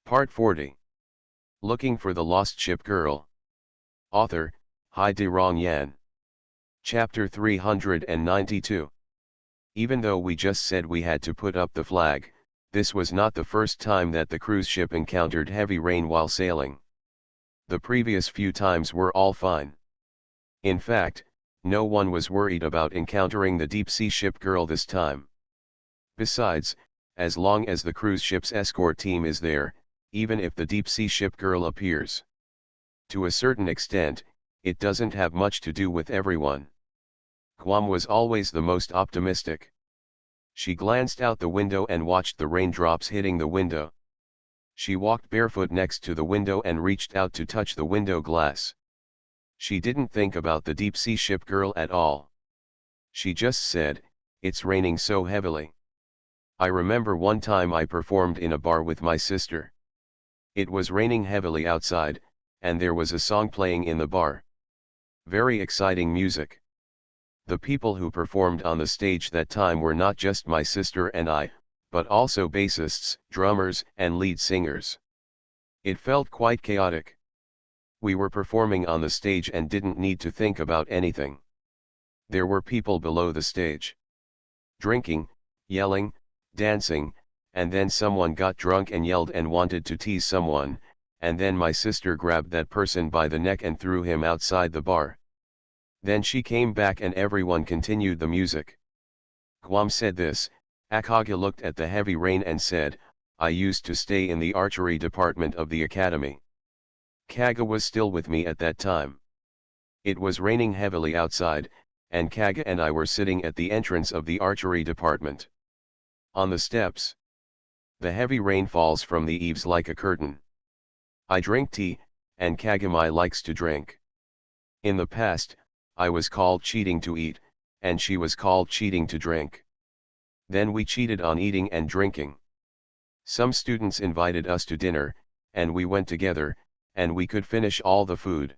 Part 40. Looking for the Lost Ship Girl. Author, Hai De Rong Yan. Chapter 392. Even though we just said we had to put up the flag, this was not the first time that the cruise ship encountered heavy rain while sailing. The previous few times were all fine. In fact, no one was worried about encountering the deep-sea ship girl this time. Besides, as long as the cruise ship's escort team is there, even if the deep-sea ship girl appears, to a certain extent, it doesn't have much to do with everyone. Guam was always the most optimistic. She glanced out the window and watched the raindrops hitting the window. She walked barefoot next to the window and reached out to touch the window glass. She didn't think about the deep-sea ship girl at all. She just said, "It's raining so heavily." I remember one time I performed in a bar with my sister. It was raining heavily outside, and there was a song playing in the bar. Very exciting music. The people who performed on the stage that time were not just my sister and I, but also bassists, drummers, and lead singers. It felt quite chaotic. We were performing on the stage and didn't need to think about anything. There were people below the stage, drinking, yelling, dancing, and then someone got drunk and yelled and wanted to tease someone, and then my sister grabbed that person by the neck and threw him outside the bar. Then she came back and everyone continued the music. Guam said this. Akaga looked at the heavy rain and said, "I used to stay in the archery department of the academy." Kaga was still with me at that time. It was raining heavily outside, and Kaga and I were sitting at the entrance of the archery department. On the steps. The heavy rain falls from the eaves like a curtain. I drink tea, and Kagami likes to drink. In the past, I was called cheating to eat, and she was called cheating to drink. Then we cheated on eating and drinking. Some students invited us to dinner, and we went together, and we could finish all the food.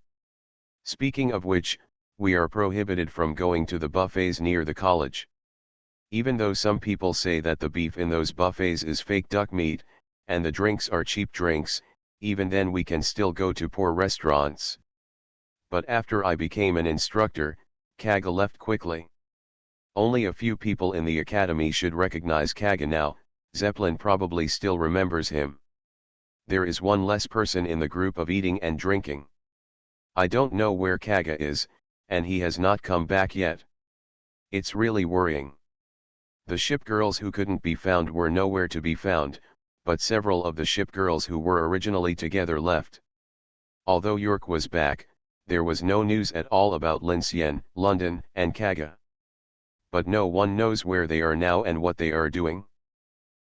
Speaking of which, we are prohibited from going to the buffets near the college. Even though some people say that the beef in those buffets is fake duck meat, and the drinks are cheap drinks, even then we can still go to poor restaurants. But after I became an instructor, Kaga left quickly. Only a few people in the academy should recognize Kaga now. Zeppelin probably still remembers him. There is one less person in the group of eating and drinking. I don't know where Kaga is, and he has not come back yet. It's really worrying. The ship girls who couldn't be found were nowhere to be found, but several of the ship girls who were originally together left. Although York was back, there was no news at all about Linsien, London, and Kaga. But no one knows where they are now and what they are doing.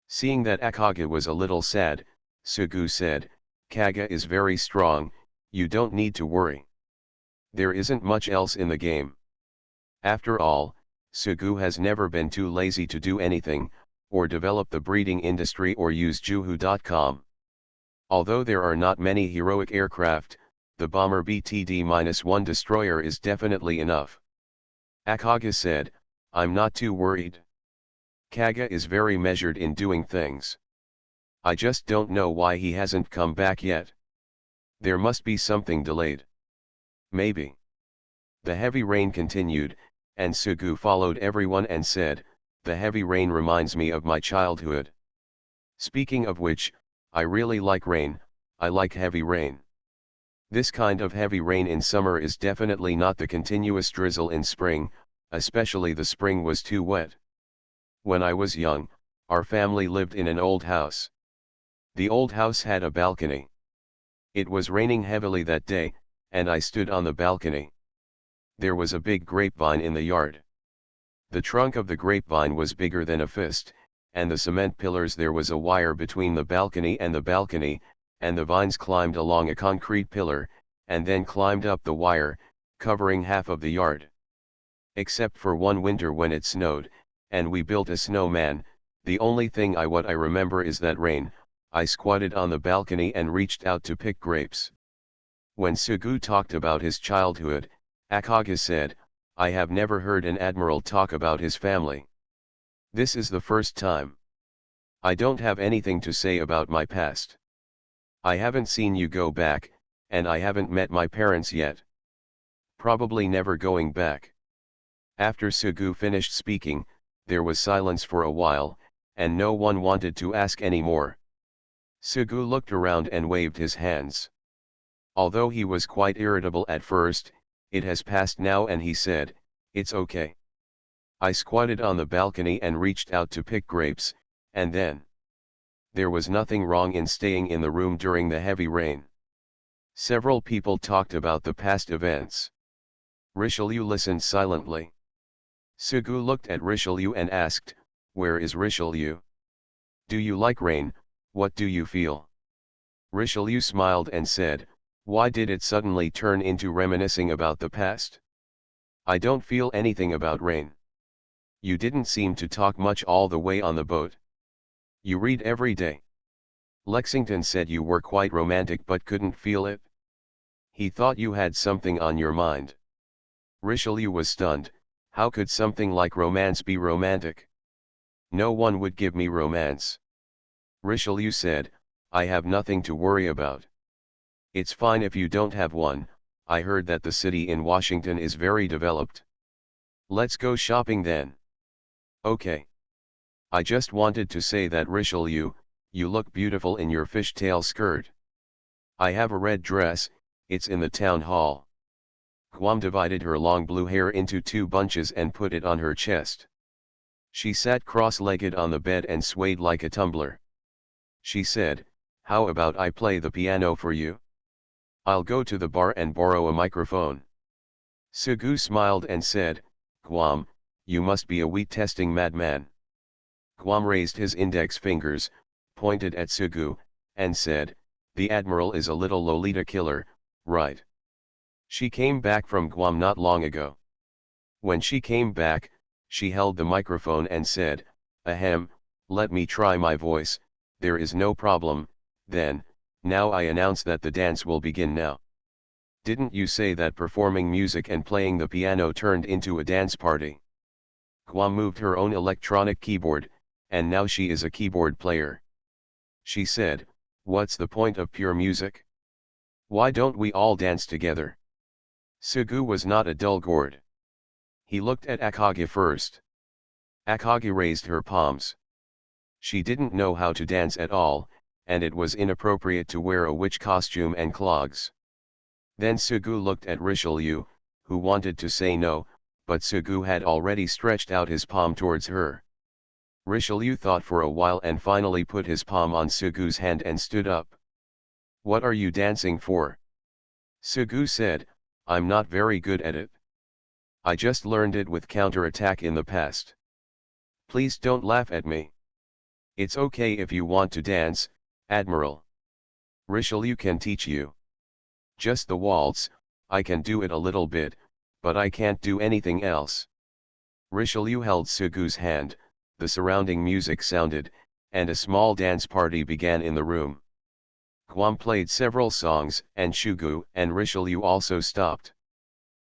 Seeing that Akaga was a little sad, Sugu said, "Kaga is very strong, you don't need to worry. There isn't much else in the game." After all, Sugu has never been too lazy to do anything, or develop the breeding industry or use Juhu.com. Although there are not many heroic aircraft, the bomber BTD-1 destroyer is definitely enough. Akaga said, "I'm not too worried. Kaga is very measured in doing things. I just don't know why he hasn't come back yet. There must be something delayed. Maybe." The heavy rain continued, and Sugu followed everyone and said, "The heavy rain reminds me of my childhood. Speaking of which, I really like rain, I like heavy rain. This kind of heavy rain in summer is definitely not the continuous drizzle in spring, especially the spring was too wet. When I was young, our family lived in an old house. The old house had a balcony. It was raining heavily that day, and I stood on the balcony. There was a big grapevine in the yard. The trunk of the grapevine was bigger than a fist, and the cement pillars there was a wire between the balcony, and the vines climbed along a concrete pillar, and then climbed up the wire, covering half of the yard. Except for one winter when it snowed, and we built a snowman, the only thing I remember is that rain, I squatted on the balcony and reached out to pick grapes." When Sugu talked about his childhood, Akaga said, "I have never heard an admiral talk about his family. This is the first time. I don't have anything to say about my past. I haven't seen you go back, and I haven't met my parents yet. Probably never going back. After Sugu finished speaking, there was silence for a while, and no one wanted to ask any more. Sugu looked around and waved his hands. Although he was quite irritable at first, it has passed now, and he said, "It's okay." I squatted on the balcony and reached out to pick grapes, and then there was nothing wrong in staying in the room during the heavy rain. Several people talked about the past events. Richelieu listened silently. Sugu looked at Richelieu and asked, "Where is Richelieu? Do you like rain? What do you feel?" Richelieu smiled and said, "Why did it suddenly turn into reminiscing about the past? I don't feel anything about rain. You didn't seem to talk much all the way on the boat. You read every day." Lexington said you were quite romantic but couldn't feel it. He thought you had something on your mind. Richelieu was stunned. How could something like romance be romantic? No one would give me romance. Richelieu said, "I have nothing to worry about. It's fine if you don't have one. I heard that the city in Washington is very developed. Let's go shopping then." "Okay. I just wanted to say that Richelieu, you look beautiful in your fishtail skirt. I have a red dress, it's in the town hall." Guam divided her long blue hair into two bunches and put it on her chest. She sat cross-legged on the bed and swayed like a tumbler. She said, "How about I play the piano for you? I'll go to the bar and borrow a microphone." Sugu smiled and said, "Guam, you must be a wheat-testing madman." Guam raised his index fingers, pointed at Sugu, and said, "The Admiral is a little Lolita killer, right? She came back from Guam not long ago. When she came back, she held the microphone and said, 'Ahem, let me try my voice, there is no problem, then, now I announce that the dance will begin now.' Didn't you say that performing music and playing the piano turned into a dance party?" Guam moved her own electronic keyboard, and now she is a keyboard player. She said, "What's the point of pure music? Why don't we all dance together?" Sugu was not a dull gourd. He looked at Akagi first. Akagi raised her palms. She didn't know how to dance at all, and it was inappropriate to wear a witch costume and clogs. Then Sugu looked at Richelieu, who wanted to say no, but Sugu had already stretched out his palm towards her. Richelieu thought for a while and finally put his palm on Sugu's hand and stood up. "What are you dancing for?" Sugu said, "I'm not very good at it. I just learned it with counterattack in the past. Please don't laugh at me. It's okay if you want to dance, Admiral. Richelieu can teach you. Just the waltz, I can do it a little bit, but I can't do anything else." Richelieu held Sugu's hand, the surrounding music sounded, and a small dance party began in the room. Guam played several songs, and Sugu and Richelieu also stopped.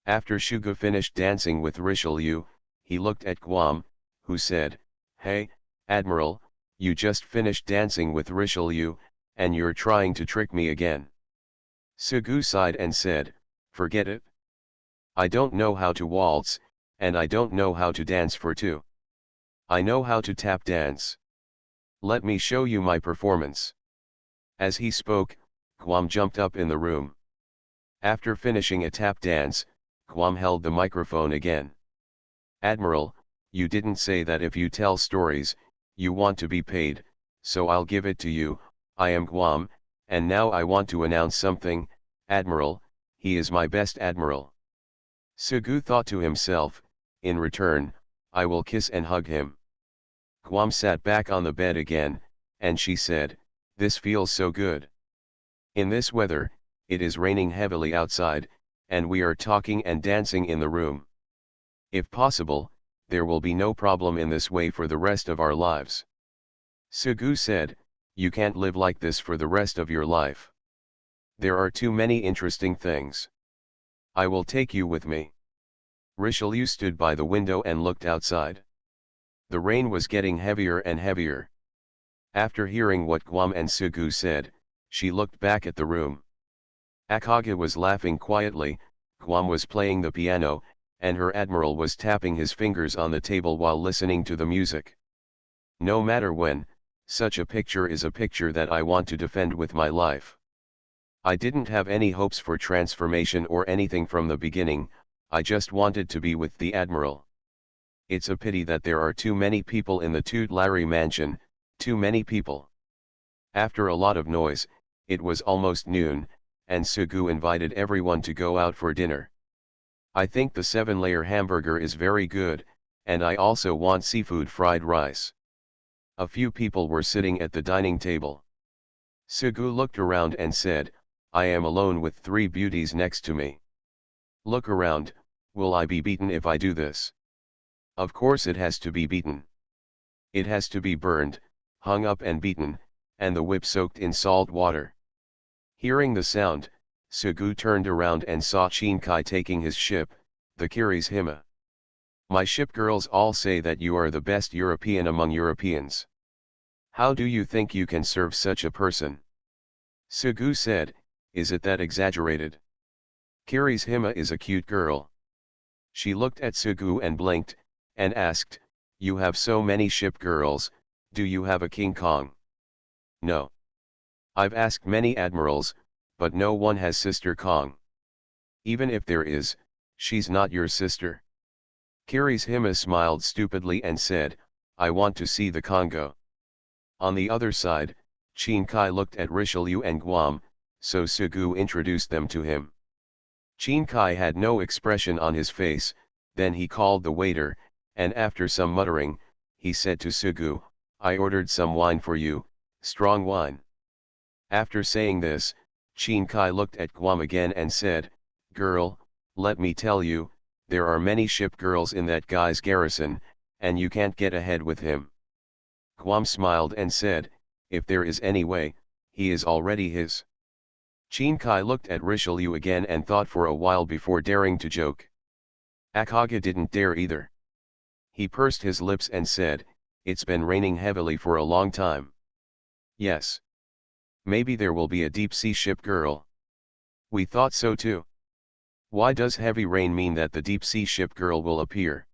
After Sugu finished dancing with Richelieu, he looked at Guam, who said, "Hey, Admiral, you just finished dancing with Richelieu, and you're trying to trick me again." Sugu sighed and said, "Forget it. I don't know how to waltz, and I don't know how to dance for two. I know how to tap dance. Let me show you my performance." As he spoke, Guam jumped up in the room. After finishing a tap dance, Guam held the microphone again. "Admiral, you didn't say that if you tell stories, you want to be paid, so I'll give it to you. I am Guam, and now I want to announce something, Admiral, he is my best admiral." Sugu thought to himself, "In return, I will kiss and hug him." Guam sat back on the bed again, and she said, "This feels so good. In this weather, it is raining heavily outside, and we are talking and dancing in the room. If possible, there will be no problem in this way for the rest of our lives." Sugu said, "You can't live like this for the rest of your life. There are too many interesting things. I will take you with me." Richelieu stood by the window and looked outside. The rain was getting heavier and heavier. After hearing what Guam and Sugu said, She looked back at the room. Akage was laughing quietly, Guam was playing the piano, and her admiral was tapping his fingers on the table while listening to the music. No matter when, such a picture is a picture that I want to defend with my life. I didn't have any hopes for transformation or anything from the beginning, I just wanted to be with the admiral. It's a pity that there are too many people in the Tutelary mansion, too many people. After a lot of noise, it was almost noon, and Sugu invited everyone to go out for dinner. I think the 7-layer hamburger is very good, and I also want seafood fried rice. A few people were sitting at the dining table. Sugu looked around and said, I am alone with 3 beauties next to me. Look around, will I be beaten if I do this? Of course it has to be beaten. It has to be burned, hung up and beaten, and the whip soaked in salt water. Hearing the sound, Sugu turned around and saw Shinkai taking his ship, the Kirishima. My ship girls all say that you are the best European among Europeans. How do you think you can serve such a person? Sugu said, is it that exaggerated? Kirishima is a cute girl. She looked at Sugu and blinked, and asked, you have so many ship girls, do you have a King Kong? No. I've asked many admirals, but no one has Sister Kong. Even if there is, she's not your sister. Kirishima smiled stupidly and said, I want to see the Congo. On the other side, Shinkai looked at Richelieu and Guam, so Sugu introduced them to him. Shinkai had no expression on his face, then he called the waiter, and after some muttering, he said to Sugu, I ordered some wine for you, strong wine. After saying this, Shinkai looked at Guam again and said, girl, let me tell you, there are many ship girls in that guy's garrison, and you can't get ahead with him. Guam smiled and said, if there is any way, he is already his. Shinkai looked at Richelieu again and thought for a while before daring to joke. Akage didn't dare either. He pursed his lips and said, it's been raining heavily for a long time. Yes. Maybe there will be a deep-sea ship girl. We thought so too. Why does heavy rain mean that the deep-sea ship girl will appear?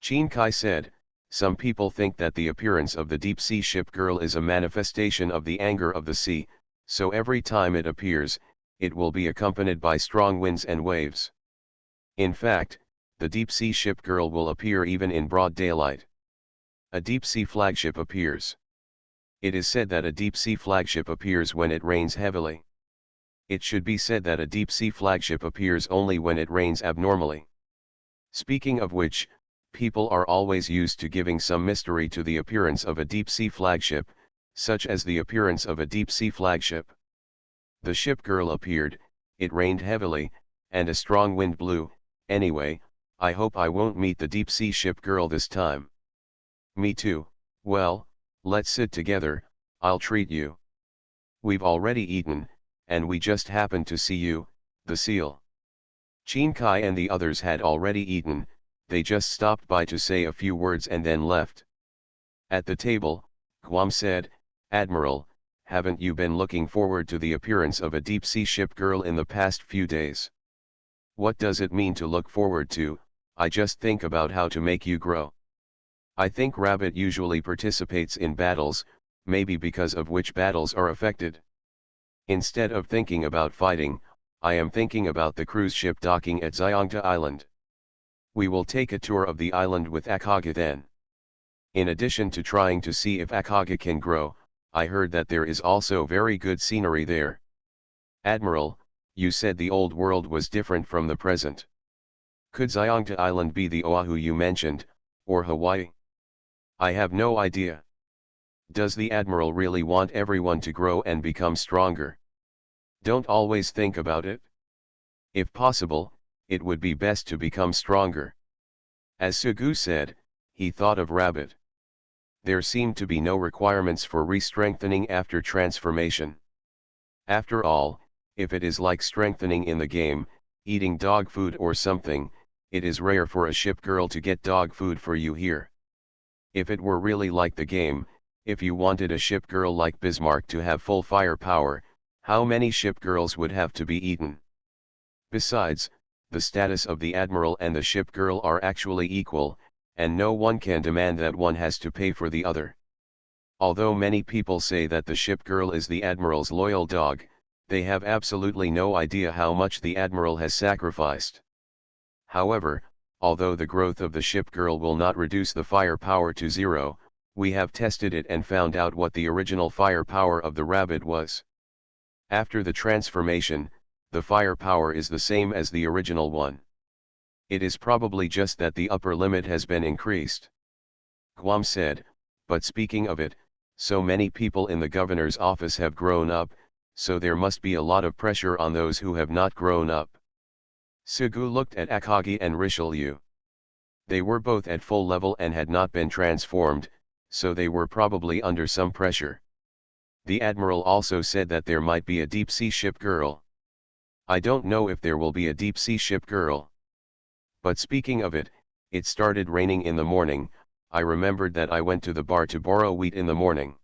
Shinkai said, some people think that the appearance of the deep-sea ship girl is a manifestation of the anger of the sea, so every time it appears, it will be accompanied by strong winds and waves. In fact, the deep-sea ship girl will appear even in broad daylight. A deep-sea flagship appears. It is said that a deep-sea flagship appears when it rains heavily. It should be said that a deep-sea flagship appears only when it rains abnormally. Speaking of which, people are always used to giving some mystery to the appearance of a deep-sea flagship, such as the appearance of a deep-sea flagship. The ship girl appeared, it rained heavily, and a strong wind blew. Anyway, I hope I won't meet the deep-sea ship girl this time. Me too. Well, let's sit together, I'll treat you. We've already eaten, and we just happened to see you, the seal. Shinkai and the others had already eaten, they just stopped by to say a few words and then left. At the table, Guam said, Admiral, haven't you been looking forward to the appearance of a deep-sea ship girl in the past few days? What does it mean to look forward to? I just think about how to make you grow. I think Rabbit usually participates in battles, maybe because of which battles are affected. Instead of thinking about fighting, I am thinking about the cruise ship docking at Xiangta Island. We will take a tour of the island with Akage then. In addition to trying to see if Akage can grow, I heard that there is also very good scenery there. Admiral, you said the old world was different from the present. Could Xiangta Island be the Oahu you mentioned, or Hawaii? I have no idea. Does the Admiral really want everyone to grow and become stronger? Don't always think about it. If possible, it would be best to become stronger. As Sugu said, he thought of Rabbit. There seemed to be no requirements for re-strengthening after transformation. After all, if it is like strengthening in the game, eating dog food or something, it is rare for a ship girl to get dog food for you here. If it were really like the game, if you wanted a ship girl like Bismarck to have full firepower, How many ship girls would have to be eaten? Besides, the status of the admiral and the ship girl are actually equal, and no one can demand that one has to pay for the other. Although many people say that the ship girl is the admiral's loyal dog, they have absolutely no idea how much the admiral has sacrificed. However, although the growth of the ship girl will not reduce the firepower to zero, we have tested it and found out what the original firepower of the rabbit was. After the transformation, the firepower is the same as the original one. It is probably just that the upper limit has been increased. Guam said, but speaking of it, so many people in the governor's office have grown up, so there must be a lot of pressure on those who have not grown up. Sugu looked at Akagi and Richelieu. They were both at full level and had not been transformed, so they were probably under some pressure. The admiral also said that there might be a deep-sea ship girl. I don't know if there will be a deep-sea ship girl. But speaking of it, it started raining in the morning. I remembered that I went to the bar to borrow wheat in the morning.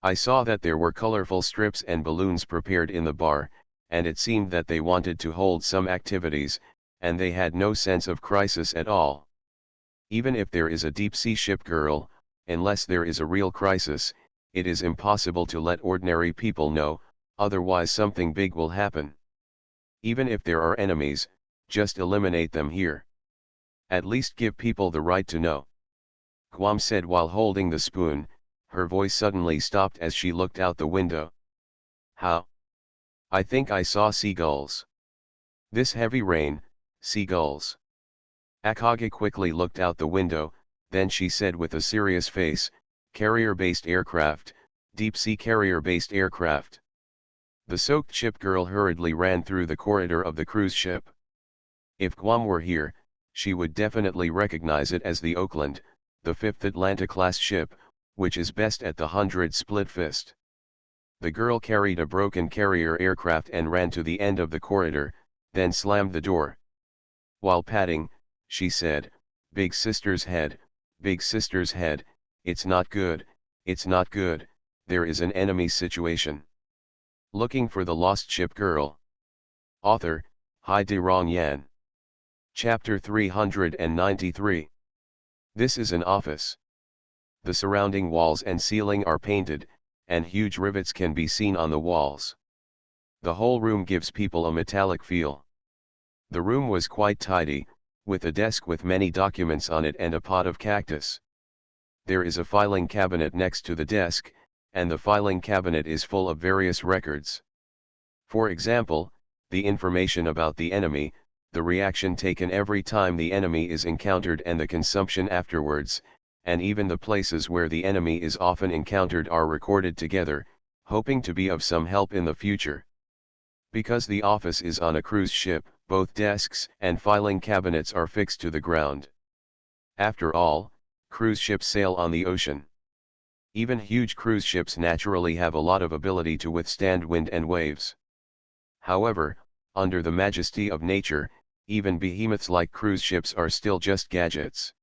I saw that there were colorful strips and balloons prepared in the bar, and it seemed that they wanted to hold some activities, and they had no sense of crisis at all. Even if there is a deep-sea ship girl, unless there is a real crisis, it is impossible to let ordinary people know, otherwise something big will happen. Even if there are enemies, just eliminate them here. At least give people the right to know. Guam said while holding the spoon. Her voice suddenly stopped as she looked out the window. How? I think I saw seagulls. This heavy rain, seagulls. Akagi quickly looked out the window, then she said with a serious face, carrier-based aircraft, deep-sea carrier-based aircraft. The soaked ship girl hurriedly ran through the corridor of the cruise ship. If Guam were here, she would definitely recognize it as the Oakland, the 5th Atlanta-class ship, which is best at the 100 split fist. The girl carried a broken carrier aircraft and ran to the end of the corridor, then slammed the door. While patting, she said, Big sister's head, it's not good, there is an enemy situation. Looking for the lost ship girl. Author, Hai De Rong Yan. Chapter 393. This is an office. The surrounding walls and ceiling are painted, and huge rivets can be seen on the walls. The whole room gives people a metallic feel. The room was quite tidy, with a desk with many documents on it and a pot of cactus. There is a filing cabinet next to the desk, and the filing cabinet is full of various records. For example, the information about the enemy, the reaction taken every time the enemy is encountered and the consumption afterwards, and even the places where the enemy is often encountered are recorded together, hoping to be of some help in the future. Because the office is on a cruise ship, both desks and filing cabinets are fixed to the ground. After all, cruise ships sail on the ocean. Even huge cruise ships naturally have a lot of ability to withstand wind and waves. However, under the majesty of nature, even behemoths like cruise ships are still just gadgets.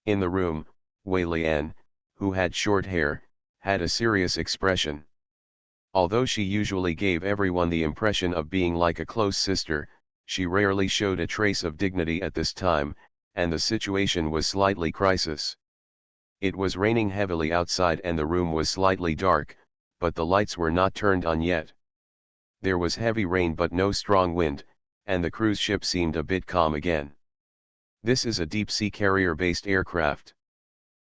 In the room, Wei Lian, who had short hair, had a serious expression. Although she usually gave everyone the impression of being like a close sister, she rarely showed a trace of dignity at this time, and the situation was slightly crisis. It was raining heavily outside and the room was slightly dark, but the lights were not turned on yet. There was heavy rain but no strong wind, and the cruise ship seemed a bit calm again. This is a deep-sea carrier-based aircraft.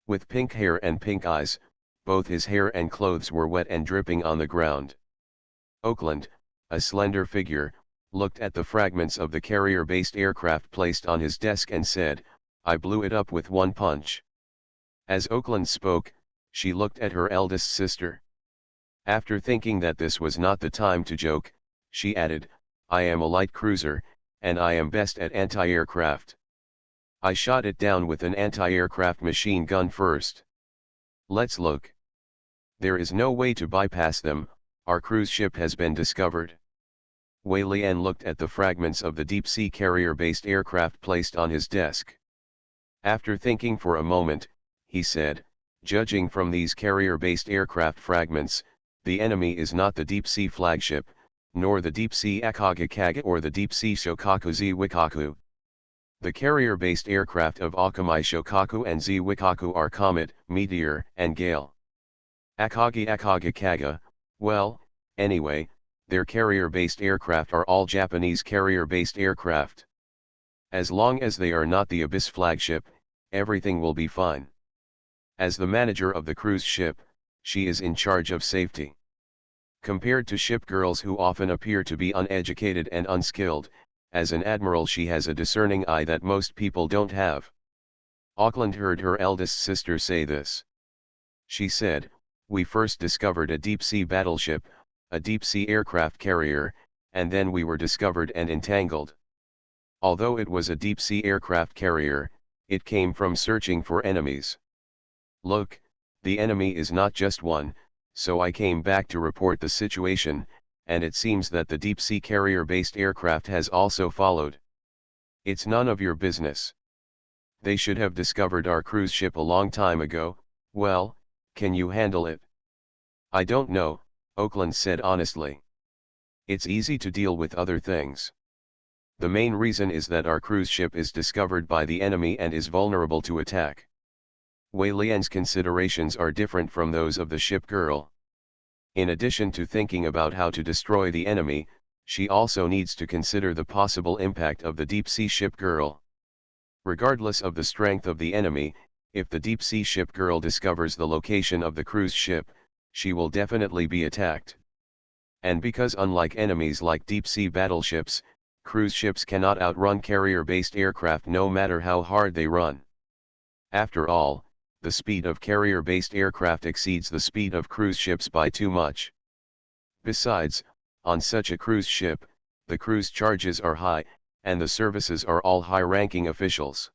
With pink hair and pink eyes, both his hair and clothes were wet and dripping on the ground. Oakland, a slender figure, looked at the fragments of the carrier-based aircraft placed on his desk and said, I blew it up with one punch. As Oakland spoke, she looked at her eldest sister. After thinking that this was not the time to joke, she added, I am a light cruiser, and I am best at anti-aircraft. I shot it down with an anti-aircraft machine gun first. Let's look. There is no way to bypass them, our cruise ship has been discovered. Wei Lian looked at the fragments of the deep-sea carrier-based aircraft placed on his desk. After thinking for a moment, he said, judging from these carrier-based aircraft fragments, The enemy is not the deep-sea flagship, nor the deep-sea Akage Kaga or the deep-sea Shokaku Z Wikaku. The carrier-based aircraft of Akamai Shokaku and Z Wikaku are Comet, Meteor, and Gale. Akage Kaga, well, anyway, their carrier-based aircraft are all Japanese carrier-based aircraft. As long as they are not the Abyss flagship, everything will be fine. As the manager of the cruise ship, she is in charge of safety. Compared to ship girls who often appear to be uneducated and unskilled, as an admiral she has a discerning eye that most people don't have. Auckland heard her eldest sister say this. She said, "We first discovered a deep-sea battleship, a deep-sea aircraft carrier, and then we were discovered and entangled. Although it was a deep-sea aircraft carrier, it came from searching for enemies. Look, the enemy is not just one, so I came back to report the situation, and it seems that the deep-sea carrier-based aircraft has also followed. It's none of your business. They should have discovered our cruise ship a long time ago. Well, can you handle it?" "I don't know," Oakland said honestly. "It's easy to deal with other things. The main reason is that our cruise ship is discovered by the enemy and is vulnerable to attack." Wei Lian's considerations are different from those of the ship girl. In addition to thinking about how to destroy the enemy, she also needs to consider the possible impact of the deep-sea ship girl. Regardless of the strength of the enemy, if the deep-sea ship girl discovers the location of the cruise ship, she will definitely be attacked. And because unlike enemies like deep-sea battleships, cruise ships cannot outrun carrier-based aircraft no matter how hard they run. After all, the speed of carrier-based aircraft exceeds the speed of cruise ships by too much. Besides, on such a cruise ship, the cruise charges are high, and the services are all high-ranking officials.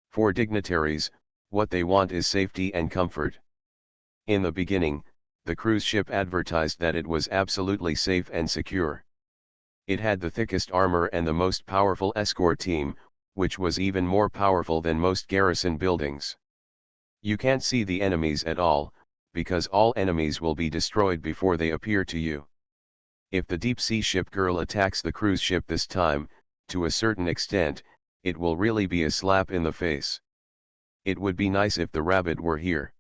For dignitaries, what they want is safety and comfort. In the beginning, the cruise ship advertised that it was absolutely safe and secure. It had the thickest armor and the most powerful escort team, which was even more powerful than most garrison buildings. You can't see the enemies at all, because all enemies will be destroyed before they appear to you. If the deep-sea ship girl attacks the cruise ship this time, to a certain extent, it will really be a slap in the face. It would be nice if the rabbit were here.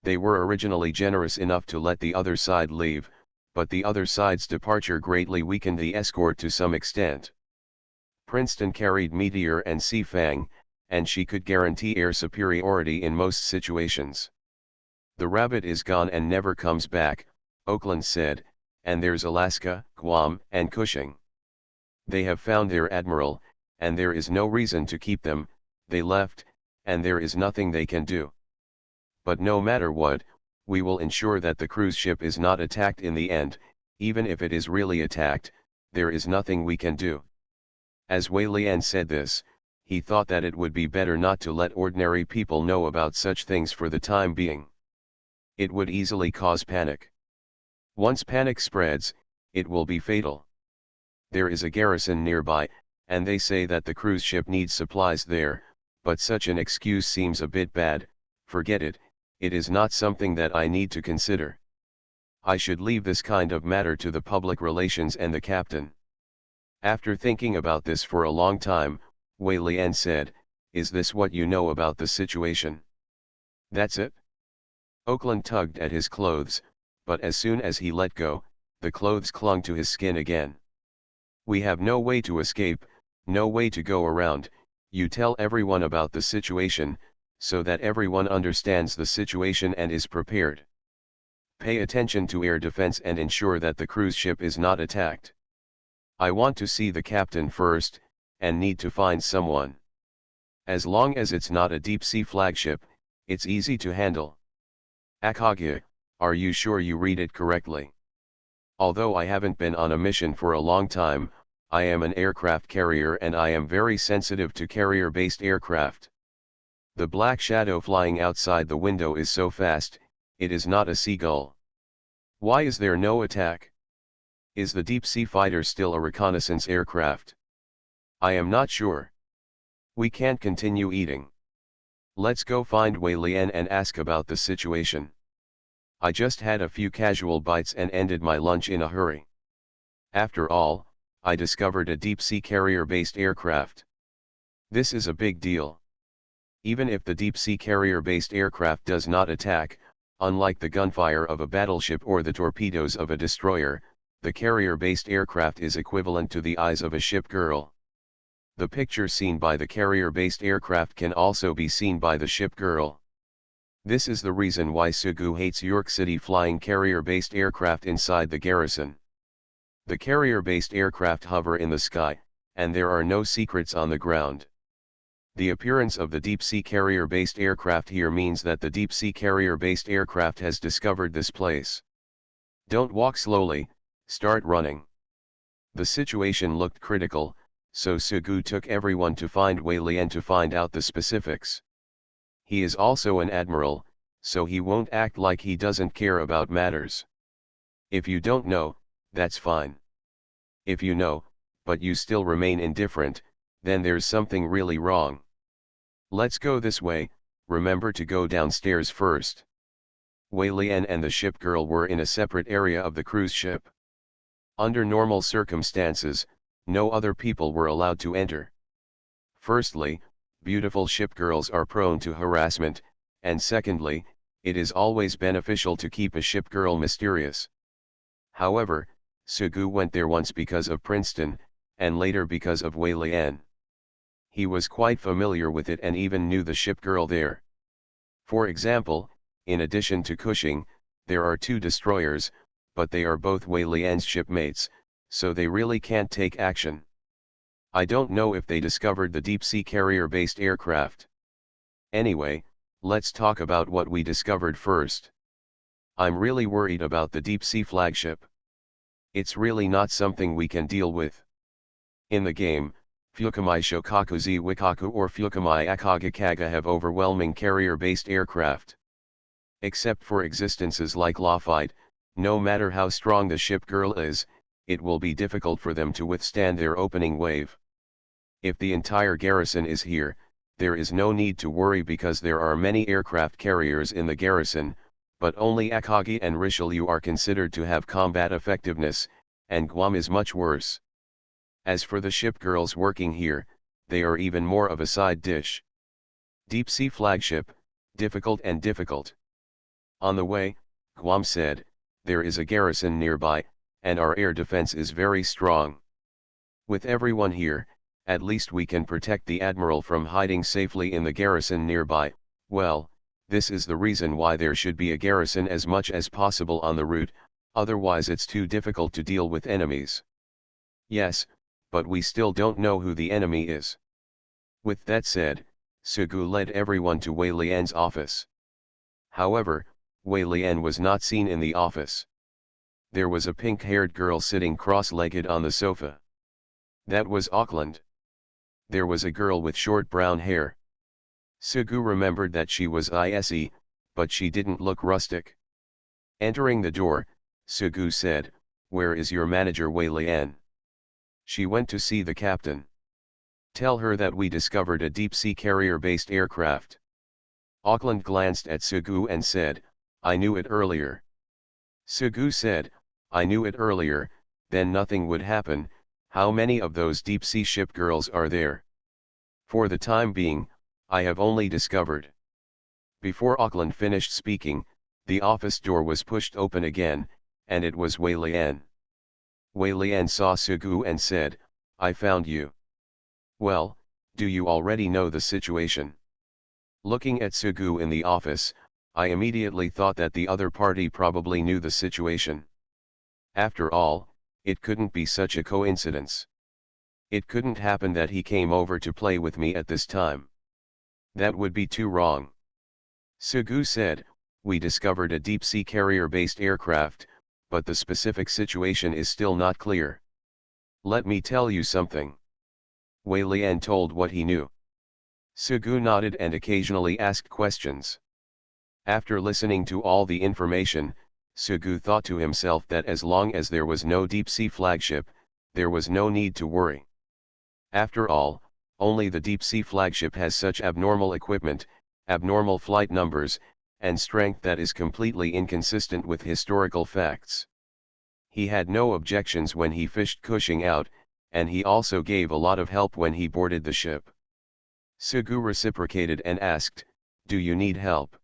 They were originally generous enough to let the other side leave, but the other side's departure greatly weakened the escort to some extent. Princeton carried Meteor and Sea Fang, and she could guarantee air superiority in most situations. "The rabbit is gone and never comes back," Oakland said, "and there's Alaska, Guam, and Cushing. They have found their admiral, and there is no reason to keep them. They left, and there is nothing they can do. But no matter what, we will ensure that the cruise ship is not attacked in the end. Even if it is really attacked, there is nothing we can do." As Wei Lian said this, he thought that it would be better not to let ordinary people know about such things for the time being. It would easily cause panic. Once panic spreads, it will be fatal. There is a garrison nearby, and they say that the cruise ship needs supplies there, but such an excuse seems a bit bad. Forget it, it is not something that I need to consider. I should leave this kind of matter to the public relations and the captain. After thinking about this for a long time, Wei Lian said, "Is this what you know about the situation?" "That's it." Oakland tugged at his clothes, but as soon as he let go, the clothes clung to his skin again. "We have no way to escape, no way to go around. You tell everyone about the situation, so that everyone understands the situation and is prepared. Pay attention to air defense and ensure that the cruise ship is not attacked. I want to see the captain first, and need to find someone. As long as it's not a deep-sea flagship, it's easy to handle." "Akage, are you sure you read it correctly? Although I haven't been on a mission for a long time, I am an aircraft carrier and I am very sensitive to carrier-based aircraft. The black shadow flying outside the window is so fast, it is not a seagull. Why is there no attack? Is the deep-sea fighter still a reconnaissance aircraft? I am not sure. We can't continue eating. Let's go find Wei Lian and ask about the situation." I just had a few casual bites and ended my lunch in a hurry. After all, I discovered a deep-sea carrier-based aircraft. This is a big deal. Even if the deep-sea carrier-based aircraft does not attack, unlike the gunfire of a battleship or the torpedoes of a destroyer, the carrier-based aircraft is equivalent to the eyes of a ship girl. The picture seen by the carrier-based aircraft can also be seen by the ship girl. This is the reason why Sugu hates York City flying carrier-based aircraft inside the garrison. The carrier-based aircraft hover in the sky, and there are no secrets on the ground. The appearance of the deep-sea carrier-based aircraft here means that the deep-sea carrier-based aircraft has discovered this place. Don't walk slowly, start running. The situation looked critical, so Sugu took everyone to find Wei Lian to find out the specifics. He is also an admiral, so he won't act like he doesn't care about matters. If you don't know, that's fine. If you know, but you still remain indifferent, then there's something really wrong. Let's go this way, remember to go downstairs first. Wei Lian and the ship girl were in a separate area of the cruise ship. Under normal circumstances, no other people were allowed to enter. Firstly, beautiful ship girls are prone to harassment, and secondly, it is always beneficial to keep a ship girl mysterious. However, Sugu went there once because of Princeton, and later because of Wei Lian. He was quite familiar with it and even knew the ship girl there. For example, in addition to Cushing, there are 2 destroyers, but they are both Wei Lian's shipmates, so they really can't take action. I don't know if they discovered the deep-sea carrier-based aircraft. Anyway, let's talk about what we discovered first. I'm really worried about the deep-sea flagship. It's really not something we can deal with. In the game, Fukamai Shokakuzi Wikaku or Fukamai Akagakaga have overwhelming carrier-based aircraft. Except for existences like Lafite, no matter how strong the ship girl is, it will be difficult for them to withstand their opening wave. If the entire garrison is here, there is no need to worry because there are many aircraft carriers in the garrison, but only Akagi and Richelieu are considered to have combat effectiveness, and Guam is much worse. As for the ship girls working here, they are even more of a side dish. Deep-sea flagship, difficult and difficult. On the way, Guam said, there is a garrison nearby, and our air defense is very strong. With everyone here, at least we can protect the admiral from hiding safely in the garrison nearby. Well, this is the reason why there should be a garrison as much as possible on the route, otherwise it's too difficult to deal with enemies. Yes, but we still don't know who the enemy is. With that said, Sugu led everyone to Wei Lian's office. However, Wei Lian was not seen in the office. There was a pink-haired girl sitting cross-legged on the sofa. That was Auckland. There was a girl with short brown hair. Sugu remembered that she was ISE, but she didn't look rustic. Entering the door, Sugu said, "Where is your manager Wei Lian?" She went to see the captain. "Tell her that we discovered a deep-sea carrier-based aircraft." Auckland glanced at Sugu and said, "I knew it earlier." Sugu said, "I knew it earlier, then nothing would happen. How many of those deep-sea ship girls are there?" "For the time being, I have only discovered." Before Auckland finished speaking, the office door was pushed open again, and it was Wei Lian. Wei Lian saw Sugu and said, "I found you." "Well, do you already know the situation?" Looking at Sugu in the office, I immediately thought that the other party probably knew the situation. After all, it couldn't be such a coincidence. It couldn't happen that he came over to play with me at this time. That would be too wrong. Sugu said, "We discovered a deep-sea carrier-based aircraft, but the specific situation is still not clear." "Let me tell you something." Wei Lian told what he knew. Sugu nodded and occasionally asked questions. After listening to all the information, Sugu thought to himself that as long as there was no deep-sea flagship, there was no need to worry. After all, only the deep-sea flagship has such abnormal equipment, abnormal flight numbers, and strength that is completely inconsistent with historical facts. He had no objections when he fished Cushing out, and he also gave a lot of help when he boarded the ship. Sugu reciprocated and asked, "Do you need help?"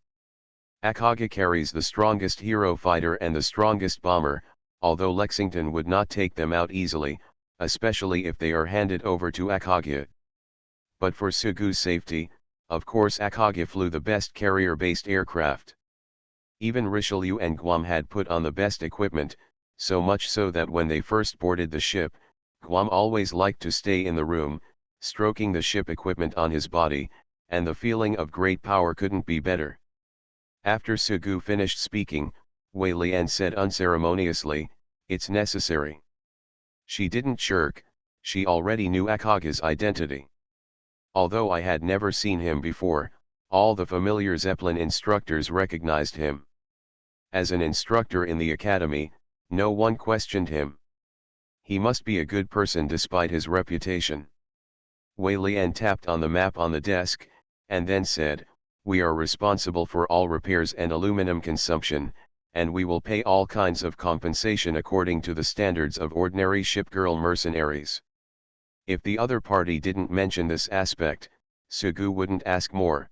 Akage carries the strongest hero fighter and the strongest bomber, although Lexington would not take them out easily, especially if they are handed over to Akage. But for Sugu's safety, of course Akage flew the best carrier-based aircraft. Even Richelieu and Guam had put on the best equipment, so much so that when they first boarded the ship, Guam always liked to stay in the room, stroking the ship equipment on his body, and the feeling of great power couldn't be better. After Sugu finished speaking, Wei Lian said unceremoniously, "It's necessary." She didn't shirk, she already knew Akage's identity. Although I had never seen him before, all the familiar Zeppelin instructors recognized him. As an instructor in the academy, no one questioned him. He must be a good person despite his reputation. Wei Lian tapped on the map on the desk, and then said, "We are responsible for all repairs and aluminum consumption, and we will pay all kinds of compensation according to the standards of ordinary shipgirl mercenaries." If the other party didn't mention this aspect, Sugu wouldn't ask more.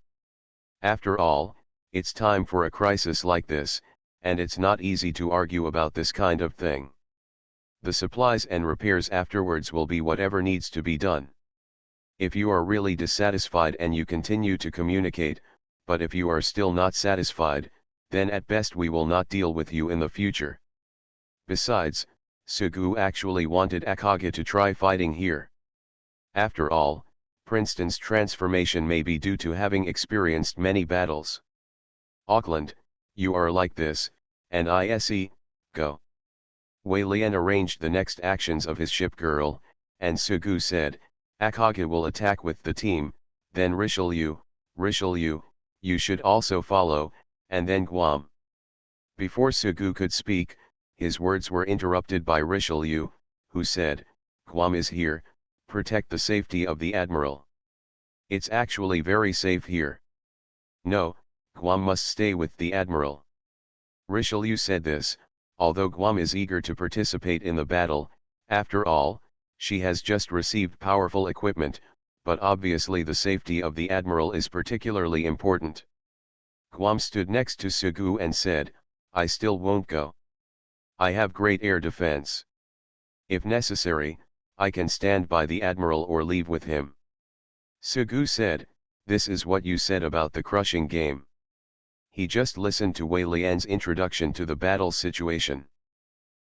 After all, it's time for a crisis like this, and it's not easy to argue about this kind of thing. The supplies and repairs afterwards will be whatever needs to be done. If you are really dissatisfied and you continue to communicate, but if you are still not satisfied, then at best we will not deal with you in the future. Besides, Sugu actually wanted Akage to try fighting here. After all, Princeton's transformation may be due to having experienced many battles. "Auckland, you are like this, and ISE, go." Wei Lian arranged the next actions of his ship girl, and Sugu said, "Akage will attack with the team, then Richelieu, you should also follow, and then Guam." Before Sugu could speak, his words were interrupted by Richelieu, who said, "Guam is here, protect the safety of the Admiral." "It's actually very safe here." "No, Guam must stay with the Admiral." Richelieu said this, although Guam is eager to participate in the battle. After all, she has just received powerful equipment, but obviously the safety of the Admiral is particularly important. Guam stood next to Sugu and said, "I still won't go. I have great air defense. If necessary, I can stand by the Admiral or leave with him." Sugu said, "This is what you said about the crushing game." He just listened to Wei Lian's introduction to the battle situation.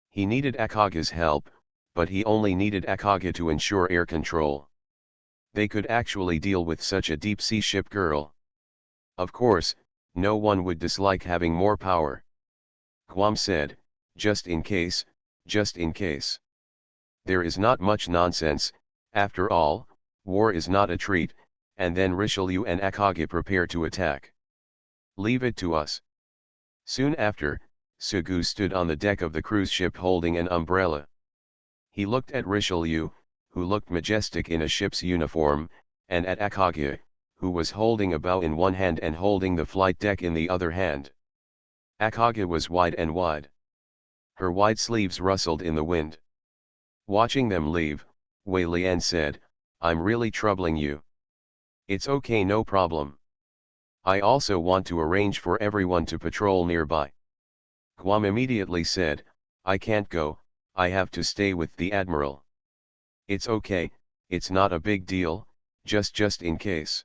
He needed Akage's help, but he only needed Akage to ensure air control. They could actually deal with such a deep-sea ship girl. Of course, no one would dislike having more power. Guam said, just in case. There is not much nonsense, after all, war is not a treat, and then Richelieu and Akage prepare to attack. Leave it to us. Soon after, Sugu stood on the deck of the cruise ship holding an umbrella. He looked at Richelieu, who looked majestic in a ship's uniform, and at Akage, who was holding a bow in one hand and holding the flight deck in the other hand. Akage was wide and wide. Her wide sleeves rustled in the wind. Watching them leave, Wei Lian said, "I'm really troubling you." "It's okay, no problem. I also want to arrange for everyone to patrol nearby." Guam immediately said, "I can't go, I have to stay with the Admiral." "It's okay, it's not a big deal, just in case.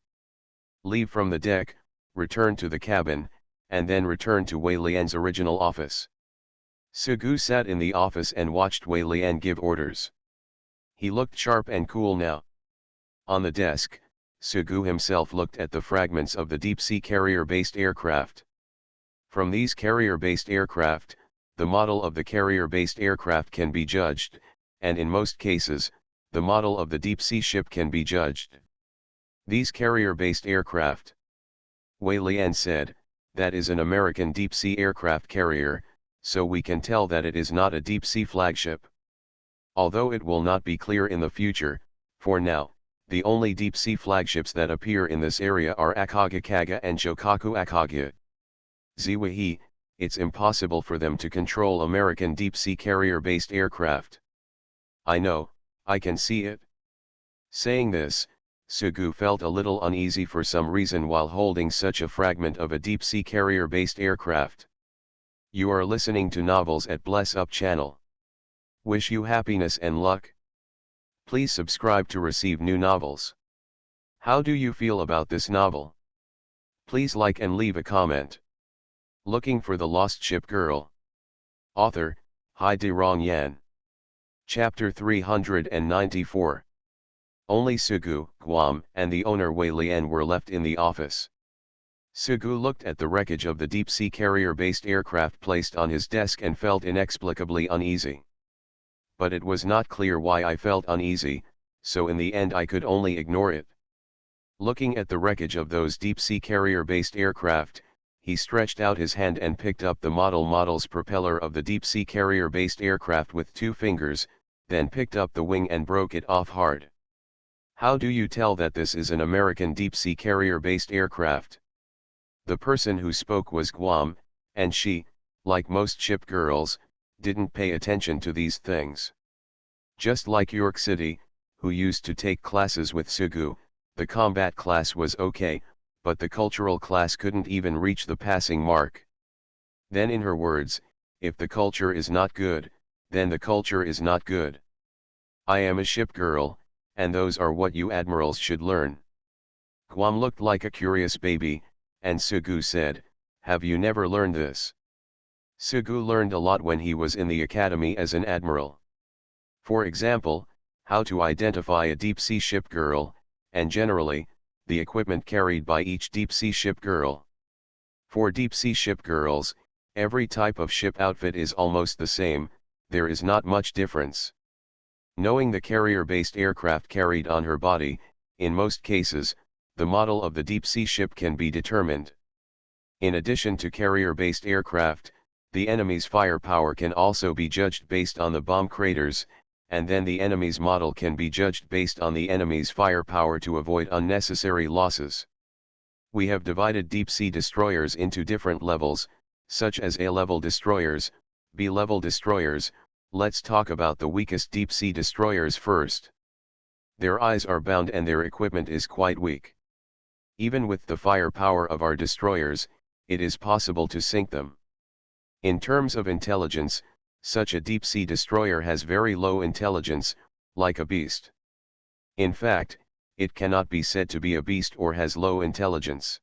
Leave from the deck, return to the cabin, and then return to Wei Lian's original office." Sugu sat in the office and watched Wei Lian give orders. He looked sharp and cool now. On the desk, Sugu himself looked at the fragments of the deep-sea carrier-based aircraft. From these carrier-based aircraft, the model of the carrier-based aircraft can be judged, and in most cases, the model of the deep-sea ship can be judged. "These carrier-based aircraft," Wei Lian said, "that is an American deep-sea aircraft carrier, so we can tell that it is not a deep-sea flagship. Although it will not be clear in the future, for now, the only deep-sea flagships that appear in this area are Akage Kaga and Shokaku Akage. Ziwahi, it's impossible for them to control American deep-sea carrier-based aircraft. I know, I can see it. Saying this, Sugu felt a little uneasy for some reason while holding such a fragment of a deep-sea carrier-based aircraft. You are listening to Novels at Bless Up channel. Wish you happiness and luck. Please subscribe to receive new novels. How do you feel about this novel? Please like and leave a comment. Looking for the Lost Ship Girl. Author, Hai De Rong Yan. Chapter 394. Only Sugu, Guam, and the owner Wei Lian were left in the office. Sugu looked at the wreckage of the deep-sea carrier-based aircraft placed on his desk and felt inexplicably uneasy. But it was not clear why I felt uneasy, so in the end I could only ignore it. Looking at the wreckage of those deep-sea carrier-based aircraft, he stretched out his hand and picked up the model's propeller of the deep-sea carrier-based aircraft with 2 fingers, then picked up the wing and broke it off hard. How do you tell that this is an American deep-sea carrier-based aircraft? The person who spoke was Guam, and she, like most ship girls, didn't pay attention to these things. Just like York City, who used to take classes with Sugu, the combat class was okay, but the cultural class couldn't even reach the passing mark. Then in her words, if the culture is not good, then the culture is not good. I am a ship girl, and those are what you admirals should learn. Guam looked like a curious baby, and Sugu said, have you never learned this? Sugu learned a lot when he was in the academy as an admiral. For example, how to identify a deep-sea ship girl, and generally, the equipment carried by each deep-sea ship girl. For deep-sea ship girls, every type of ship outfit is almost the same, there is not much difference. Knowing the carrier-based aircraft carried on her body, in most cases, the model of the deep-sea ship can be determined. In addition to carrier-based aircraft, the enemy's firepower can also be judged based on the bomb craters, and then the enemy's model can be judged based on the enemy's firepower to avoid unnecessary losses. We have divided deep-sea destroyers into different levels, such as A-level destroyers, B-level destroyers. Let's talk about the weakest deep-sea destroyers first. Their eyes are bound and their equipment is quite weak. Even with the firepower of our destroyers, it is possible to sink them. In terms of intelligence, such a deep-sea destroyer has very low intelligence, like a beast. In fact, it cannot be said to be a beast or has low intelligence.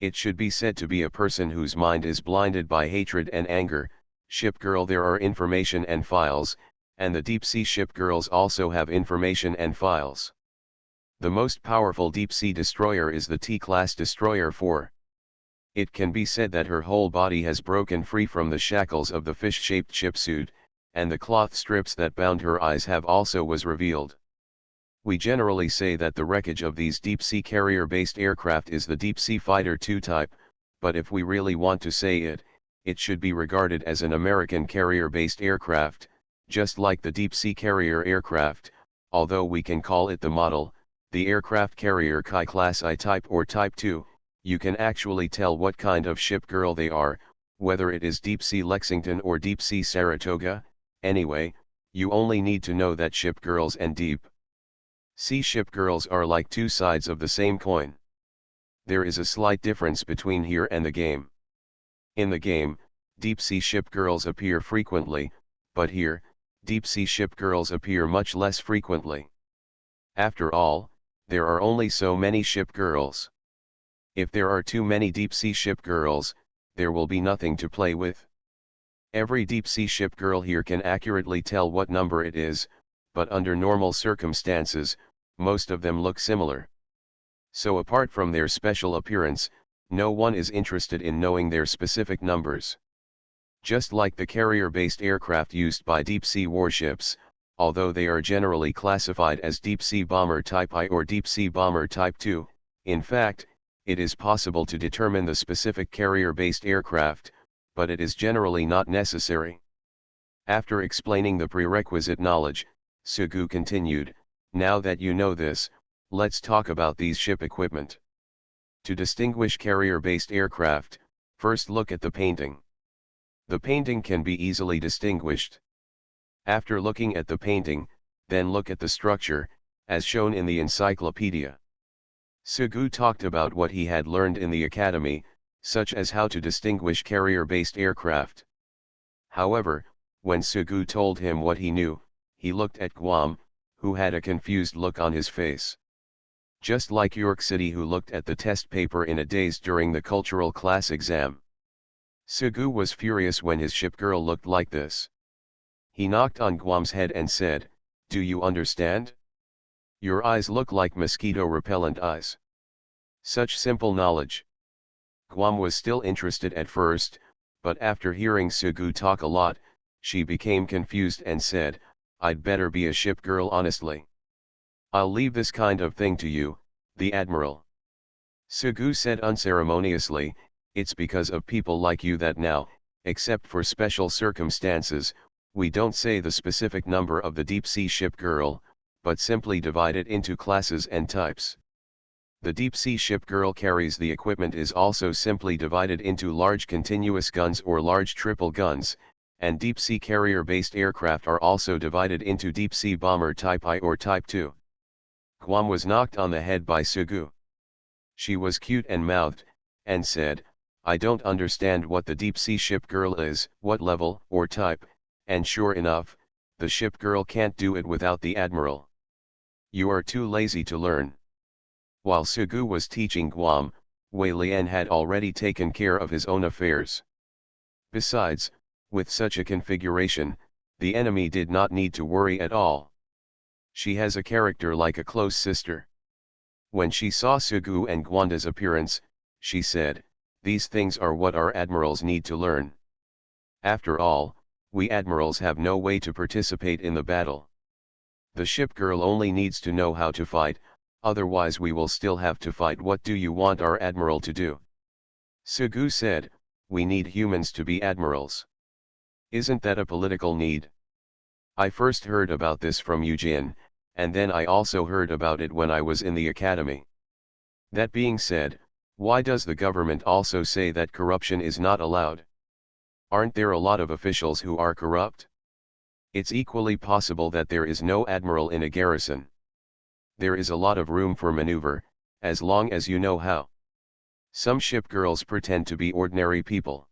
It should be said to be a person whose mind is blinded by hatred and anger. Ship girl, there are information and files, and the deep-sea ship girls also have information and files. The most powerful deep-sea destroyer is the T-class destroyer 4. It can be said that her whole body has broken free from the shackles of the fish-shaped shipsuit, and the cloth strips that bound her eyes have also was revealed. We generally say that the wreckage of these deep-sea carrier-based aircraft is the Deep-Sea Fighter II type, but if we really want to say it, it should be regarded as an American carrier-based aircraft, just like the deep-sea carrier aircraft, although we can call it the model, the aircraft carrier Chi Class I type or Type 2, you can actually tell what kind of ship girl they are, whether it is Deep-Sea Lexington or Deep-Sea Saratoga. Anyway, you only need to know that ship girls and deep-sea ship girls are like 2 sides of the same coin. There is a slight difference between here and the game. In the game, deep-sea ship girls appear frequently, but here, deep-sea ship girls appear much less frequently. After all, there are only so many ship girls. If there are too many deep-sea ship girls, there will be nothing to play with. Every deep-sea ship girl here can accurately tell what number it is, but under normal circumstances, most of them look similar. So apart from their special appearance, no one is interested in knowing their specific numbers. Just like the carrier-based aircraft used by deep-sea warships, although they are generally classified as Deep-Sea Bomber Type I or Deep-Sea Bomber Type 2, in fact, it is possible to determine the specific carrier-based aircraft, but it is generally not necessary. After explaining the prerequisite knowledge, Sugu continued, now that you know this, let's talk about these ship equipment. To distinguish carrier-based aircraft, First look at the painting. The painting can be easily distinguished. After looking at the painting, then look at the structure, as shown in the encyclopedia. Sugu talked about what he had learned in the academy, such as how to distinguish carrier-based aircraft. However, when Sugu told him what he knew, he looked at Guam, who had a confused look on his face. Just like York City, who looked at the test paper in a daze during the cultural class exam. Sugu was furious when his ship girl looked like this. He knocked on Guam's head and said, "Do you understand? Your eyes look like mosquito-repellent eyes." Such simple knowledge. Guam was still interested at first, but after hearing Sugu talk a lot, she became confused and said, "I'd better be a ship girl honestly. I'll leave this kind of thing to you, the Admiral." Sugu said unceremoniously, "It's because of people like you that now, except for special circumstances, we don't say the specific number of the deep-sea ship girl, but simply divide it into classes and types. The deep-sea ship girl carries the equipment is also simply divided into large continuous guns or large triple guns, and deep-sea carrier-based aircraft are also divided into deep-sea bomber type I or type II." Guam was knocked on the head by Sugu. She was cute and mouthed, and said, "I don't understand what the deep-sea ship girl is, what level or type," and sure enough, the ship girl can't do it without the Admiral. "You are too lazy to learn." While Sugu was teaching Guam, Wei Lian had already taken care of his own affairs. Besides, with such a configuration, the enemy did not need to worry at all. She has a character like a close sister. When she saw Sugu and Gwanda's appearance, she said, "These things are what our admirals need to learn. After all, we admirals have no way to participate in the battle. The ship girl only needs to know how to fight, otherwise we will still have to fight. What do you want our admiral to do?" Sugu said, "We need humans to be admirals. Isn't that a political need? I first heard about this from Eugene, and then I also heard about it when I was in the academy. That being said, why does the government also say that corruption is not allowed? Aren't there a lot of officials who are corrupt? It's equally possible that there is no admiral in a garrison. There is a lot of room for maneuver, as long as you know how. Some ship girls pretend to be ordinary people.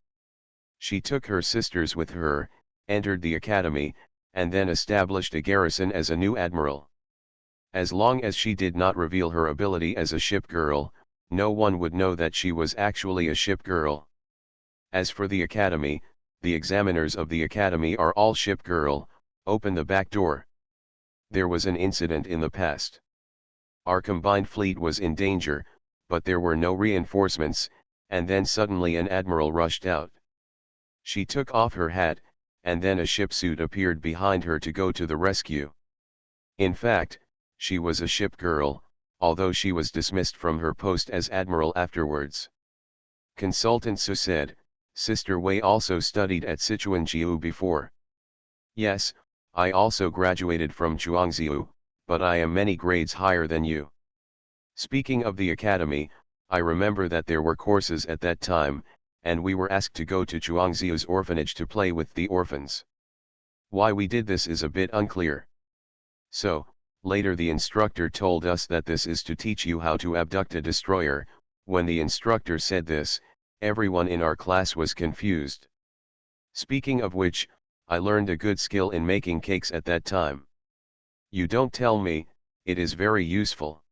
She took her sisters with her, entered the academy, and then established a garrison as a new admiral. As long as she did not reveal her ability as a ship girl, no one would know that she was actually a ship girl. As for the academy, the examiners of the academy are all ship girl. Open the back door." There was an incident in the past. Our combined fleet was in danger, but there were no reinforcements, and then suddenly an admiral rushed out. She took off her hat, and then a ship suit appeared behind her to go to the rescue. In fact, she was a ship girl, although she was dismissed from her post as admiral afterwards. Consultant Su said, "Sister Wei also studied at Sichuanjiu before." "Yes, I also graduated from Chuangziu, but I am many grades higher than you." Speaking of the academy, I remember that there were courses at that time, and we were asked to go to Chuangziu's orphanage to play with the orphans. Why we did this is a bit unclear. So, later the instructor told us that this is to teach you how to abduct a destroyer. When the instructor said this, everyone in our class was confused. Speaking of which, I learned a good skill in making cakes at that time. You don't tell me, it is very useful.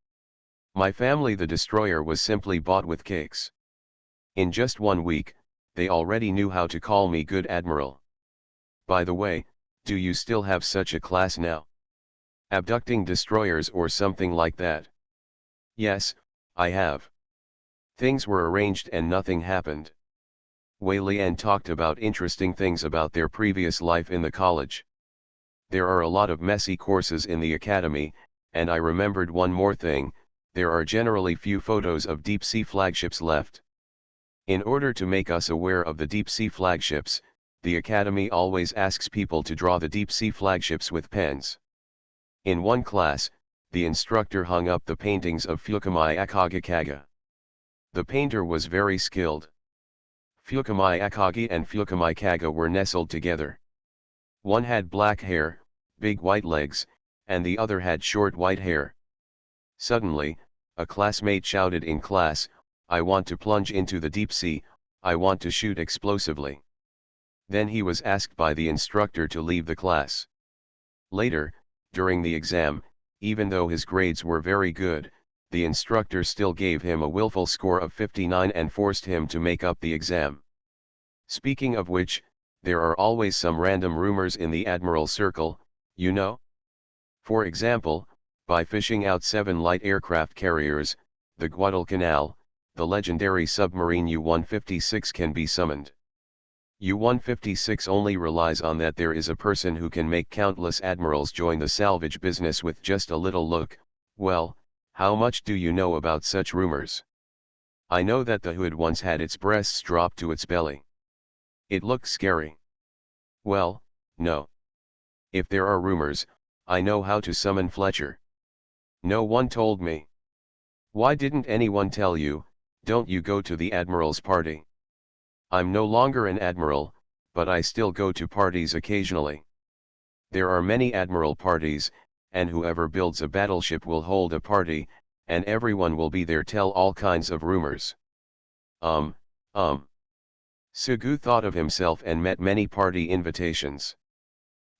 My family, the destroyer, was simply bought with cakes. In just 1 week, they already knew how to call me good admiral. By the way, do you still have such a class now? Abducting destroyers or something like that? Yes, I have. Things were arranged and nothing happened. Wei Lian talked about interesting things about their previous life in the college. There are a lot of messy courses in the academy, and I remembered one more thing: there are generally few photos of deep-sea flagships left. In order to make us aware of the deep-sea flagships, the academy always asks people to draw the deep-sea flagships with pens. In one class, the instructor hung up the paintings of Fukamai Akagakaga. The painter was very skilled. Fukamai Akagi and Fukamai Kaga were nestled together. One had black hair, big white legs, and the other had short white hair. Suddenly, a classmate shouted in class, "I want to plunge into the deep sea, I want to shoot explosively." Then he was asked by the instructor to leave the class. Later, during the exam, even though his grades were very good, the instructor still gave him a willful score of 59 and forced him to make up the exam. Speaking of which, there are always some random rumors in the Admiral Circle, you know? For example, by fishing out 7 light aircraft carriers, the Guadalcanal, the legendary submarine U-156 can be summoned. U-156 only relies on that there is a person who can make countless admirals join the salvage business with just a little look. Well, how much do you know about such rumors? I know that the Hood once had its breasts dropped to its belly. It looked scary. Well, no. If there are rumors, I know how to summon Fletcher. No one told me. Why didn't anyone tell you? Don't you go to the Admiral's party? I'm no longer an admiral, but I still go to parties occasionally. There are many admiral parties, and whoever builds a battleship will hold a party, and everyone will be there. Tell all kinds of rumors. Sugu thought of himself and met many party invitations.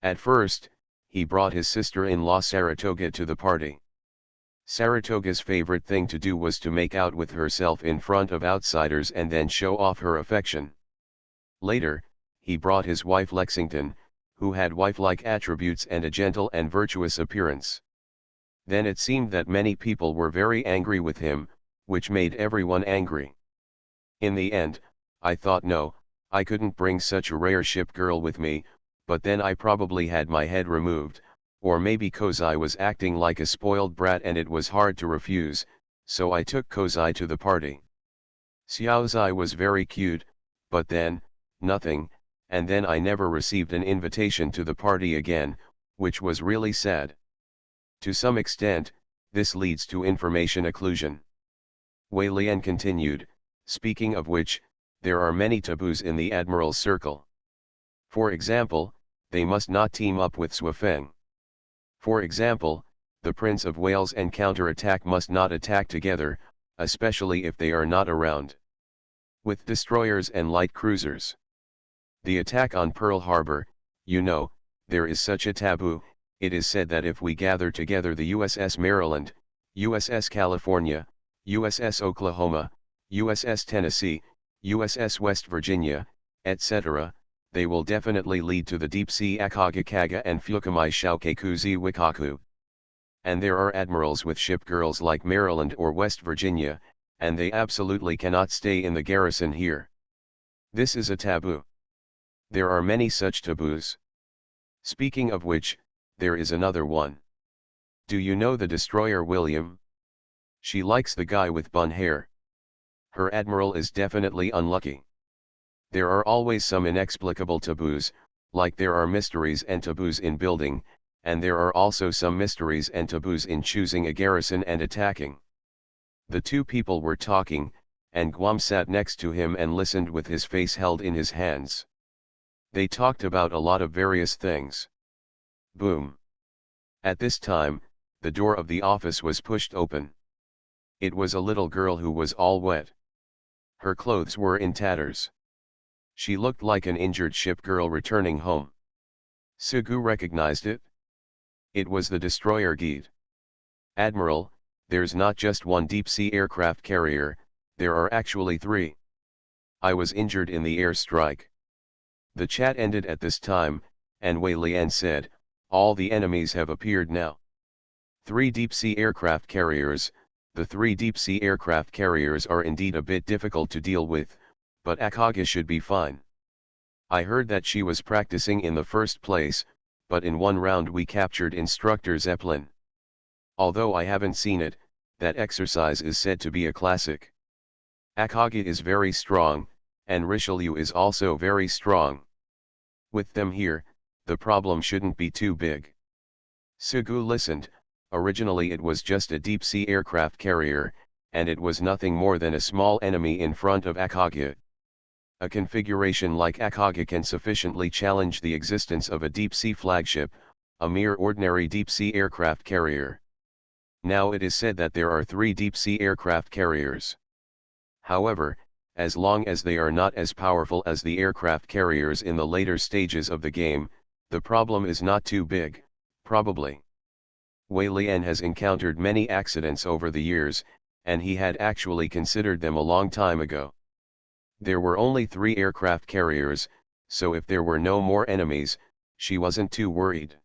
At first, he brought his sister-in-law Saratoga to the party. Saratoga's favorite thing to do was to make out with herself in front of outsiders and then show off her affection. Later, he brought his wife Lexington, who had wife-like attributes and a gentle and virtuous appearance. Then it seemed that many people were very angry with him, which made everyone angry. In the end, I thought no, I couldn't bring such a rare ship girl with me, but then I probably had my head removed, or maybe Kozai was acting like a spoiled brat and it was hard to refuse, so I took Kozai to the party. Xiaozai was very cute, but then, nothing, and then I never received an invitation to the party again, which was really sad. To some extent, this leads to information occlusion. Wei Lian continued, speaking of which, there are many taboos in the Admiral's Circle. For example, they must not team up with Swafeng. For example, the Prince of Wales and counterattack must not attack together, especially if they are not around. With destroyers and light cruisers. The attack on Pearl Harbor, you know, there is such a taboo. It is said that if we gather together the USS Maryland, USS California, USS Oklahoma, USS Tennessee, USS West Virginia, etc., they will definitely lead to the deep sea Akagi Kaga and Fukamai Shoukekuzi Wikaku. And there are admirals with ship girls like Maryland or West Virginia, and they absolutely cannot stay in the garrison here. This is a taboo. There are many such taboos. Speaking of which, there is another one. Do you know the destroyer William? She likes the guy with bun hair. Her admiral is definitely unlucky. There are always some inexplicable taboos, like there are mysteries and taboos in building, and there are also some mysteries and taboos in choosing a garrison and attacking. The two people were talking, and Guam sat next to him and listened with his face held in his hands. They talked about a lot of various things. Boom. At this time, the door of the office was pushed open. It was a little girl who was all wet. Her clothes were in tatters. She looked like an injured ship girl returning home. Sugu recognized it. It was the destroyer Geet. Admiral, there's not just one deep-sea aircraft carrier, there are actually 3. I was injured in the airstrike. The chat ended at this time, and Wei Lian said, all the enemies have appeared now. 3 deep-sea aircraft carriers. The 3 deep-sea aircraft carriers are indeed a bit difficult to deal with, but Akagi should be fine. I heard that she was practicing in the first place, but in one round we captured Instructor Zeppelin. Although I haven't seen it, that exercise is said to be a classic. Akagi is very strong, and Richelieu is also very strong. With them here, the problem shouldn't be too big. Sugu listened. Originally it was just a deep-sea aircraft carrier, and it was nothing more than a small enemy in front of Akagi. A configuration like Akage can sufficiently challenge the existence of a deep-sea flagship, a mere ordinary deep-sea aircraft carrier. Now it is said that there are 3 deep-sea aircraft carriers. However, as long as they are not as powerful as the aircraft carriers in the later stages of the game, the problem is not too big, probably. Wei Lian has encountered many accidents over the years, and he had actually considered them a long time ago. There were only 3 aircraft carriers, so if there were no more enemies, she wasn't too worried.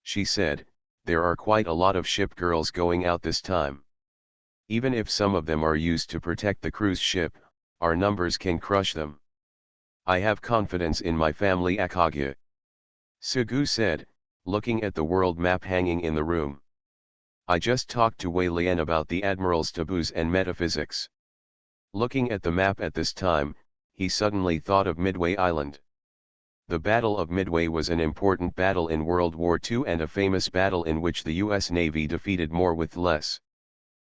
She said, "There are quite a lot of ship girls going out this time. Even if some of them are used to protect the cruise ship, our numbers can crush them. I have confidence in my family Akage." Sugu said, looking at the world map hanging in the room. "I just talked to Wei Lian about the Admiral's taboos and metaphysics." Looking at the map at this time, he suddenly thought of Midway Island. The Battle of Midway was an important battle in World War II and a famous battle in which the US Navy defeated more with less.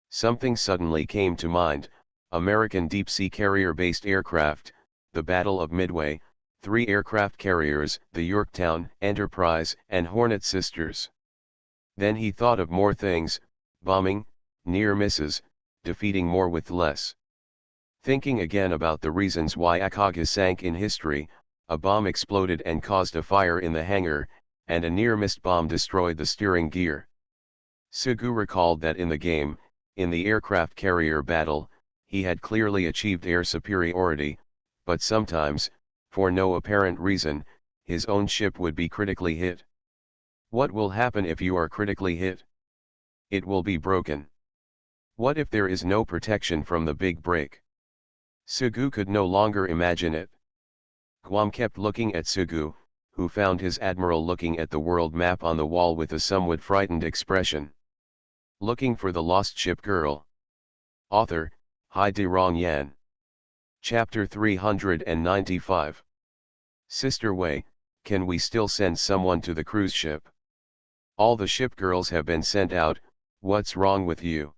Something suddenly came to mind: American deep-sea carrier-based aircraft, the Battle of Midway, 3 aircraft carriers, the Yorktown, Enterprise, and Hornet sisters. Then he thought of more things: bombing, near misses, defeating more with less. Thinking again about the reasons why Akage sank in history, a bomb exploded and caused a fire in the hangar, and a near-missed bomb destroyed the steering gear. Sugu recalled that in the game, in the aircraft carrier battle, he had clearly achieved air superiority, but sometimes, for no apparent reason, his own ship would be critically hit. What will happen if you are critically hit? It will be broken. What if there is no protection from the big break? Sugu could no longer imagine it. Guam kept looking at Sugu, who found his admiral looking at the world map on the wall with a somewhat frightened expression. Looking for the lost ship girl. Author, Hai De Rong Yan. Chapter 395. Sister Wei, can we still send someone to the cruise ship? All the ship girls have been sent out, what's wrong with you?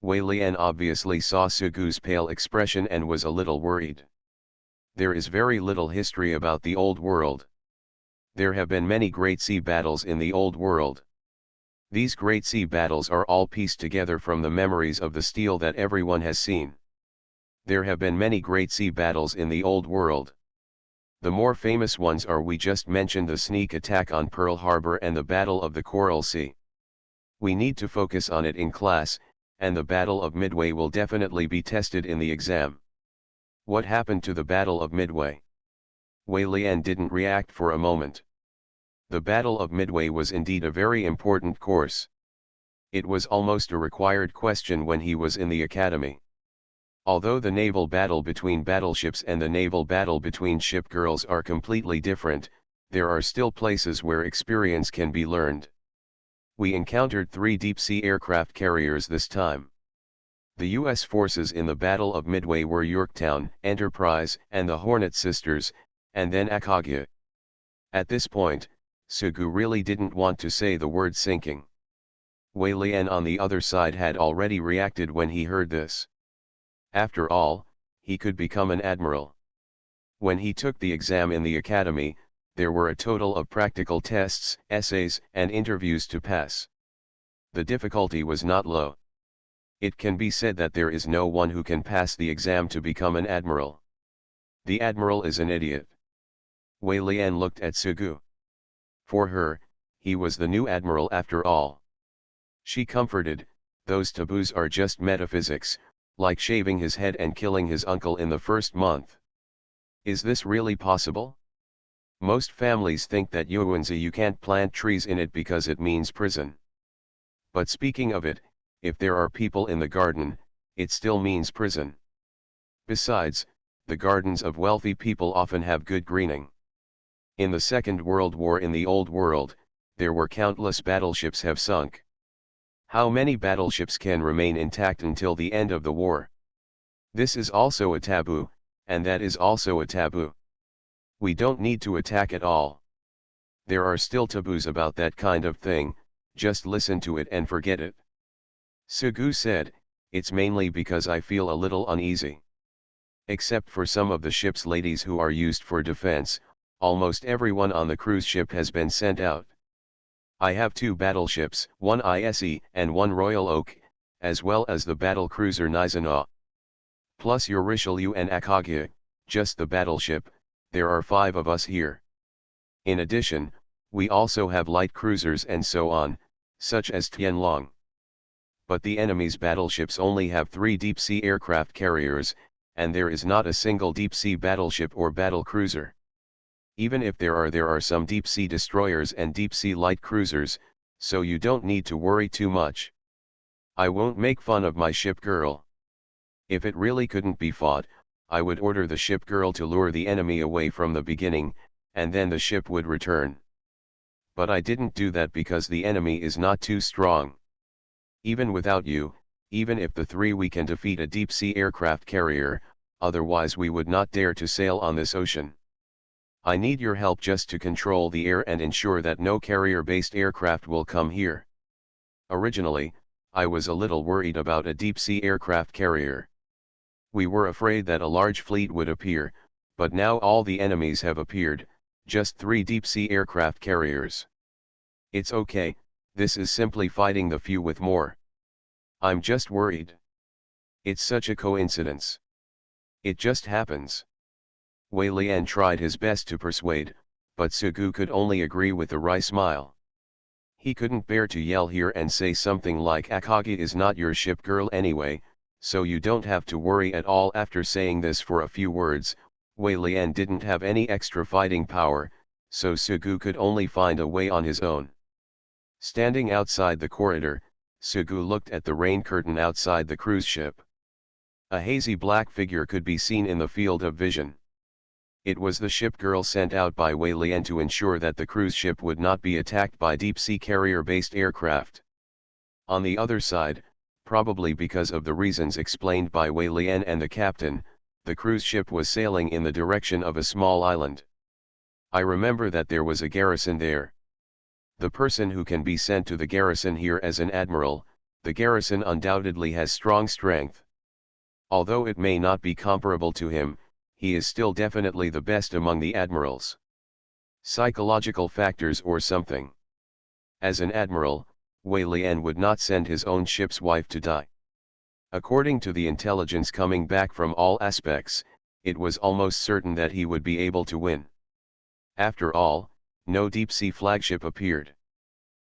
Wei Lian obviously saw Sugu's pale expression and was a little worried. There is very little history about the Old World. There have been many great sea battles in the Old World. These great sea battles are all pieced together from the memories of the steel that everyone has seen. There have been many great sea battles in the Old World. The more famous ones are we just mentioned: the sneak attack on Pearl Harbor and the Battle of the Coral Sea. We need to focus on it in class, and the Battle of Midway will definitely be tested in the exam. What happened to the Battle of Midway? Wei Lian didn't react for a moment. The Battle of Midway was indeed a very important course. It was almost a required question when he was in the academy. Although the naval battle between battleships and the naval battle between ship girls are completely different, there are still places where experience can be learned. We encountered 3 deep-sea aircraft carriers this time. The U.S. forces in the Battle of Midway were Yorktown, Enterprise, and the Hornet sisters, and then Akage. At this point, Sugu really didn't want to say the word sinking. Wei Lian on the other side had already reacted when he heard this. After all, he could become an admiral. When he took the exam in the academy, there were a total of practical tests, essays, and interviews to pass. The difficulty was not low. It can be said that there is no one who can pass the exam to become an admiral. The admiral is an idiot. Wei Lian looked at Sugu. For her, he was the new admiral after all. She comforted, those taboos are just metaphysics, like shaving his head and killing his uncle in the first month. Is this really possible? Most families think that you can't plant trees in it because it means prison. But speaking of it, if there are people in the garden, it still means prison. Besides, the gardens of wealthy people often have good greening. In the Second World War in the Old World, there were countless battleships have sunk. How many battleships can remain intact until the end of the war? This is also a taboo, and that is also a taboo. We don't need to attack at all. There are still taboos about that kind of thing, just listen to it and forget it. Sugu said, it's mainly because I feel a little uneasy. Except for some of the ship's ladies who are used for defense, almost everyone on the cruise ship has been sent out. I have 2 battleships, one ISE and one Royal Oak, as well as the battle cruiser Nizanaw. Plus your Richelieu and Akagi, just the battleship, there are 5 of us here. In addition, we also have light cruisers and so on, such as Tianlong. But the enemy's battleships only have 3 deep-sea aircraft carriers, and there is not a single deep-sea battleship or battle cruiser. Even if there are some deep-sea destroyers and deep-sea light cruisers, so you don't need to worry too much. I won't make fun of my ship girl. If it really couldn't be fought, I would order the ship girl to lure the enemy away from the beginning, and then the ship would return. But I didn't do that because the enemy is not too strong. Even without you, even if the 3 we can defeat a deep-sea aircraft carrier, otherwise we would not dare to sail on this ocean. I need your help just to control the air and ensure that no carrier-based aircraft will come here. Originally, I was a little worried about a deep-sea aircraft carrier. We were afraid that a large fleet would appear, but now all the enemies have appeared, just 3 deep-sea aircraft carriers. It's okay, this is simply fighting the few with more. I'm just worried. It's such a coincidence. It just happens. Wei Lian tried his best to persuade, but Sugu could only agree with a wry smile. He couldn't bear to yell here and say something like Akagi is not your ship girl anyway, so you don't have to worry at all. After saying this for a few words, Wei Lian didn't have any extra fighting power, so Sugu could only find a way on his own. Standing outside the corridor, Sugu looked at the rain curtain outside the cruise ship. A hazy black figure could be seen in the field of vision. It was the ship girl sent out by Wei Lian to ensure that the cruise ship would not be attacked by deep-sea carrier-based aircraft. On the other side, probably because of the reasons explained by Wei Lian and the captain, the cruise ship was sailing in the direction of a small island. I remember that there was a garrison there. The person who can be sent to the garrison here as an admiral, the garrison undoubtedly has strong strength. Although it may not be comparable to him, he is still definitely the best among the admirals. Psychological factors or something. As an admiral, Wei Lian would not send his own ship's wife to die. According to the intelligence coming back from all aspects, it was almost certain that he would be able to win. After all, no deep-sea flagship appeared.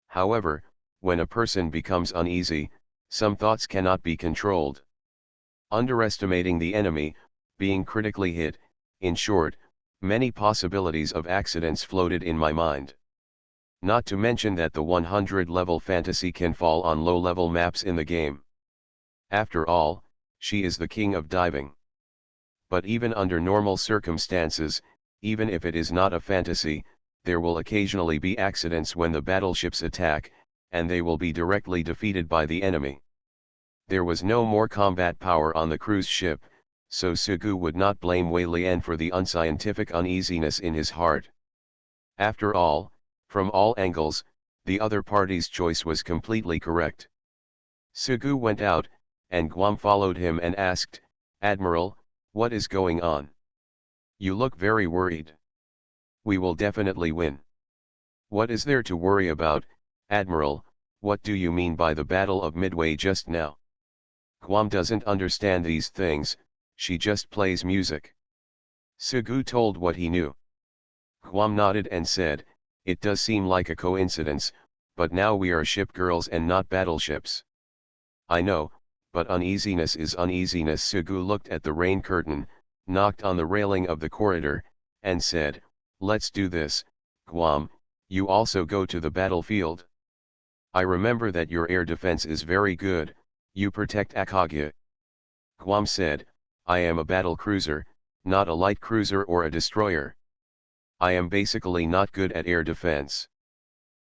However, when a person becomes uneasy, some thoughts cannot be controlled. Underestimating the enemy, being critically hit, in short, many possibilities of accidents floated in my mind. Not to mention that the 100-level fantasy can fall on low-level maps in the game. After all, she is the king of diving. But even under normal circumstances, even if it is not a fantasy, there will occasionally be accidents when the battleships attack, and they will be directly defeated by the enemy. There was no more combat power on the cruise ship, so Sugu would not blame Wei Lian for the unscientific uneasiness in his heart. After all, from all angles, the other party's choice was completely correct. Sugu went out, and Guam followed him and asked, "Admiral, what is going on? You look very worried." "We will definitely win." "What is there to worry about, Admiral? What do you mean by the Battle of Midway just now?" "Guam doesn't understand these things, she just plays music." Sugu told what he knew. Guam nodded and said, "It does seem like a coincidence, but now we are ship girls and not battleships." "I know, but uneasiness is uneasiness." Sugu looked at the rain curtain, knocked on the railing of the corridor, and said, "Let's do this, Guam, you also go to the battlefield. I remember that your air defense is very good, you protect Akagi." Guam said, "I am a battle cruiser, not a light cruiser or a destroyer. I am basically not good at air defense.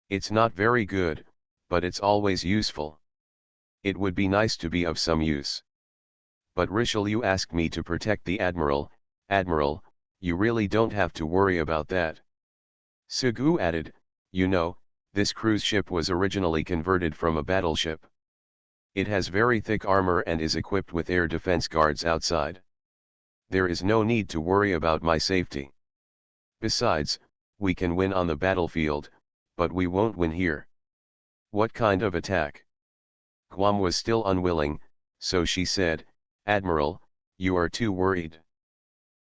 It's not very good, but it's always useful. It would be nice to be of some use. But Richelieu asked me to protect the Admiral. Admiral, you really don't have to worry about that." Sugu added, "You know, this cruise ship was originally converted from a battleship. It has very thick armor and is equipped with air defense guards outside. There is no need to worry about my safety. Besides, we can win on the battlefield, but we won't win here. What kind of attack? Guam was still unwilling, so she said, Admiral, you are too worried.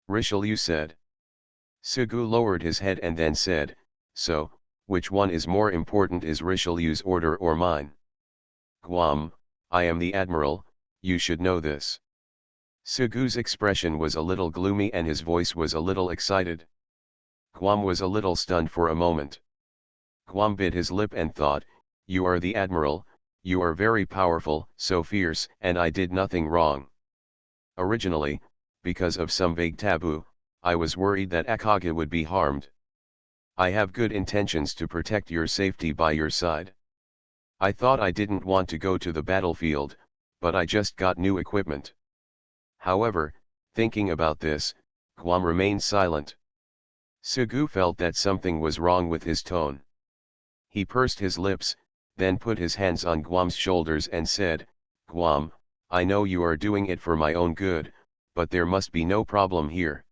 Richelieu said. Sugu lowered his head and then said, so, which one is more important, is Richelieu's order or mine? Guam, I am the Admiral, you should know this. Sugu's expression was a little gloomy and his voice was a little excited. Guam was a little stunned for a moment. Guam bit his lip and thought, you are the Admiral, you are very powerful, so fierce, and I did nothing wrong. Originally, because of some vague taboo, I was worried that Akage would be harmed. I have good intentions to protect your safety by your side. I thought I didn't want to go to the battlefield, but I just got new equipment. However, thinking about this, Guam remained silent. Sugu felt that something was wrong with his tone. He pursed his lips, then put his hands on Guam's shoulders and said, Guam, I know you are doing it for my own good, but there must be no problem here.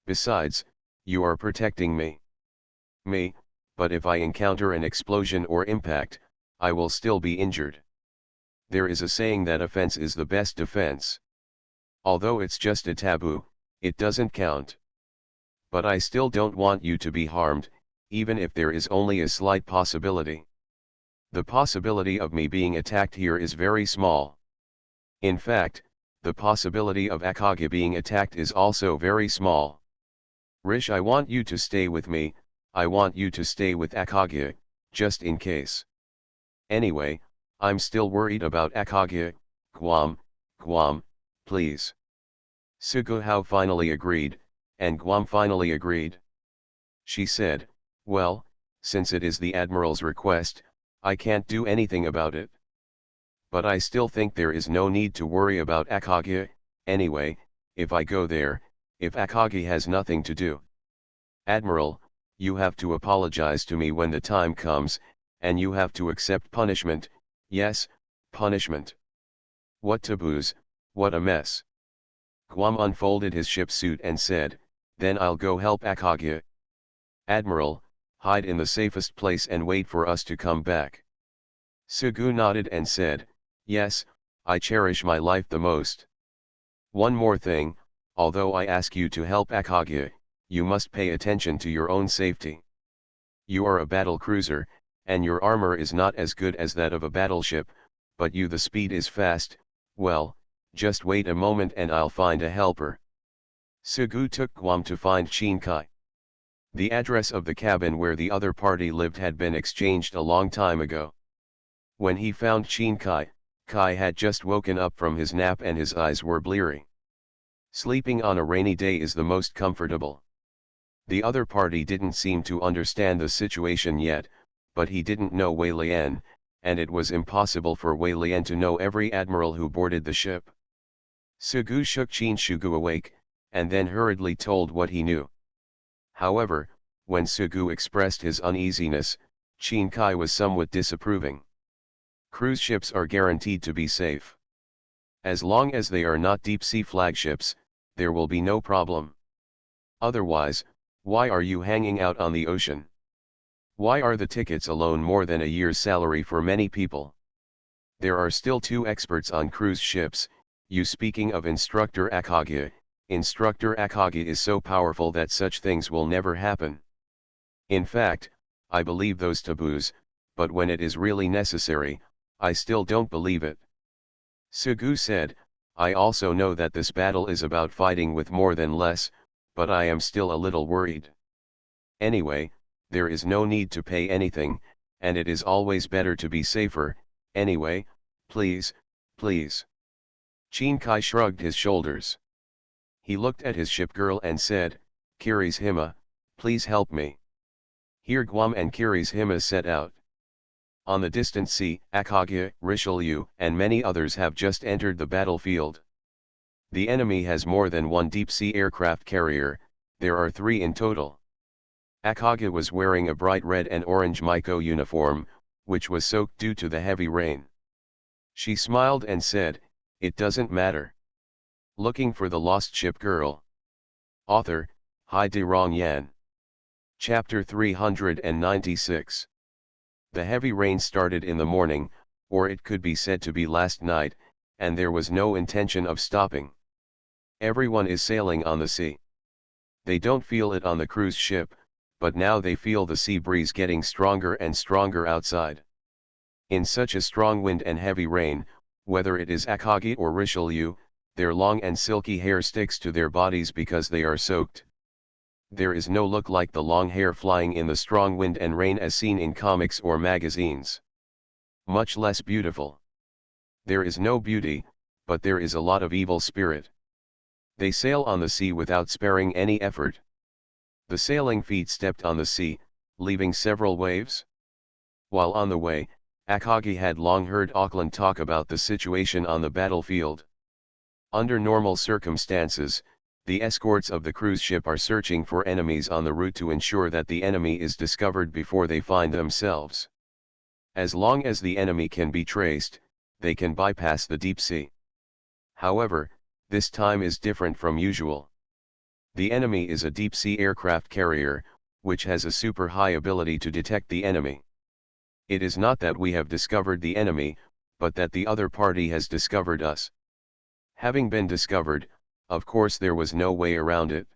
Besides, you are protecting me. Me, but if I encounter an explosion or impact, I will still be injured. There is a saying that offense is the best defense. Although it's just a taboo, it doesn't count. But I still don't want you to be harmed, even if there is only a slight possibility. The possibility of me being attacked here is very small. In fact, the possibility of Akage being attacked is also very small. Rish, I want you to stay with me, I want you to stay with Akage, just in case. Anyway, I'm still worried about Akage, Guam, please. Suguhao finally agreed, and Guam finally agreed. She said, well, since it is the Admiral's request, I can't do anything about it. But I still think there is no need to worry about Akage, anyway, if I go there, if Akage has nothing to do. Admiral, you have to apologize to me when the time comes, and you have to accept punishment, yes, punishment. What taboos, what a mess. Guam unfolded his ship suit and said, then I'll go help Akage. Admiral, hide in the safest place and wait for us to come back. Sugu nodded and said, yes, I cherish my life the most. One more thing, although I ask you to help Akage, you must pay attention to your own safety. You are a battle cruiser, and your armor is not as good as that of a battleship, but the speed is fast, well, just wait a moment and I'll find a helper. Sugu took Guam to find Shinkai. The address of the cabin where the other party lived had been exchanged a long time ago. When he found Shinkai, Kai had just woken up from his nap and his eyes were bleary. Sleeping on a rainy day is the most comfortable. The other party didn't seem to understand the situation yet, but he didn't know Wei Lian, and it was impossible for Wei Lian to know every admiral who boarded the ship. Sugu shook Shugu awake, and then hurriedly told what he knew. However, when Sugu expressed his uneasiness, Shinkai was somewhat disapproving. Cruise ships are guaranteed to be safe. As long as they are not deep-sea flagships, there will be no problem. Otherwise, why are you hanging out on the ocean? Why are the tickets alone more than a year's salary for many people? There are still 2 experts on cruise ships, you speaking of Instructor Akage. Instructor Akage is so powerful that such things will never happen. In fact, I believe those taboos, but when it is really necessary, I still don't believe it. Sugu said, I also know that this battle is about fighting with more than less, but I am still a little worried. Anyway, there is no need to pay anything, and it is always better to be safer, anyway, please. Shinkai shrugged his shoulders. He looked at his shipgirl and said, Kirishima, please help me. Here Guam and Kirishima set out. On the distant sea, Akage, Richelieu, and many others have just entered the battlefield. The enemy has more than 1 deep-sea aircraft carrier, there are 3 in total. Akage was wearing a bright red and orange Miko uniform, which was soaked due to the heavy rain. She smiled and said, it doesn't matter. Looking for the Lost Ship Girl. Author, Hai De Rong Yan. Chapter 396. The heavy rain started in the morning, or it could be said to be last night, and there was no intention of stopping. Everyone is sailing on the sea. They don't feel it on the cruise ship, but now they feel the sea breeze getting stronger and stronger outside. In such a strong wind and heavy rain, whether it is Akagi or Richelieu, their long and silky hair sticks to their bodies because they are soaked. There is no look like the long hair flying in the strong wind and rain as seen in comics or magazines. Much less beautiful. There is no beauty, but there is a lot of evil spirit. They sail on the sea without sparing any effort. The sailing feet stepped on the sea, leaving several waves. While on the way, Akagi had long heard Auckland talk about the situation on the battlefield. Under normal circumstances, the escorts of the cruise ship are searching for enemies on the route to ensure that the enemy is discovered before they find themselves. As long as the enemy can be traced, they can bypass the deep sea. However, this time is different from usual. The enemy is a deep-sea aircraft carrier, which has a super high ability to detect the enemy. It is not that we have discovered the enemy, but that the other party has discovered us. Having been discovered, of course there was no way around it.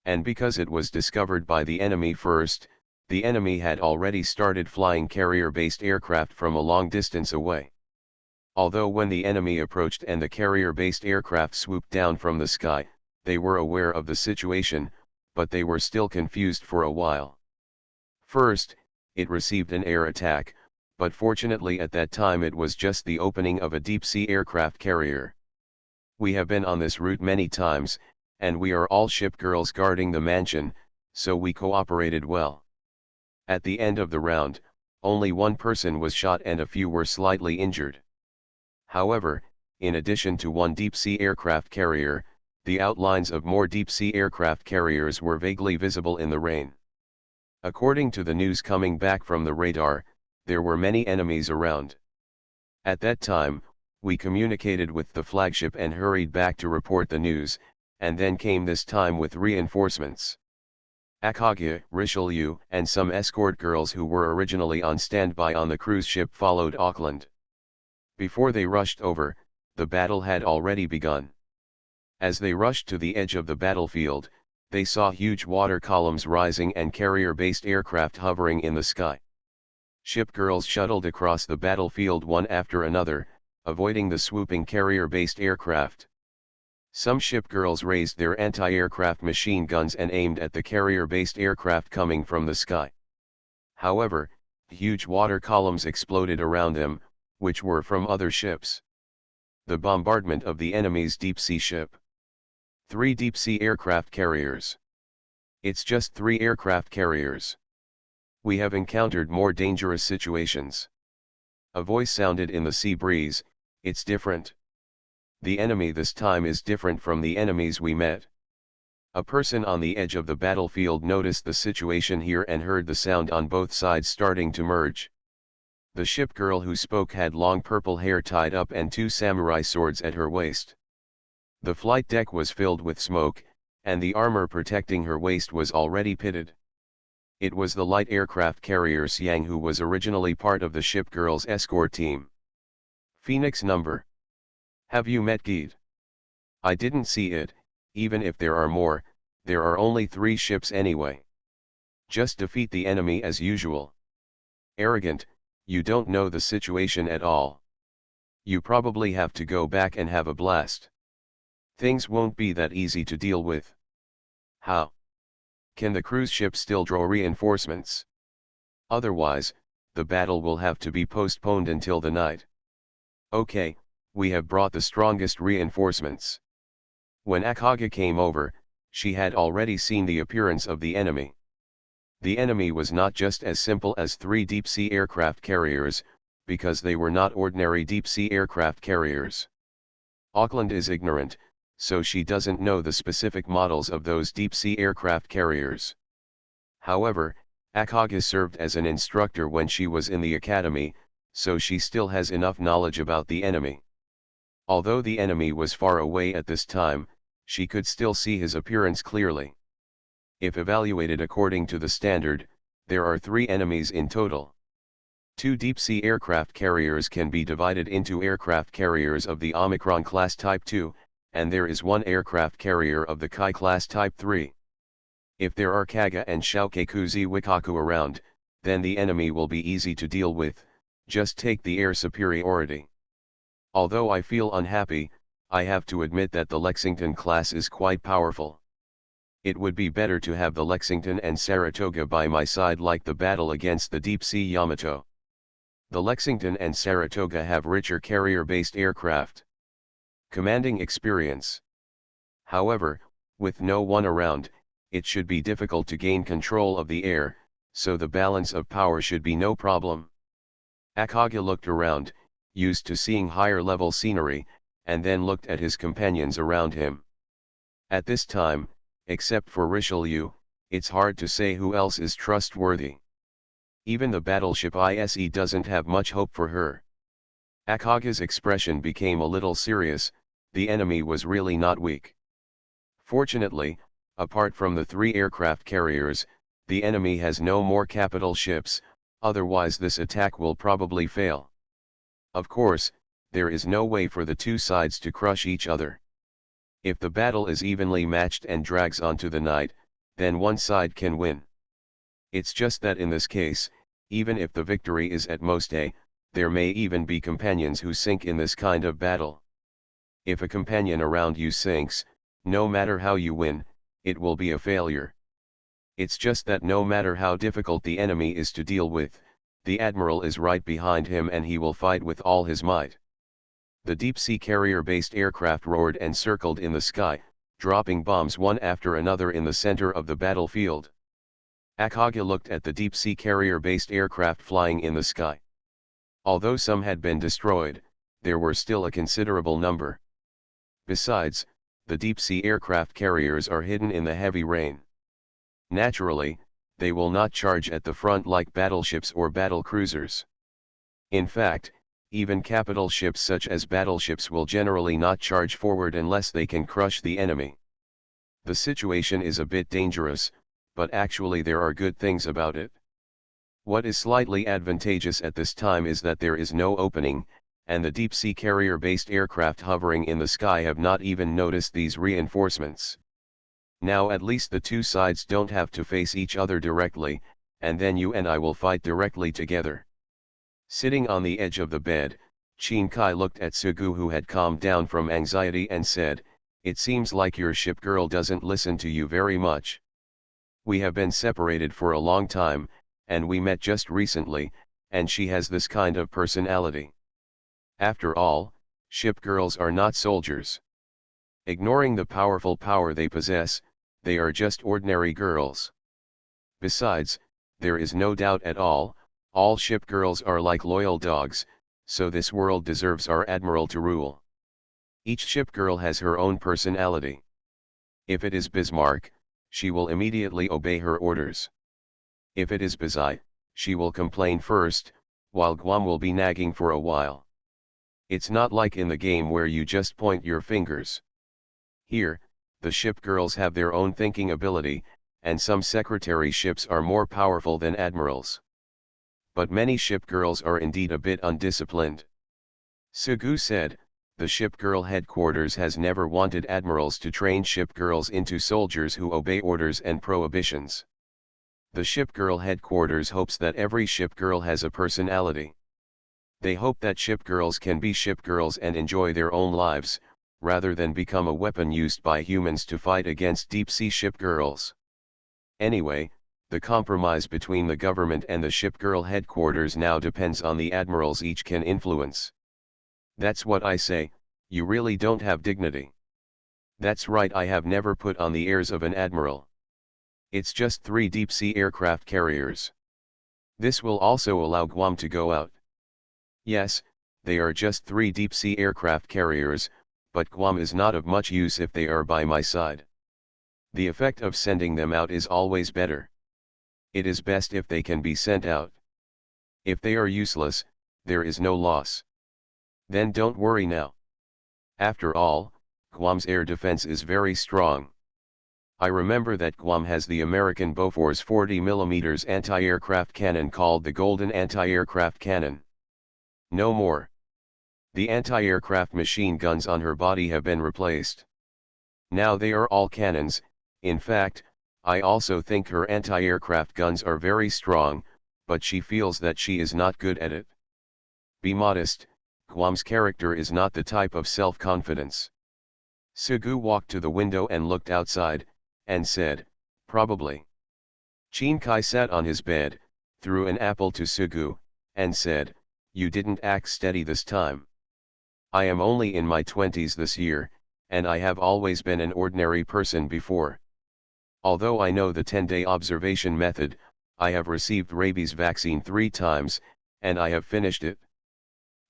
And because it was discovered by the enemy first, the enemy had already started flying carrier-based aircraft from a long distance away. Although when the enemy approached and the carrier-based aircraft swooped down from the sky, they were aware of the situation, but they were still confused for a while. First, it received an air attack, but fortunately at that time it was just the opening of a deep-sea aircraft carrier. We have been on this route many times, and we are all ship girls guarding the mansion, so we cooperated well. At the end of the round, only one person was shot and a few were slightly injured. However, in addition to one deep-sea aircraft carrier, the outlines of more deep-sea aircraft carriers were vaguely visible in the rain. According to the news coming back from the radar, there were many enemies around. At that time, we communicated with the flagship and hurried back to report the news, and then came this time with reinforcements. Akagi, Richelieu, and some escort girls who were originally on standby on the cruise ship followed Auckland. Before they rushed over, the battle had already begun. As they rushed to the edge of the battlefield, they saw huge water columns rising and carrier-based aircraft hovering in the sky. Ship girls shuttled across the battlefield one after another, avoiding the swooping carrier-based aircraft. Some ship girls raised their anti-aircraft machine guns and aimed at the carrier-based aircraft coming from the sky. However, huge water columns exploded around them, which were from other ships. The bombardment of the enemy's deep-sea ship. 3 deep-sea aircraft carriers. It's just 3 aircraft carriers. We have encountered more dangerous situations. A voice sounded in the sea breeze, it's different. The enemy this time is different from the enemies we met. A person on the edge of the battlefield noticed the situation here and heard the sound on both sides starting to merge. The ship girl who spoke had long purple hair tied up and 2 samurai swords at her waist. The flight deck was filled with smoke, and the armor protecting her waist was already pitted. It was the light aircraft carrier Siang who was originally part of the ship girl's escort team. Phoenix number. Have you met Geet? I didn't see it, even if there are more, there are only 3 ships anyway. Just defeat the enemy as usual. Arrogant, you don't know the situation at all. You probably have to go back and have a blast. Things won't be that easy to deal with. How? Can the cruise ship still draw reinforcements? Otherwise, the battle will have to be postponed until the night. Okay, we have brought the strongest reinforcements. When Akagi came over, she had already seen the appearance of the enemy. The enemy was not just as simple as 3 deep-sea aircraft carriers, because they were not ordinary deep-sea aircraft carriers. Auckland is ignorant, so she doesn't know the specific models of those deep-sea aircraft carriers. However, Akagi served as an instructor when she was in the academy, so she still has enough knowledge about the enemy. Although the enemy was far away at this time, she could still see his appearance clearly. If evaluated according to the standard, there are 3 enemies in total. 2 deep-sea aircraft carriers can be divided into aircraft carriers of the Omicron class Type 2, and there is 1 aircraft carrier of the Kai class Type 3. If there are Kaga and Shoukekuzi Wikaku around, then the enemy will be easy to deal with, just take the air superiority. Although I feel unhappy, I have to admit that the Lexington class is quite powerful. It would be better to have the Lexington and Saratoga by my side like the battle against the deep-sea Yamato. The Lexington and Saratoga have richer carrier-based aircraft. Commanding experience. However, with no one around, it should be difficult to gain control of the air, so the balance of power should be no problem. Akage looked around, used to seeing higher-level scenery, and then looked at his companions around him. At this time, except for Richelieu, it's hard to say who else is trustworthy. Even the battleship ISE doesn't have much hope for her. Akage's expression became a little serious. The enemy was really not weak. Fortunately, apart from the 3 aircraft carriers, the enemy has no more capital ships, otherwise this attack will probably fail. Of course, there is no way for the 2 sides to crush each other. If the battle is evenly matched and drags on to the night, then one side can win. It's just that in this case, even if the victory is at most A, there may even be companions who sink in this kind of battle. If a companion around you sinks, no matter how you win, it will be a failure. It's just that no matter how difficult the enemy is to deal with, the admiral is right behind him and he will fight with all his might. The deep-sea carrier-based aircraft roared and circled in the sky, dropping bombs one after another in the center of the battlefield. Akage looked at the deep-sea carrier-based aircraft flying in the sky. Although some had been destroyed, there were still a considerable number. Besides, the deep-sea aircraft carriers are hidden in the heavy rain. Naturally, they will not charge at the front like battleships or battle cruisers. In fact, even capital ships such as battleships will generally not charge forward unless they can crush the enemy. The situation is a bit dangerous, but actually there are good things about it. What is slightly advantageous at this time is that there is no opening, and the deep-sea carrier-based aircraft hovering in the sky have not even noticed these reinforcements. Now at least the 2 sides don't have to face each other directly, and then you and I will fight directly together. Sitting on the edge of the bed, Shinkai looked at Sugu, who had calmed down from anxiety, and said, "It seems like your ship girl doesn't listen to you very much. We have been separated for a long time, and we met just recently, and she has this kind of personality. After all, ship girls are not soldiers. Ignoring the powerful power they possess, they are just ordinary girls. Besides, there is no doubt at all ship girls are like loyal dogs, so this world deserves our admiral to rule. Each ship girl has her own personality. If it is Bismarck, she will immediately obey her orders. If it is Bazai, she will complain first, while Guam will be nagging for a while. It's not like in the game where you just point your fingers. Here, the ship girls have their own thinking ability, and some secretary ships are more powerful than admirals. But many ship girls are indeed a bit undisciplined." Sugu said, "The ship girl headquarters has never wanted admirals to train ship girls into soldiers who obey orders and prohibitions. The ship girl headquarters hopes that every ship girl has a personality. They hope that ship girls can be ship girls and enjoy their own lives, rather than become a weapon used by humans to fight against deep-sea ship girls. Anyway, the compromise between the government and the ship girl headquarters now depends on the admirals each can influence. That's what I say, you really don't have dignity. That's right, I have never put on the airs of an admiral. It's just 3 deep-sea aircraft carriers. This will also allow Guam to go out. Yes, they are just 3 deep-sea aircraft carriers, but Guam is not of much use if they are by my side. The effect of sending them out is always better. It is best if they can be sent out. If they are useless, there is no loss. Then don't worry now. After all, Guam's air defense is very strong. I remember that Guam has the American Bofors 40mm anti-aircraft cannon called the Golden Anti-Aircraft Cannon. No more. The anti-aircraft machine guns on her body have been replaced. Now they are all cannons. In fact, I also think her anti-aircraft guns are very strong, but she feels that she is not good at it. Be modest, Guam's character is not the type of self-confidence. Sugu walked to the window and looked outside, and said, "Probably." Chin Kai sat on his bed, threw an apple to Sugu, and said, "You didn't act steady this time. I am only in my 20s this year, and I have always been an ordinary person before. Although I know the 10-day observation method, I have received rabies vaccine 3 times, and I have finished it.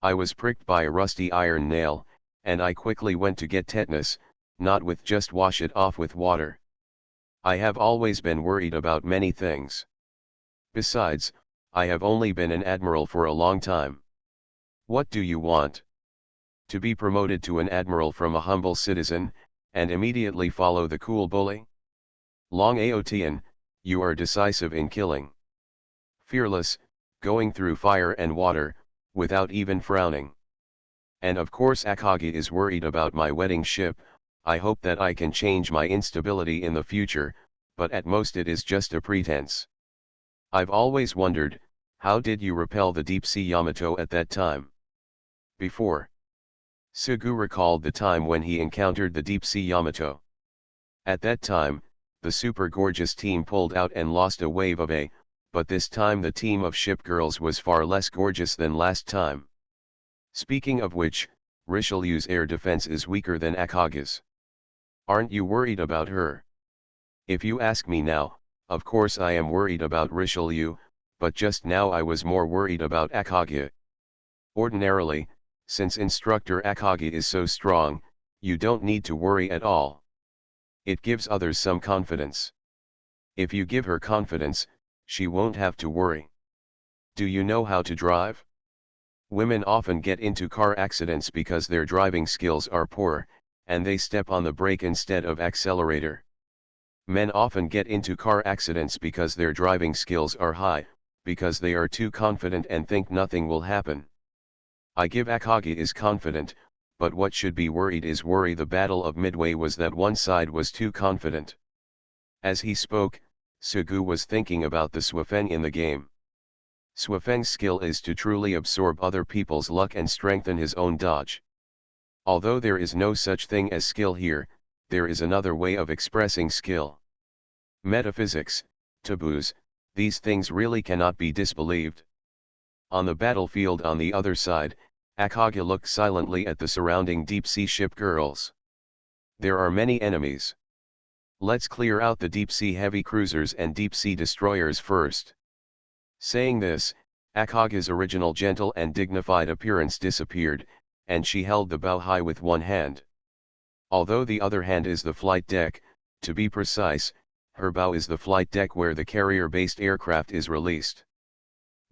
I was pricked by a rusty iron nail, and I quickly went to get tetanus, not with just wash it off with water. I have always been worried about many things. Besides, I have only been an admiral for a long time. What do you want? To be promoted to an admiral from a humble citizen, and immediately follow the cool bully? Long Aotian, you are decisive in killing. Fearless, going through fire and water, without even frowning. And of course Akagi is worried about my wedding ship. I hope that I can change my instability in the future, but at most it is just a pretense. I've always wondered, how did you repel the deep-sea Yamato at that time? Before. Sugu recalled the time when he encountered the deep-sea Yamato. At that time, the super gorgeous team pulled out and lost a wave of A, but this time the team of ship girls was far less gorgeous than last time. Speaking of which, Richelieu's air defense is weaker than Akagi's. Aren't you worried about her? If you ask me now, of course I am worried about Richelieu, but just now I was more worried about Akagi. Ordinarily, since instructor Akagi is so strong, you don't need to worry at all. It gives others some confidence. If you give her confidence, she won't have to worry. Do you know how to drive? Women often get into car accidents because their driving skills are poor, and they step on the brake instead of accelerator. Men often get into car accidents because their driving skills are high, because they are too confident and think nothing will happen. I give Akagi is confident, but what should be worried is worry. The Battle of Midway was that one side was too confident. As he spoke, Sugu was thinking about the Swafeng in the game. Swafeng's skill is to truly absorb other people's luck and strengthen his own dodge. Although there is no such thing as skill here, there is another way of expressing skill. Metaphysics, taboos, these things really cannot be disbelieved. On the battlefield on the other side, Akagi looked silently at the surrounding deep-sea ship girls. There are many enemies. Let's clear out the deep-sea heavy cruisers and deep-sea destroyers first. Saying this, Akagi's original gentle and dignified appearance disappeared, and she held the bow high with one hand. Although the other hand is the flight deck, to be precise, her bow is the flight deck where the carrier-based aircraft is released.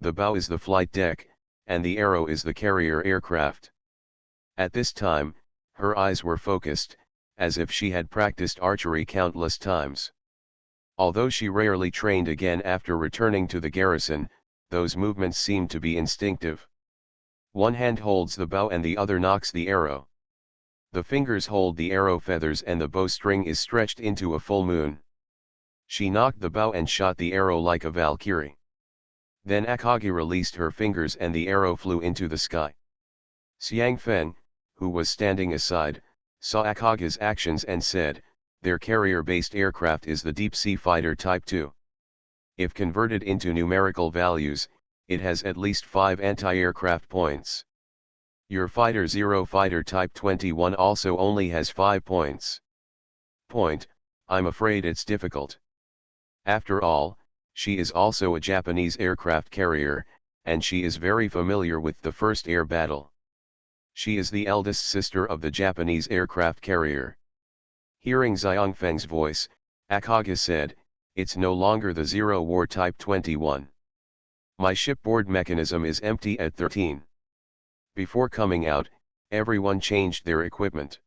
The bow is the flight deck, and the arrow is the carrier aircraft. At this time, her eyes were focused, as if she had practiced archery countless times. Although she rarely trained again after returning to the garrison, those movements seemed to be instinctive. One hand holds the bow and the other knocks the arrow. The fingers hold the arrow feathers and the bowstring is stretched into a full moon. She knocked the bow and shot the arrow like a valkyrie. Then Akagi released her fingers and the arrow flew into the sky. Xiang Feng, who was standing aside, saw Akagi's actions and said, "Their carrier-based aircraft is the deep-sea fighter Type 2. If converted into numerical values, it has at least 5 anti-aircraft points. Your Fighter 0 Fighter Type 21 also only has 5 points. I'm afraid it's difficult. After all, she is also a Japanese aircraft carrier, and she is very familiar with the First Air Battle. She is the eldest sister of the Japanese aircraft carrier." Hearing Xiang Feng's voice, Akagi said, "It's no longer the Zero War Type 21. My shipboard mechanism is empty at 13. Before coming out, Everyone changed their equipment.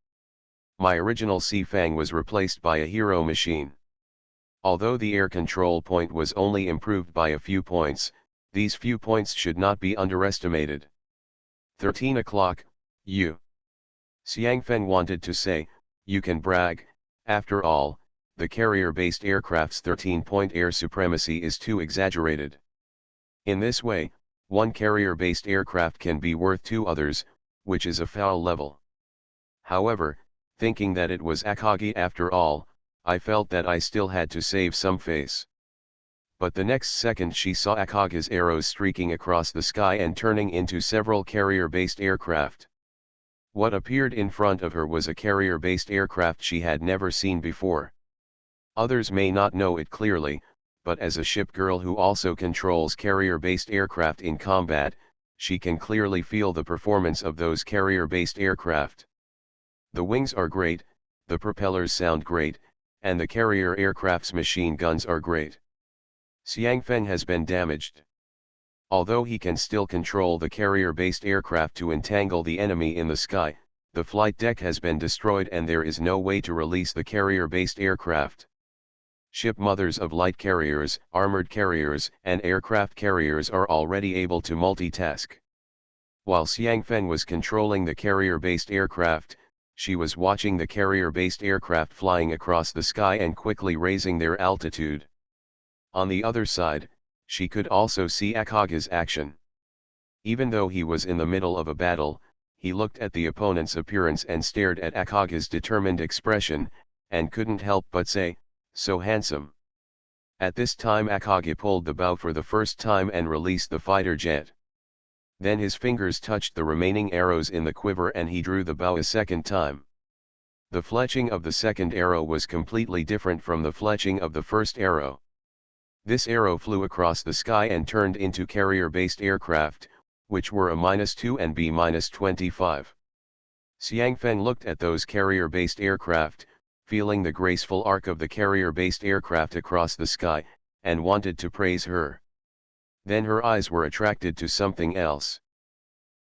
My original Sea-Fang was replaced by a hero machine. Although the air control point was only improved by a few points, these few points should not be underestimated. 13 o'clock, you. Xiangfeng wanted to say, you can brag, after all, the carrier-based aircraft's 13-point air supremacy is too exaggerated. In this way, one carrier-based aircraft can be worth two others, which is a foul level. However, thinking that it was Akagi after all, I felt that I still had to save some face. But the next second she saw Akagi's arrows streaking across the sky and turning into several carrier-based aircraft. What appeared in front of her was a carrier-based aircraft she had never seen before. Others may not know it clearly, but as a ship girl who also controls carrier-based aircraft in combat, she can clearly feel the performance of those carrier-based aircraft. The wings are great, the propellers sound great, and the carrier aircraft's machine guns are great. Xiangfeng has been damaged. Although he can still control the carrier-based aircraft to entangle the enemy in the sky, the flight deck has been destroyed and there is no way to release the carrier-based aircraft. Ship mothers of light carriers, armored carriers, and aircraft carriers are already able to multitask. While Xiangfeng was controlling the carrier-based aircraft, she was watching the carrier-based aircraft flying across the sky and quickly raising their altitude. On the other side, she could also see Akagi's action. Even though he was in the middle of a battle, he looked at the opponent's appearance and stared at Akagi's determined expression, and couldn't help but say, "So handsome." At this time Akagi pulled the bow for the first time and released the fighter jet. Then his fingers touched the remaining arrows in the quiver and he drew the bow a second time. The fletching of the second arrow was completely different from the fletching of the first arrow. This arrow flew across the sky and turned into carrier-based aircraft, which were a -2 and B-25. Xiangfeng looked at those carrier-based aircraft, feeling the graceful arc of the carrier-based aircraft across the sky, and wanted to praise her. Then her eyes were attracted to something else.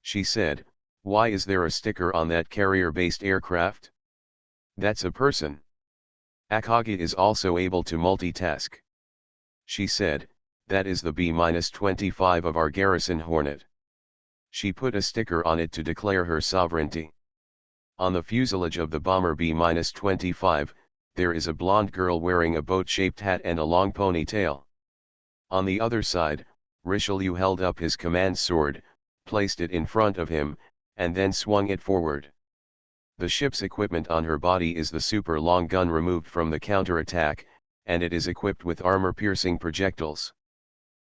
She said, "Why is there a sticker on that carrier-based aircraft? That's a person. Akagi is also able to multitask." She said, "That is the B-25 of our garrison Hornet." She put a sticker on it to declare her sovereignty. On the fuselage of the bomber B-25, there is a blonde girl wearing a boat-shaped hat and a long ponytail. On the other side, Richelieu held up his command sword, placed it in front of him, and then swung it forward. The ship's equipment on her body is the super long gun removed from the counterattack, and it is equipped with armor-piercing projectiles.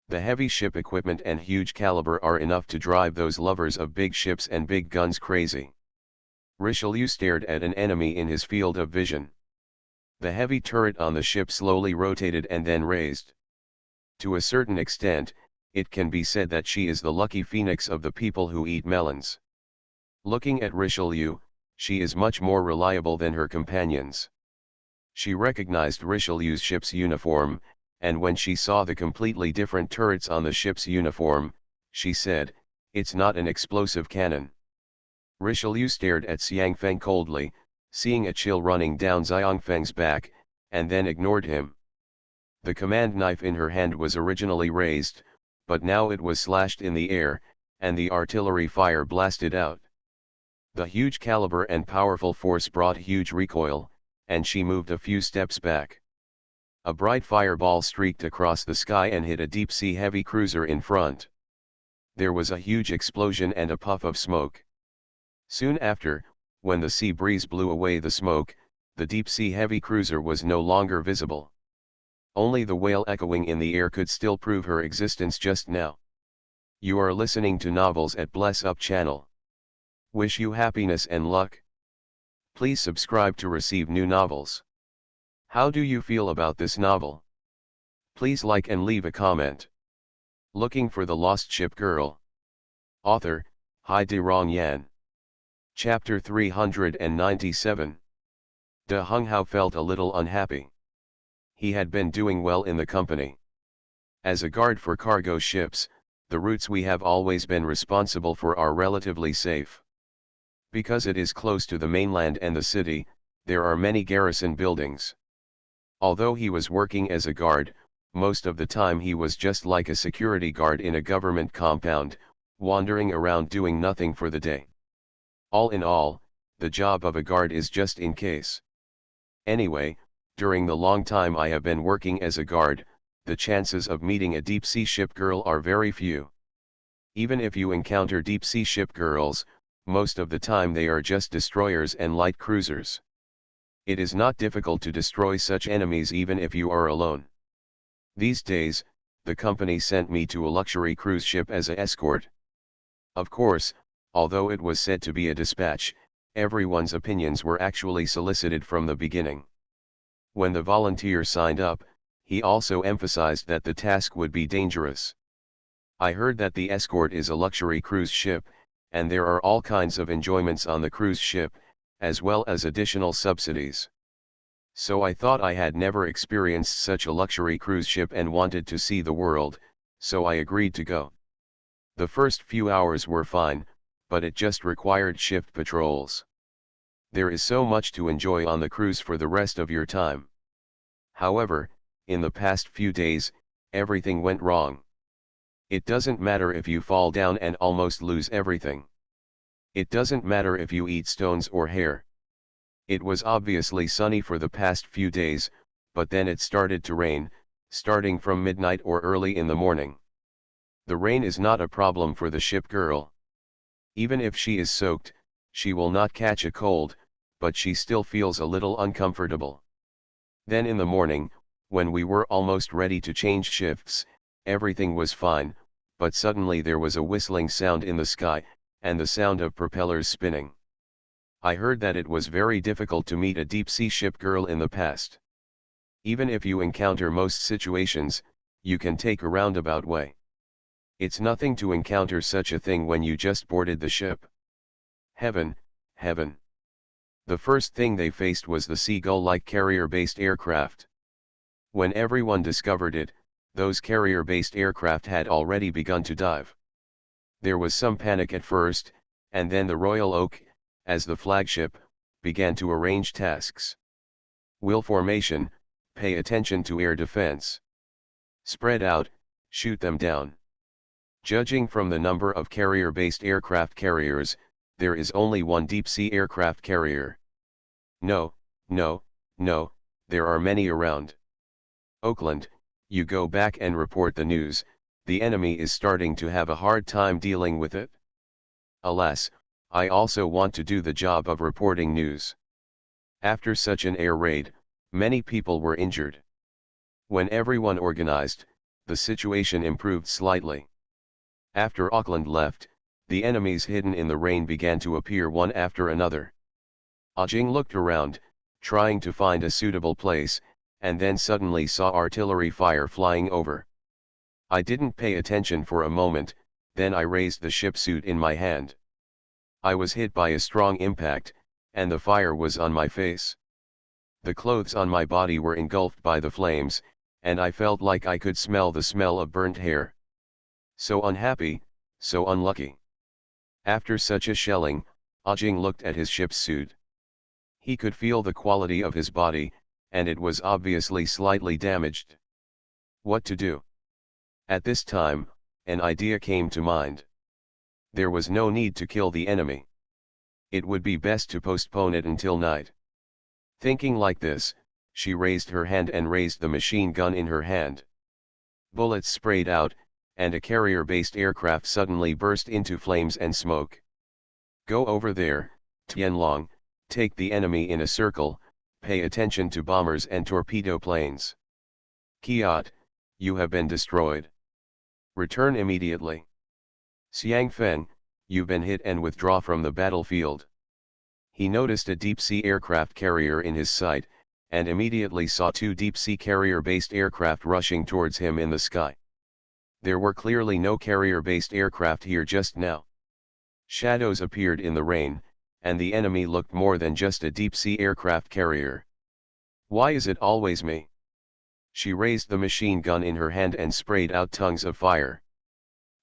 The heavy ship equipment and huge caliber are enough to drive those lovers of big ships and big guns crazy. Richelieu stared at an enemy in his field of vision. The heavy turret on the ship slowly rotated and then raised. To a certain extent, it can be said that she is the lucky phoenix of the people who eat melons. Looking at Richelieu, she is much more reliable than her companions. She recognized Richelieu's ship's uniform, and when she saw the completely different turrets on the ship's uniform, she said, "It's not an explosive cannon." Richelieu stared at Xiangfeng coldly, seeing a chill running down Xiangfeng's back, and then ignored him. The command knife in her hand was originally raised, but now it was slashed in the air, and the artillery fire blasted out. The huge caliber and powerful force brought huge recoil, and she moved a few steps back. A bright fireball streaked across the sky and hit a deep-sea heavy cruiser in front. There was a huge explosion and a puff of smoke. Soon after, when the sea breeze blew away the smoke, the deep-sea heavy cruiser was no longer visible. Only the wail echoing in the air could still prove her existence just now. You are listening to Novels at Bless Up channel. Wish you happiness and luck. Please subscribe to receive new novels. How do you feel about this novel? Please like and leave a comment. Looking for the Lost Ship Girl. Author, Hai De Rong Yan. Chapter 397. De Hung Hao felt a little unhappy. He had been doing well in the company. As a guard for cargo ships, the routes we have always been responsible for are relatively safe. Because it is close to the mainland and the city, there are many garrison buildings. Although he was working as a guard, most of the time he was just like a security guard in a government compound, wandering around doing nothing for the day. All in all, the job of a guard is just in case. Anyway, during the long time I have been working as a guard, the chances of meeting a deep-sea ship girl are very few. Even if you encounter deep-sea ship girls, most of the time they are just destroyers and light cruisers. It is not difficult to destroy such enemies even if you are alone. These days, the company sent me to a luxury cruise ship as an escort. Of course, although it was said to be a dispatch, everyone's opinions were actually solicited from the beginning. When the volunteer signed up, he also emphasized that the task would be dangerous. I heard that the escort is a luxury cruise ship, and there are all kinds of enjoyments on the cruise ship, as well as additional subsidies. So I thought I had never experienced such a luxury cruise ship and wanted to see the world, so I agreed to go. The first few hours were fine, but it just required shift patrols. There is so much to enjoy on the cruise for the rest of your time. However, in the past few days, everything went wrong. It doesn't matter if you fall down and almost lose everything. It doesn't matter if you eat stones or hair. It was obviously sunny for the past few days, but then it started to rain, starting from midnight or early in the morning. The rain is not a problem for the ship girl. Even if she is soaked, she will not catch a cold, but she still feels a little uncomfortable. Then in the morning, when we were almost ready to change shifts, everything was fine, but suddenly there was a whistling sound in the sky, and the sound of propellers spinning. I heard that it was very difficult to meet a deep-sea ship girl in the past. Even if you encounter most situations, you can take a roundabout way. It's nothing to encounter such a thing when you just boarded the ship. Heaven, heaven. The first thing they faced was the Seagull-like carrier-based aircraft. When everyone discovered it, those carrier-based aircraft had already begun to dive. There was some panic at first, and then the Royal Oak, as the flagship, began to arrange tasks. Wheel formation, pay attention to air defense. Spread out, shoot them down. Judging from the number of carrier-based aircraft carriers, there is only one deep-sea aircraft carrier. No, there are many around. Oakland, you go back and report the news, the enemy is starting to have a hard time dealing with it. Alas, I also want to do the job of reporting news. After such an air raid, many people were injured. When everyone organized, the situation improved slightly. After Auckland left, the enemies hidden in the rain began to appear one after another. Ajing looked around, trying to find a suitable place, and then suddenly saw artillery fire flying over. I didn't pay attention for a moment, then I raised the ship suit in my hand. I was hit by a strong impact, and the fire was on my face. The clothes on my body were engulfed by the flames, and I felt like I could smell the smell of burnt hair. So unhappy, so unlucky. After such a shelling, Ajing looked at his ship's suit. He could feel the quality of his body, and it was obviously slightly damaged. What to do? At this time, an idea came to mind. There was no need to kill the enemy. It would be best to postpone it until night. Thinking like this, she raised her hand and raised the machine gun in her hand. Bullets sprayed out, and a carrier-based aircraft suddenly burst into flames and smoke. Go over there, Tianlong, take the enemy in a circle, pay attention to bombers and torpedo planes. Kiat, you have been destroyed. Return immediately. Xiangfeng, you've been hit and withdraw from the battlefield. He noticed a deep-sea aircraft carrier in his sight, and immediately saw two deep-sea carrier-based aircraft rushing towards him in the sky. There were clearly no carrier-based aircraft here just now. Shadows appeared in the rain, and the enemy looked more than just a deep-sea aircraft carrier. Why is it always me? She raised the machine gun in her hand and sprayed out tongues of fire.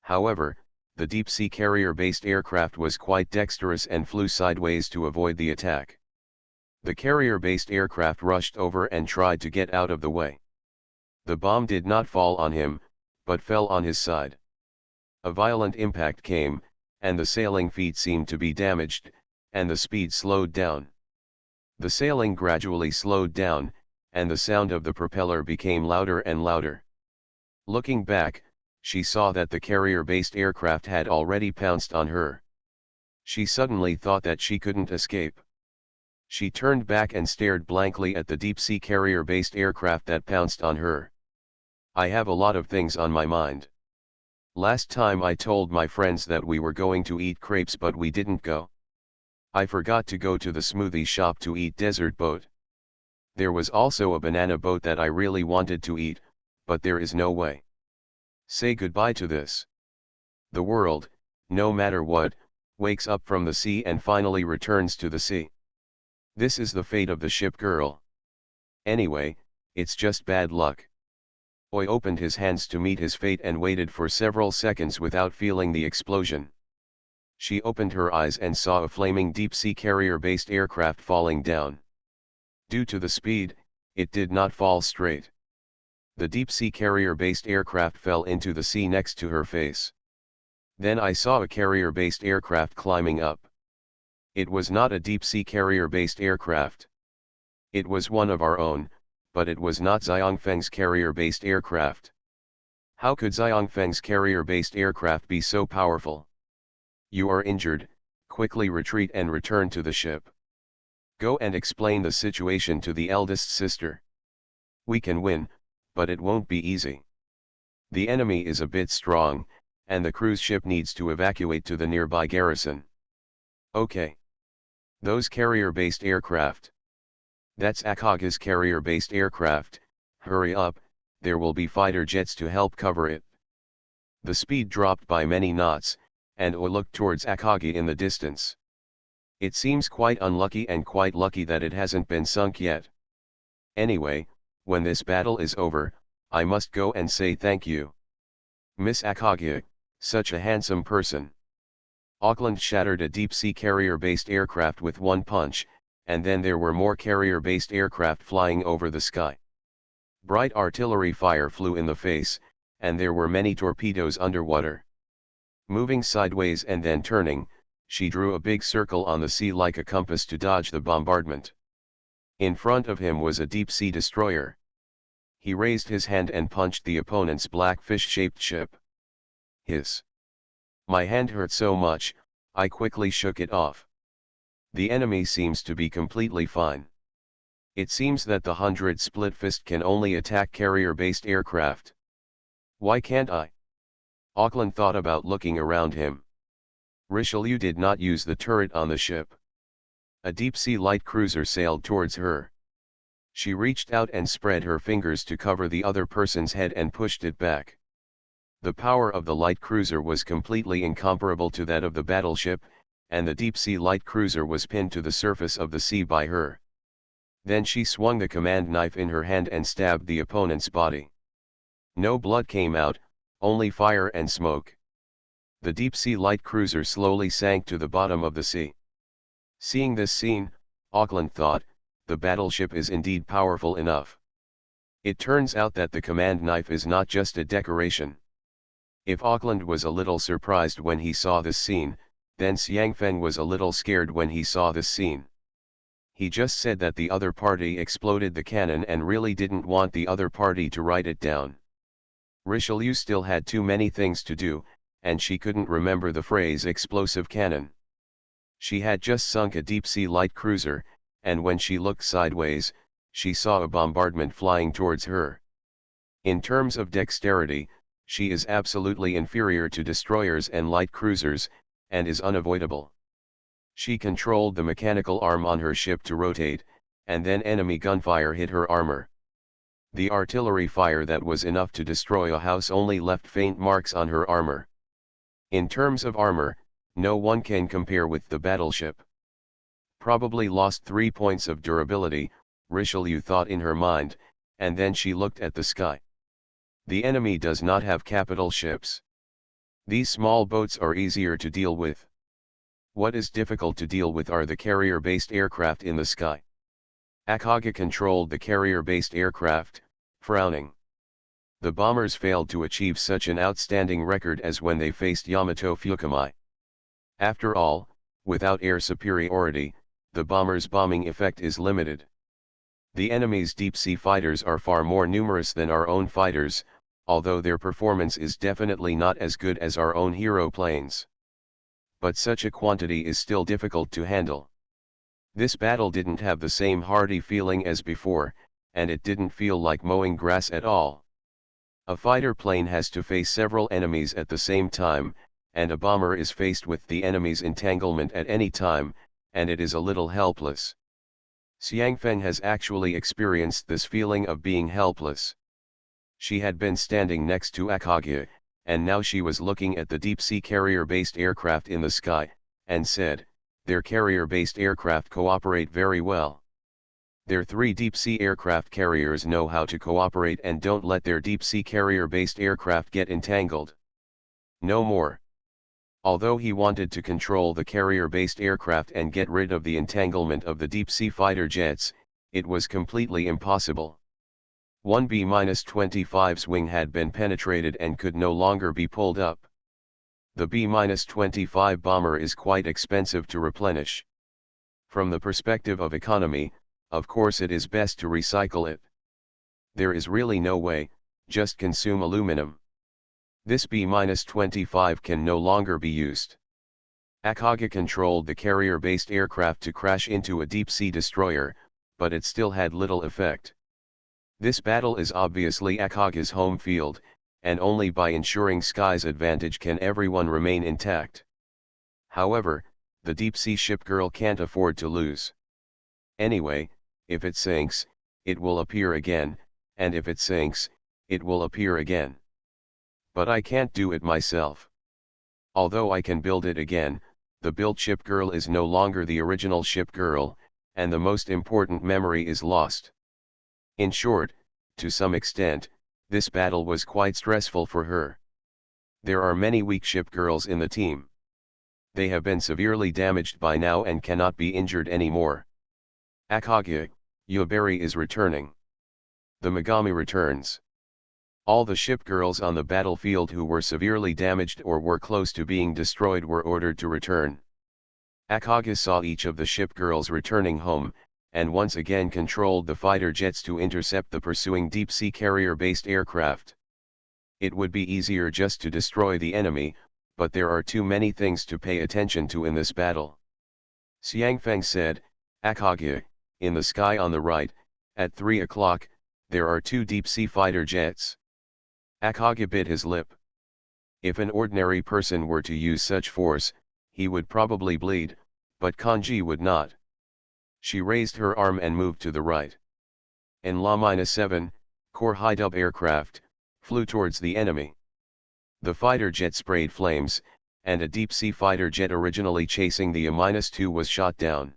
However, the deep-sea carrier-based aircraft was quite dexterous and flew sideways to avoid the attack. The carrier-based aircraft rushed over and tried to get out of the way. The bomb did not fall on him, but fell on his side. A violent impact came, and the sailing feet seemed to be damaged, and the speed slowed down. The sailing gradually slowed down, and the sound of the propeller became louder and louder. Looking back, she saw that the carrier-based aircraft had already pounced on her. She suddenly thought that she couldn't escape. She turned back and stared blankly at the deep-sea carrier-based aircraft that pounced on her. I have a lot of things on my mind. Last time I told my friends that we were going to eat crepes but we didn't go. I forgot to go to the smoothie shop to eat desert boat. There was also a banana boat that I really wanted to eat, but there is no way. Say goodbye to this. The world, no matter what, wakes up from the sea and finally returns to the sea. This is the fate of the ship girl. Anyway, it's just bad luck. Oi opened his hands to meet his fate and waited for several seconds without feeling the explosion. She opened her eyes and saw a flaming deep-sea carrier-based aircraft falling down. Due to the speed, it did not fall straight. The deep-sea carrier-based aircraft fell into the sea next to her face. Then I saw a carrier-based aircraft climbing up. It was not a deep-sea carrier-based aircraft. It was one of our own, but it was not Xiangfeng's carrier-based aircraft. How could Xiangfeng's carrier-based aircraft be so powerful? You are injured, quickly retreat and return to the ship. Go and explain the situation to the eldest sister. We can win, but it won't be easy. The enemy is a bit strong, and the cruise ship needs to evacuate to the nearby garrison. Okay. Those carrier-based aircraft. That's Akagi's carrier-based aircraft. Hurry up, there will be fighter jets to help cover it. The speed dropped by many knots, and Oi looked towards Akagi in the distance. It seems quite unlucky and quite lucky that it hasn't been sunk yet. Anyway, when this battle is over, I must go and say thank you. Miss Akagi, such a handsome person. Auckland shattered a deep-sea carrier-based aircraft with one punch, and then there were more carrier-based aircraft flying over the sky. Bright artillery fire flew in the face, and there were many torpedoes underwater. Moving sideways and then turning, she drew a big circle on the sea like a compass to dodge the bombardment. In front of him was a deep-sea destroyer. He raised his hand and punched the opponent's black fish-shaped ship. Hiss. My hand hurt so much, I quickly shook it off. The enemy seems to be completely fine. It seems that the 100 Split Fist can only attack carrier-based aircraft. Why can't I? Auckland thought about looking around him. Richelieu did not use the turret on the ship. A deep-sea light cruiser sailed towards her. She reached out and spread her fingers to cover the other person's head and pushed it back. The power of the light cruiser was completely incomparable to that of the battleship, and the deep-sea light cruiser was pinned to the surface of the sea by her. Then she swung the command knife in her hand and stabbed the opponent's body. No blood came out, only fire and smoke. The deep-sea light cruiser slowly sank to the bottom of the sea. Seeing this scene, Auckland thought, the battleship is indeed powerful enough. It turns out that the command knife is not just a decoration. If Auckland was a little surprised when he saw this scene, then Xiangfeng was a little scared when he saw this scene. He just said that the other party exploded the cannon and really didn't want the other party to write it down. Richelieu still had too many things to do, and she couldn't remember the phrase explosive cannon. She had just sunk a deep-sea light cruiser, and when she looked sideways, she saw a bombardment flying towards her. In terms of dexterity, she is absolutely inferior to destroyers and light cruisers, and is unavoidable. She controlled the mechanical arm on her ship to rotate, and then enemy gunfire hit her armor. The artillery fire that was enough to destroy a house only left faint marks on her armor. In terms of armor, no one can compare with the battleship. Probably lost 3 points of durability, Richelieu thought in her mind, and then she looked at the sky. The enemy does not have capital ships. These small boats are easier to deal with. What is difficult to deal with are the carrier-based aircraft in the sky. Akage controlled the carrier-based aircraft, frowning. The bombers failed to achieve such an outstanding record as when they faced Yamato Fukumai. After all, without air superiority, the bombers' bombing effect is limited. The enemy's deep-sea fighters are far more numerous than our own fighters, although their performance is definitely not as good as our own hero planes. But such a quantity is still difficult to handle. This battle didn't have the same hearty feeling as before, and it didn't feel like mowing grass at all. A fighter plane has to face several enemies at the same time, and a bomber is faced with the enemy's entanglement at any time, and it is a little helpless. Xiangfeng has actually experienced this feeling of being helpless. She had been standing next to Akage, and now she was looking at the deep-sea carrier-based aircraft in the sky, and said, "Their carrier-based aircraft cooperate very well. Their 3 deep-sea aircraft carriers know how to cooperate and don't let their deep-sea carrier-based aircraft get entangled." No more. Although he wanted to control the carrier-based aircraft and get rid of the entanglement of the deep-sea fighter jets, it was completely impossible. One B-25's wing had been penetrated and could no longer be pulled up. The B-25 bomber is quite expensive to replenish. From the perspective of economy, of course it is best to recycle it. There is really no way, just consume aluminum. This B-25 can no longer be used. Akage controlled the carrier-based aircraft to crash into a deep-sea destroyer, but it still had little effect. This battle is obviously Akage's home field, and only by ensuring Sky's advantage can everyone remain intact. However, the deep-sea ship girl can't afford to lose. Anyway, if it sinks, it will appear again, and if it sinks, it will appear again. But I can't do it myself. Although I can build it again, the built ship girl is no longer the original ship girl, and the most important memory is lost. In short, to some extent, this battle was quite stressful for her. There are many weak ship girls in the team. They have been severely damaged by now and cannot be injured anymore. Akage, Yubari is returning. The Megami returns. All the ship girls on the battlefield who were severely damaged or were close to being destroyed were ordered to return. Akage saw each of the ship girls returning home, and once again controlled the fighter jets to intercept the pursuing deep-sea carrier-based aircraft. It would be easier just to destroy the enemy, but there are too many things to pay attention to in this battle. Xiangfeng said, "Akage, in the sky on the right, at 3 o'clock, there are 2 deep-sea fighter jets." Akage bit his lip. If an ordinary person were to use such force, he would probably bleed, but Kanji would not. She raised her arm and moved to the right. And La-7, Core high-dub aircraft, flew towards the enemy. The fighter jet sprayed flames, and a deep-sea fighter jet originally chasing the A-2 was shot down.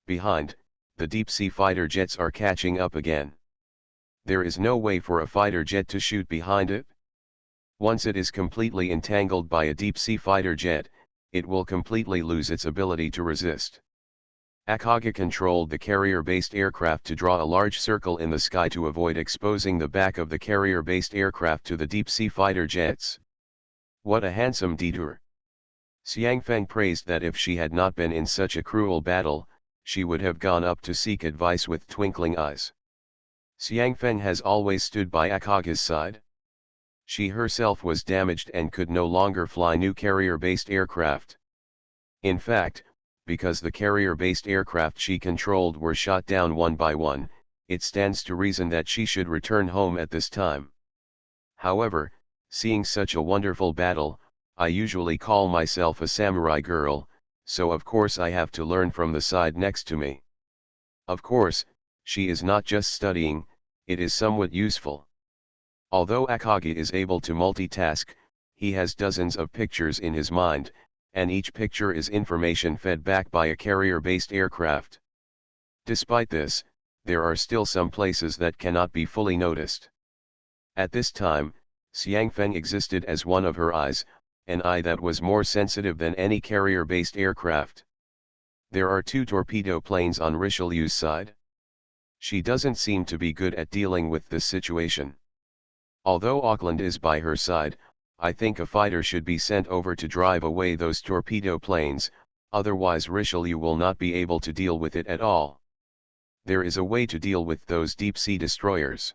Behind, the deep-sea fighter jets are catching up again. There is no way for a fighter jet to shoot behind it. Once it is completely entangled by a deep-sea fighter jet, it will completely lose its ability to resist. Akage controlled the carrier-based aircraft to draw a large circle in the sky to avoid exposing the back of the carrier-based aircraft to the deep-sea fighter jets. What a handsome detour! Xiangfeng praised that if she had not been in such a cruel battle, she would have gone up to seek advice with twinkling eyes. Xiangfeng has always stood by Akage's side. She herself was damaged and could no longer fly new carrier-based aircraft. In fact, because the carrier-based aircraft she controlled were shot down one by one, it stands to reason that she should return home at this time. However, seeing such a wonderful battle, I usually call myself a samurai girl, so of course I have to learn from the side next to me. Of course, she is not just studying, it is somewhat useful. Although Akage is able to multitask, he has dozens of pictures in his mind, and each picture is information fed back by a carrier-based aircraft. Despite this, there are still some places that cannot be fully noticed. At this time, Xiangfeng existed as one of her eyes, an eye that was more sensitive than any carrier-based aircraft. There are 2 torpedo planes on Richelieu's side. She doesn't seem to be good at dealing with this situation. Although Auckland is by her side, I think a fighter should be sent over to drive away those torpedo planes, otherwise Richelieu will not be able to deal with it at all. There is a way to deal with those deep-sea destroyers.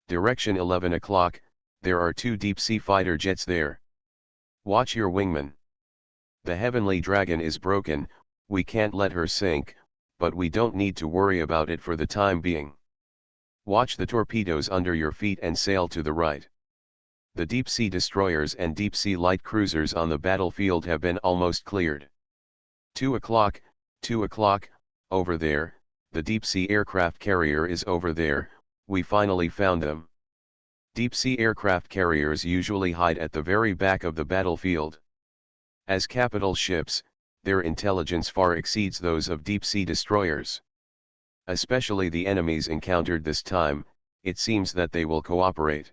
Direction 11 o'clock, there are 2 deep-sea fighter jets there. Watch your wingman. The Heavenly Dragon is broken, we can't let her sink, but we don't need to worry about it for the time being. Watch the torpedoes under your feet and sail to the right. The deep-sea destroyers and deep-sea light cruisers on the battlefield have been almost cleared. 2 o'clock, over there, the deep-sea aircraft carrier is over there, we finally found them. Deep-sea aircraft carriers usually hide at the very back of the battlefield. As capital ships, their intelligence far exceeds those of deep-sea destroyers. Especially the enemies encountered this time, it seems that they will cooperate.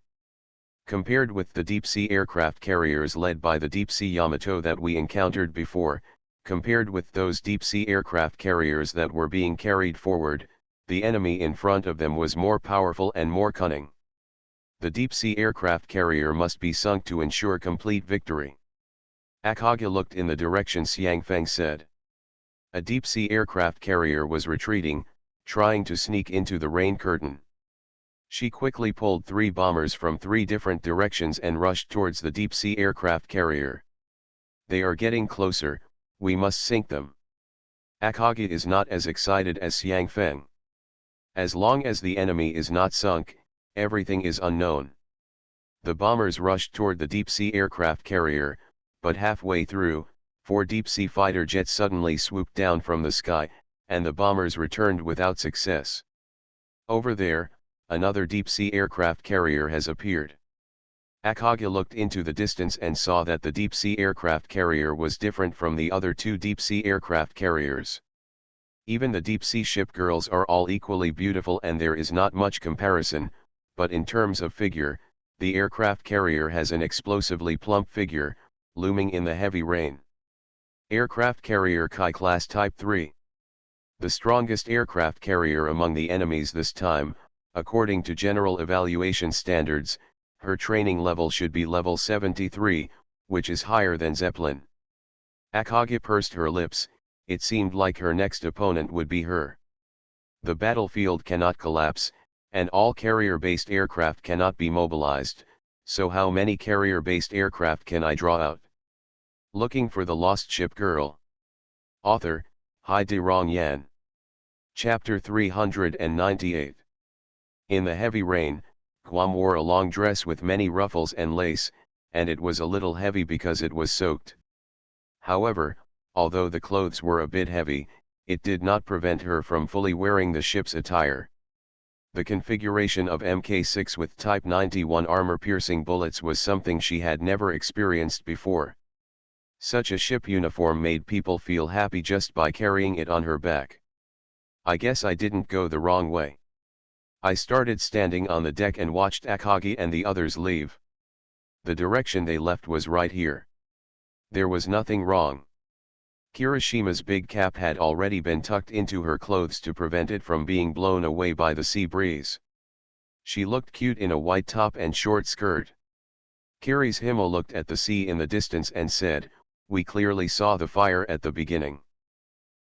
Compared with the deep-sea aircraft carriers led by the deep-sea Yamato that we encountered before, compared with those deep-sea aircraft carriers that were being carried forward, the enemy in front of them was more powerful and more cunning. The deep-sea aircraft carrier must be sunk to ensure complete victory. Akage looked in the direction Xiang Feng said. A deep-sea aircraft carrier was retreating, trying to sneak into the rain curtain. She quickly pulled 3 bombers from 3 different directions and rushed towards the deep-sea aircraft carrier. They are getting closer, we must sink them. Akage is not as excited as Xiang Feng. As long as the enemy is not sunk, everything is unknown. The bombers rushed toward the deep-sea aircraft carrier, but halfway through, 4 deep-sea fighter jets suddenly swooped down from the sky, and the bombers returned without success. Over there, another deep-sea aircraft carrier has appeared. Akage looked into the distance and saw that the deep-sea aircraft carrier was different from the other 2 deep-sea aircraft carriers. Even the deep-sea ship girls are all equally beautiful and there is not much comparison, but in terms of figure, the aircraft carrier has an explosively plump figure, looming in the heavy rain. Aircraft carrier Kai Class Type 3. The strongest aircraft carrier among the enemies this time, according to general evaluation standards, her training level should be level 73, which is higher than Zeppelin. Akage pursed her lips, it seemed like her next opponent would be her. The battlefield cannot collapse, and all carrier-based aircraft cannot be mobilized, so how many carrier-based aircraft can I draw out? Looking for the Lost Ship Girl. Author, Hai De Rong Yan. Chapter 398. In the heavy rain, Guam wore a long dress with many ruffles and lace, and it was a little heavy because it was soaked. However, although the clothes were a bit heavy, it did not prevent her from fully wearing the ship's attire. The configuration of Mk6 with Type 91 armor-piercing bullets was something she had never experienced before. Such a ship uniform made people feel happy just by carrying it on her back. I guess I didn't go the wrong way. I started standing on the deck and watched Akage and the others leave. The direction they left was right here. There was nothing wrong. Kirishima's big cap had already been tucked into her clothes to prevent it from being blown away by the sea breeze. She looked cute in a white top and short skirt. Kirishima looked at the sea in the distance and said, "We clearly saw the fire at the beginning.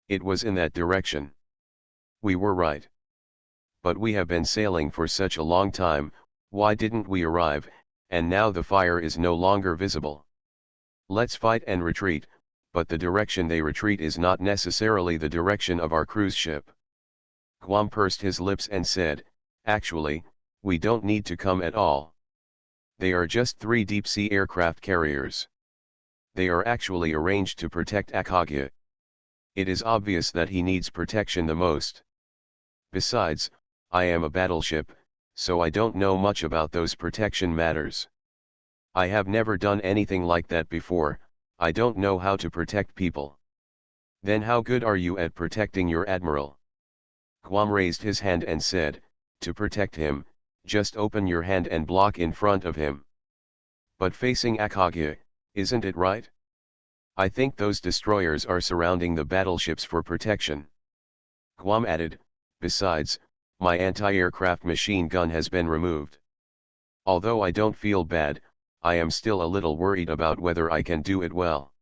It was in that direction." We were right. But we have been sailing for such a long time, why didn't we arrive, and now the fire is no longer visible? Let's fight and retreat, but the direction they retreat is not necessarily the direction of our cruise ship. Guam pursed his lips and said, "Actually, we don't need to come at all. They are just 3 deep-sea aircraft carriers. They are actually arranged to protect Akage. It is obvious that he needs protection the most. Besides, I am a battleship, so I don't know much about those protection matters. I have never done anything like that before, I don't know how to protect people." "Then how good are you at protecting your admiral?" Guam raised his hand and said, "To protect him, just open your hand and block in front of him." But facing Akage, Isn't it right? I think those destroyers are surrounding the battleships for protection. Guam added, besides, my anti-aircraft machine gun has been removed. Although I don't feel bad, I am still a little worried about whether I can do it well.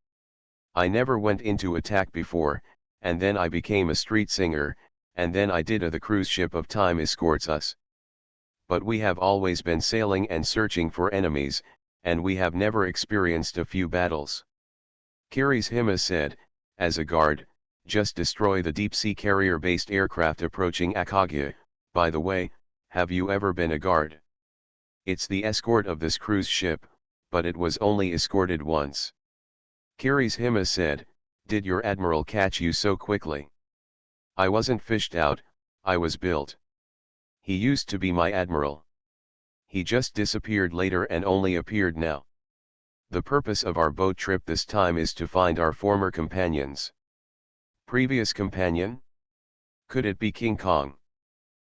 I never went into attack before, and then I became a street singer, and then I did the cruise ship of time escorts us. But we have always been sailing and searching for enemies, and we have never experienced a few battles. Kirishima said, as a guard, just destroy the deep-sea carrier-based aircraft approaching Akagi. By the way, have you ever been a guard? It's the escort of this cruise ship, but it was only escorted once. Kirishima said, did your admiral catch you so quickly? I wasn't fished out, I was built. He used to be my admiral. He just disappeared later and only appeared now. The purpose of our boat trip this time is to find our former companions. Previous companion? Could it be King Kong?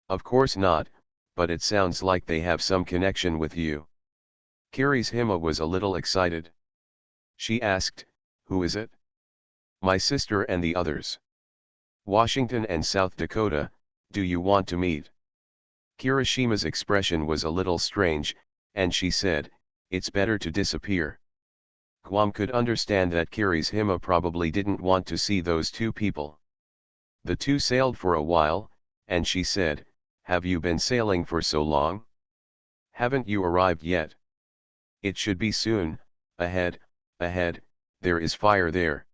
Of course not, but it sounds like they have some connection with you. Kirishima was a little excited. She asked, who is it? My sister and the others. Washington and South Dakota, do you want to meet? Kirishima's expression was a little strange, and she said, it's better to disappear. Guam could understand that Kirishima probably didn't want to see those two people. The two sailed for a while, and she said, have you been sailing for so long? Haven't you arrived yet? It should be soon. Ahead, there is fire there.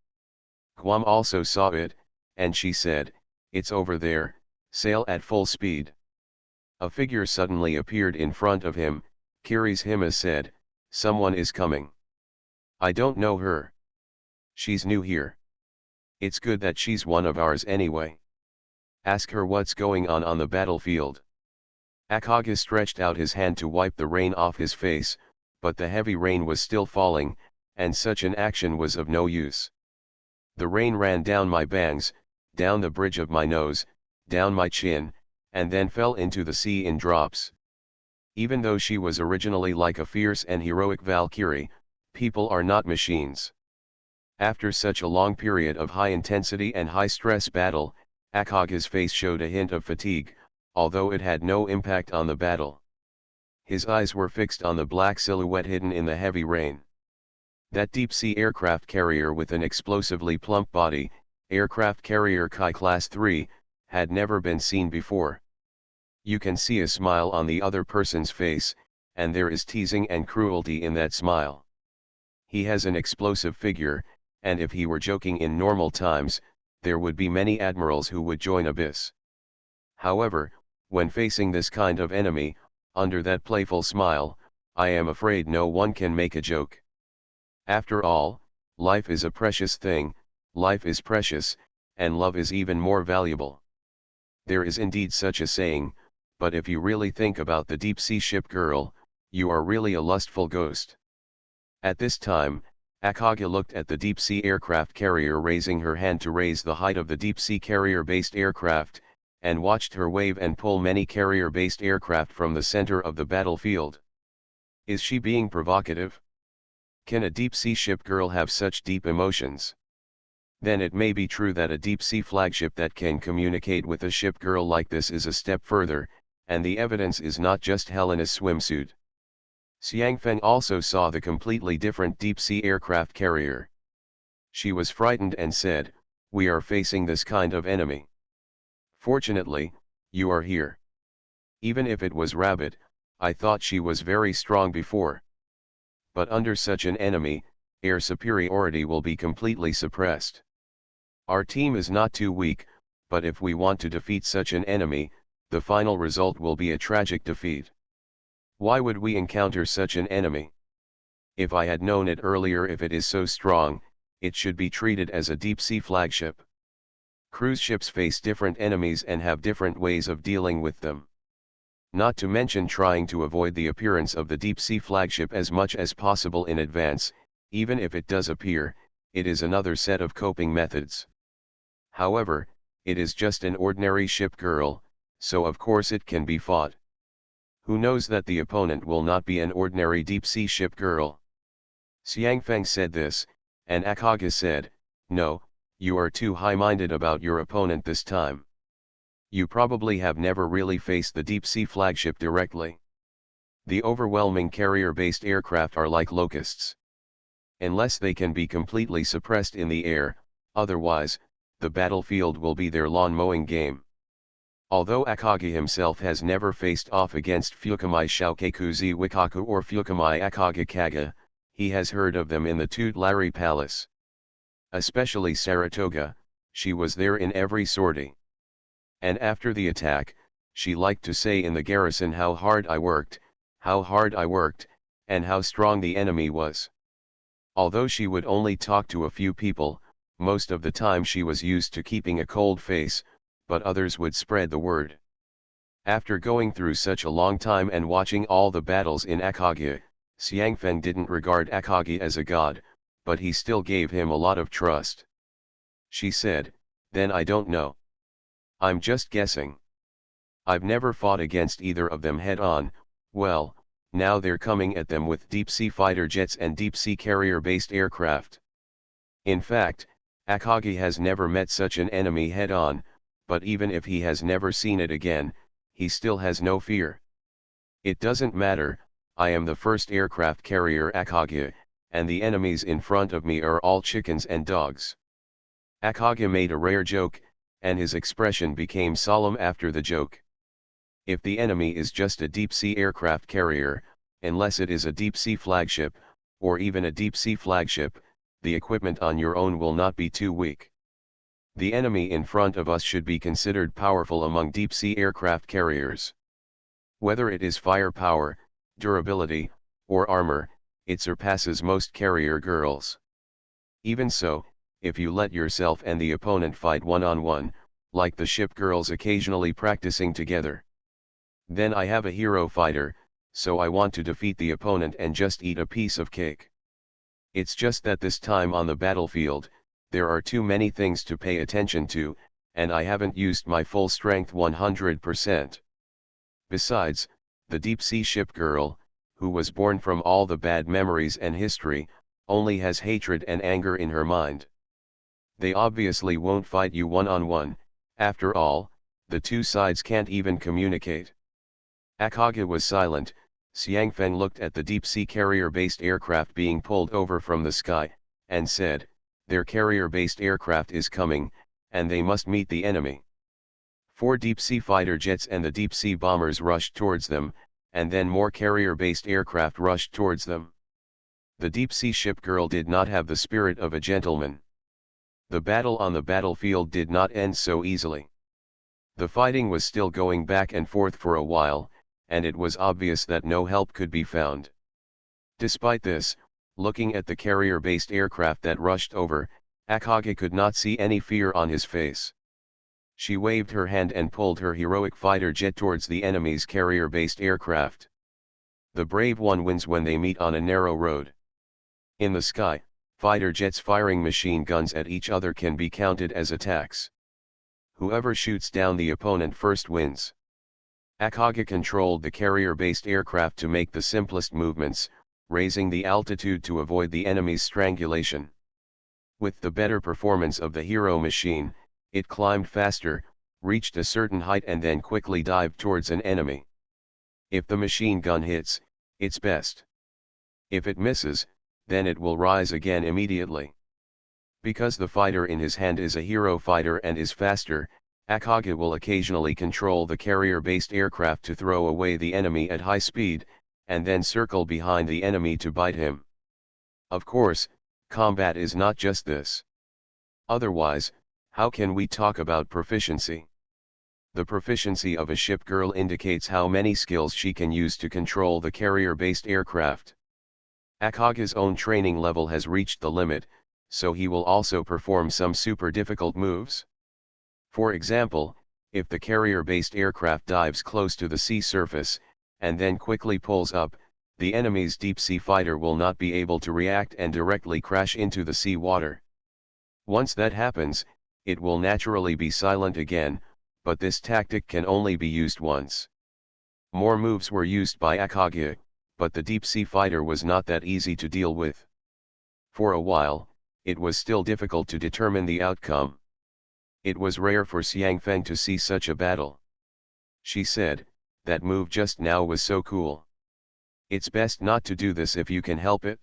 Guam also saw it, and she said, it's over there, sail at full speed. A figure suddenly appeared in front of him. Kirishima said, someone is coming. I don't know her. She's new here. It's good that she's one of ours anyway. Ask her what's going on the battlefield. Akagi stretched out his hand to wipe the rain off his face, but the heavy rain was still falling, and such an action was of no use. The rain ran down my bangs, down the bridge of my nose, down my chin, and then fell into the sea in drops. Even though she was originally like a fierce and heroic Valkyrie, people are not machines. After such a long period of high-intensity and high-stress battle, Akagi's face showed a hint of fatigue, although it had no impact on the battle. His eyes were fixed on the black silhouette hidden in the heavy rain. That deep-sea aircraft carrier with an explosively plump body, aircraft carrier Kai Class 3, had never been seen before. You can see a smile on the other person's face, and there is teasing and cruelty in that smile. He has an explosive figure, and if he were joking in normal times, there would be many admirals who would join Abyss. However, when facing this kind of enemy, under that playful smile, I am afraid no one can make a joke. After all, life is a precious thing, life is precious, and love is even more valuable. There is indeed such a saying, but if you really think about the deep-sea ship girl, you are really a lustful ghost. At this time, Akagi looked at the deep-sea aircraft carrier raising her hand to raise the height of the deep-sea carrier-based aircraft, and watched her wave and pull many carrier-based aircraft from the center of the battlefield. Is she being provocative? Can a deep-sea ship girl have such deep emotions? Then it may be true that a deep-sea flagship that can communicate with a ship girl like this is a step further, and the evidence is not just Helena's swimsuit. Xiangfeng also saw the completely different deep-sea aircraft carrier. She was frightened and said, we are facing this kind of enemy. Fortunately, you are here. Even if it was Rabbit, I thought she was very strong before. But under such an enemy, air superiority will be completely suppressed. Our team is not too weak, but if we want to defeat such an enemy, the final result will be a tragic defeat. Why would we encounter such an enemy? If I had known it earlier, if it is so strong, it should be treated as a deep-sea flagship. Cruise ships face different enemies and have different ways of dealing with them. Not to mention trying to avoid the appearance of the deep-sea flagship as much as possible in advance. Even if it does appear, it is another set of coping methods. However, it is just an ordinary ship girl, so of course it can be fought. Who knows that the opponent will not be an ordinary deep-sea ship girl? Xiangfeng said this, and Akage said, "No, you are too high-minded about your opponent this time. You probably have never really faced the deep-sea flagship directly. The overwhelming carrier-based aircraft are like locusts. Unless they can be completely suppressed in the air, otherwise, the battlefield will be their lawn-mowing game." Although Akage himself has never faced off against Fukamai Shoukekuzi Wikaku or Fukamai Akage Kaga, he has heard of them in the Tutelari Palace. Especially Saratoga, she was there in every sortie. And after the attack, she liked to say in the garrison how hard I worked, and how strong the enemy was. Although she would only talk to a few people, most of the time she was used to keeping a cold face, but others would spread the word. After going through such a long time and watching all the battles in Akage, Xiangfeng didn't regard Akage as a god, but he still gave him a lot of trust. She said, "Then I don't know. I'm just guessing. I've never fought against either of them head-on. Well, now they're coming at them with deep-sea fighter jets and deep-sea carrier-based aircraft." In fact, Akage has never met such an enemy head-on, but even if he has never seen it again, he still has no fear. "It doesn't matter, I am the first aircraft carrier Akage, and the enemies in front of me are all chickens and dogs." Akage made a rare joke, and his expression became solemn after the joke. If the enemy is just a deep-sea aircraft carrier, unless it is a deep-sea flagship, or even a deep-sea flagship, the equipment on your own will not be too weak. The enemy in front of us should be considered powerful among deep-sea aircraft carriers. Whether it is firepower, durability, or armor, it surpasses most carrier girls. Even so, if you let yourself and the opponent fight one-on-one, like the ship girls occasionally practicing together, then I have a hero fighter, so I want to defeat the opponent and just eat a piece of cake. It's just that this time on the battlefield, there are too many things to pay attention to, and I haven't used my full strength 100%. Besides, the deep-sea ship girl, who was born from all the bad memories and history, only has hatred and anger in her mind. They obviously won't fight you one-on-one, after all, the two sides can't even communicate. Akage was silent. Xiangfeng looked at the deep-sea carrier-based aircraft being pulled over from the sky, and said, "Their carrier-based aircraft is coming, and they must meet the enemy." 4 deep-sea fighter jets and the deep-sea bombers rushed towards them, and then more carrier-based aircraft rushed towards them. The deep-sea ship girl did not have the spirit of a gentleman. The battle on the battlefield did not end so easily. The fighting was still going back and forth for a while, and it was obvious that no help could be found. Despite this, looking at the carrier-based aircraft that rushed over, Akage could not see any fear on his face. She waved her hand and pulled her heroic fighter jet towards the enemy's carrier-based aircraft. The brave one wins when they meet on a narrow road. In the sky, fighter jets firing machine guns at each other can be counted as attacks. Whoever shoots down the opponent first wins. Akage controlled the carrier-based aircraft to make the simplest movements, raising the altitude to avoid the enemy's strangulation. With the better performance of the hero machine, it climbed faster, reached a certain height and then quickly dived towards an enemy. If the machine gun hits, it's best. If it misses, then it will rise again immediately. Because the fighter in his hand is a hero fighter and is faster, Akage will occasionally control the carrier-based aircraft to throw away the enemy at high speed, and then circle behind the enemy to bite him. Of course, combat is not just this. Otherwise, how can we talk about proficiency? The proficiency of a ship girl indicates how many skills she can use to control the carrier-based aircraft. Akage's own training level has reached the limit, so he will also perform some super difficult moves. For example, if the carrier-based aircraft dives close to the sea surface, and then quickly pulls up, the enemy's deep-sea fighter will not be able to react and directly crash into the sea water. Once that happens, it will naturally be silent again, but this tactic can only be used once. More moves were used by Akage, but the deep-sea fighter was not that easy to deal with. For a while, it was still difficult to determine the outcome. It was rare for Xiang Feng to see such a battle. She said, "That move just now was so cool. It's best not to do this if you can help it.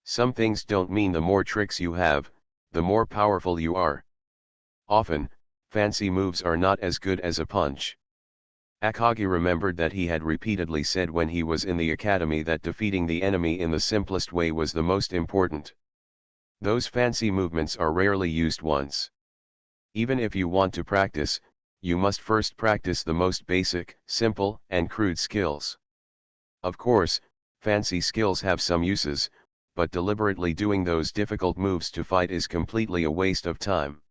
Some things don't mean the more tricks you have, the more powerful you are. Often, fancy moves are not as good as a punch." Akagi remembered that he had repeatedly said when he was in the academy that defeating the enemy in the simplest way was the most important. Those fancy movements are rarely used once. Even if you want to practice, you must first practice the most basic, simple, and crude skills. Of course, fancy skills have some uses, but deliberately doing those difficult moves to fight is completely a waste of time.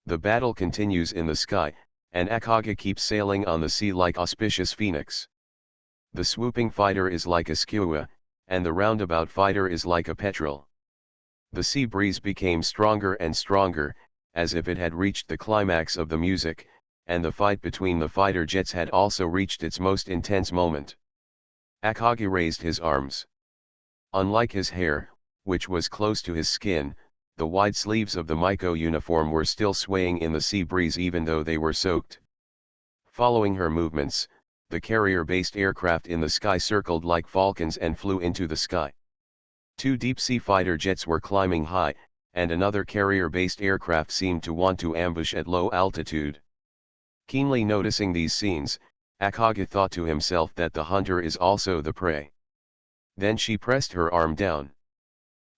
The battle continues in the sky, and Akagi keeps sailing on the sea like auspicious phoenix. The swooping fighter is like a skua, and the roundabout fighter is like a petrel. The sea breeze became stronger and stronger, as if it had reached the climax of the music, and the fight between the fighter jets had also reached its most intense moment. Akagi raised his arms. Unlike his hair, which was close to his skin, the wide sleeves of the Miko uniform were still swaying in the sea breeze even though they were soaked. Following her movements, the carrier-based aircraft in the sky circled like falcons and flew into the sky. 2 deep-sea fighter jets were climbing high, and another carrier-based aircraft seemed to want to ambush at low altitude. Keenly noticing these scenes, Akagi thought to himself that the hunter is also the prey. Then she pressed her arm down.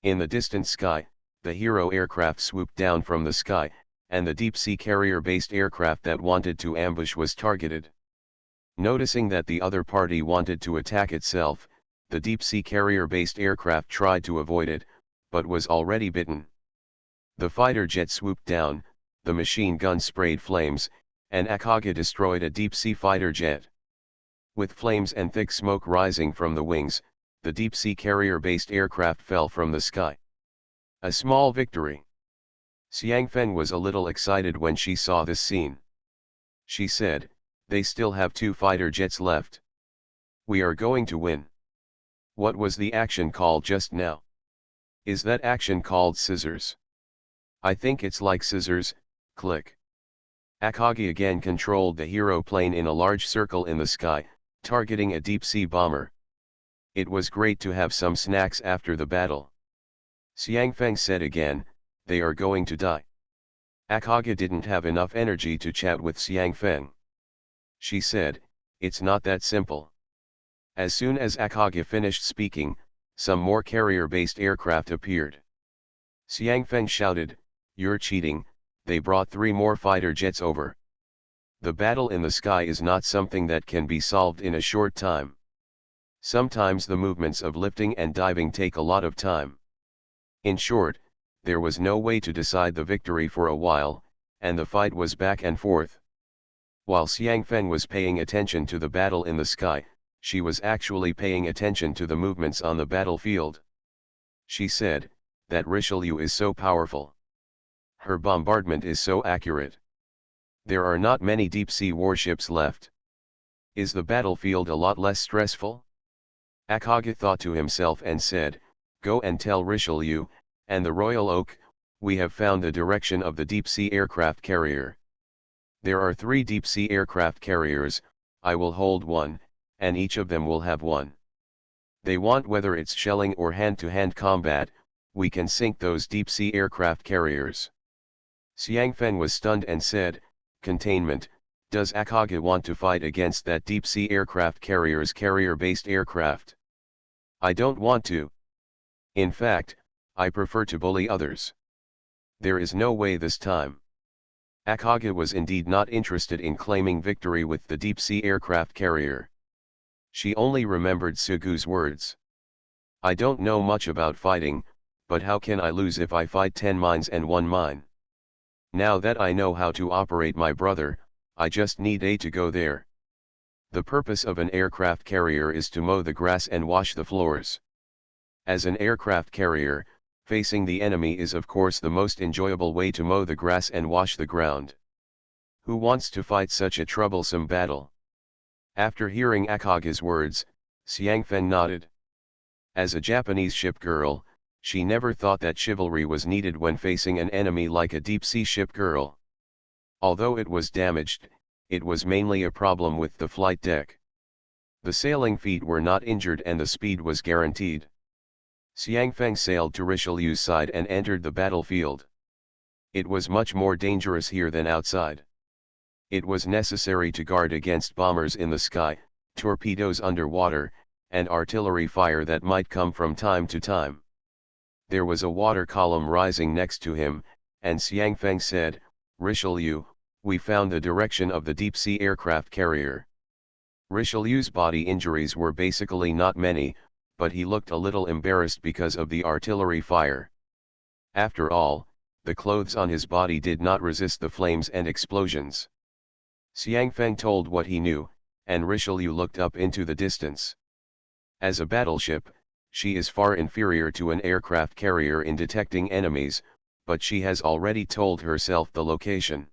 In the distant sky, the hero aircraft swooped down from the sky, and the deep-sea carrier-based aircraft that wanted to ambush was targeted. Noticing that the other party wanted to attack itself, the deep-sea carrier-based aircraft tried to avoid it, but was already bitten. The fighter jet swooped down, the machine gun sprayed flames, and Akagi destroyed a deep-sea fighter jet. With flames and thick smoke rising from the wings, the deep-sea carrier-based aircraft fell from the sky. A small victory. Xiang Feng was a little excited when she saw this scene. She said, "They still have 2 fighter jets left. We are going to win." What was the action called just now? Is that action called scissors? I think it's like scissors, click. Akagi again controlled the hero plane in a large circle in the sky, targeting a deep-sea bomber. It was great to have some snacks after the battle. Xiang Feng said again, "They are going to die." Akagi didn't have enough energy to chat with Xiang Feng. She said, "It's not that simple." As soon as Akagi finished speaking, some more carrier-based aircraft appeared. Xiang Feng shouted, "You're cheating, they brought 3 more fighter jets over." The battle in the sky is not something that can be solved in a short time. Sometimes the movements of lifting and diving take a lot of time. In short, there was no way to decide the victory for a while, and the fight was back and forth. While Xiang Feng was paying attention to the battle in the sky, she was actually paying attention to the movements on the battlefield. She said, "That Richelieu is so powerful. Her bombardment is so accurate. There are not many deep-sea warships left. Is the battlefield a lot less stressful?" Akagi thought to himself and said, "Go and tell Richelieu, and the Royal Oak, we have found the direction of the deep-sea aircraft carrier. There are 3 deep-sea aircraft carriers, I will hold one, and each of them will have one. They want whether it's shelling or hand-to-hand combat, we can sink those deep-sea aircraft carriers." Xiang Feng was stunned and said, "Containment, does Akagi want to fight against that deep-sea aircraft carrier's carrier-based aircraft? I don't want to. In fact, I prefer to bully others. There is no way this time." Akagi was indeed not interested in claiming victory with the deep-sea aircraft carrier. She only remembered Sugu's words. "I don't know much about fighting, but how can I lose if I fight 10 mines and 1 mine? Now that I know how to operate my brother, I just need to go there. The purpose of an aircraft carrier is to mow the grass and wash the floors. As an aircraft carrier, facing the enemy is of course the most enjoyable way to mow the grass and wash the ground. Who wants to fight such a troublesome battle?" After hearing Akagi's words, Xiang Feng nodded. As a Japanese ship girl, She never thought that chivalry was needed when facing an enemy like a deep-sea ship girl. Although it was damaged, it was mainly a problem with the flight deck. The sailing feet were not injured and the speed was guaranteed. Xiangfeng sailed to Richelieu's side and entered the battlefield. It was much more dangerous here than outside. It was necessary to guard against bombers in the sky, torpedoes underwater, and artillery fire that might come from time to time. There was a water column rising next to him, and Xiangfeng said, "Richelieu, we found the direction of the deep-sea aircraft carrier." Richelieu's body injuries were basically not many, but he looked a little embarrassed because of the artillery fire. After all, the clothes on his body did not resist the flames and explosions. Xiangfeng told what he knew, and Richelieu looked up into the distance. As a battleship, she is far inferior to an aircraft carrier in detecting enemies, but she has already told herself the location.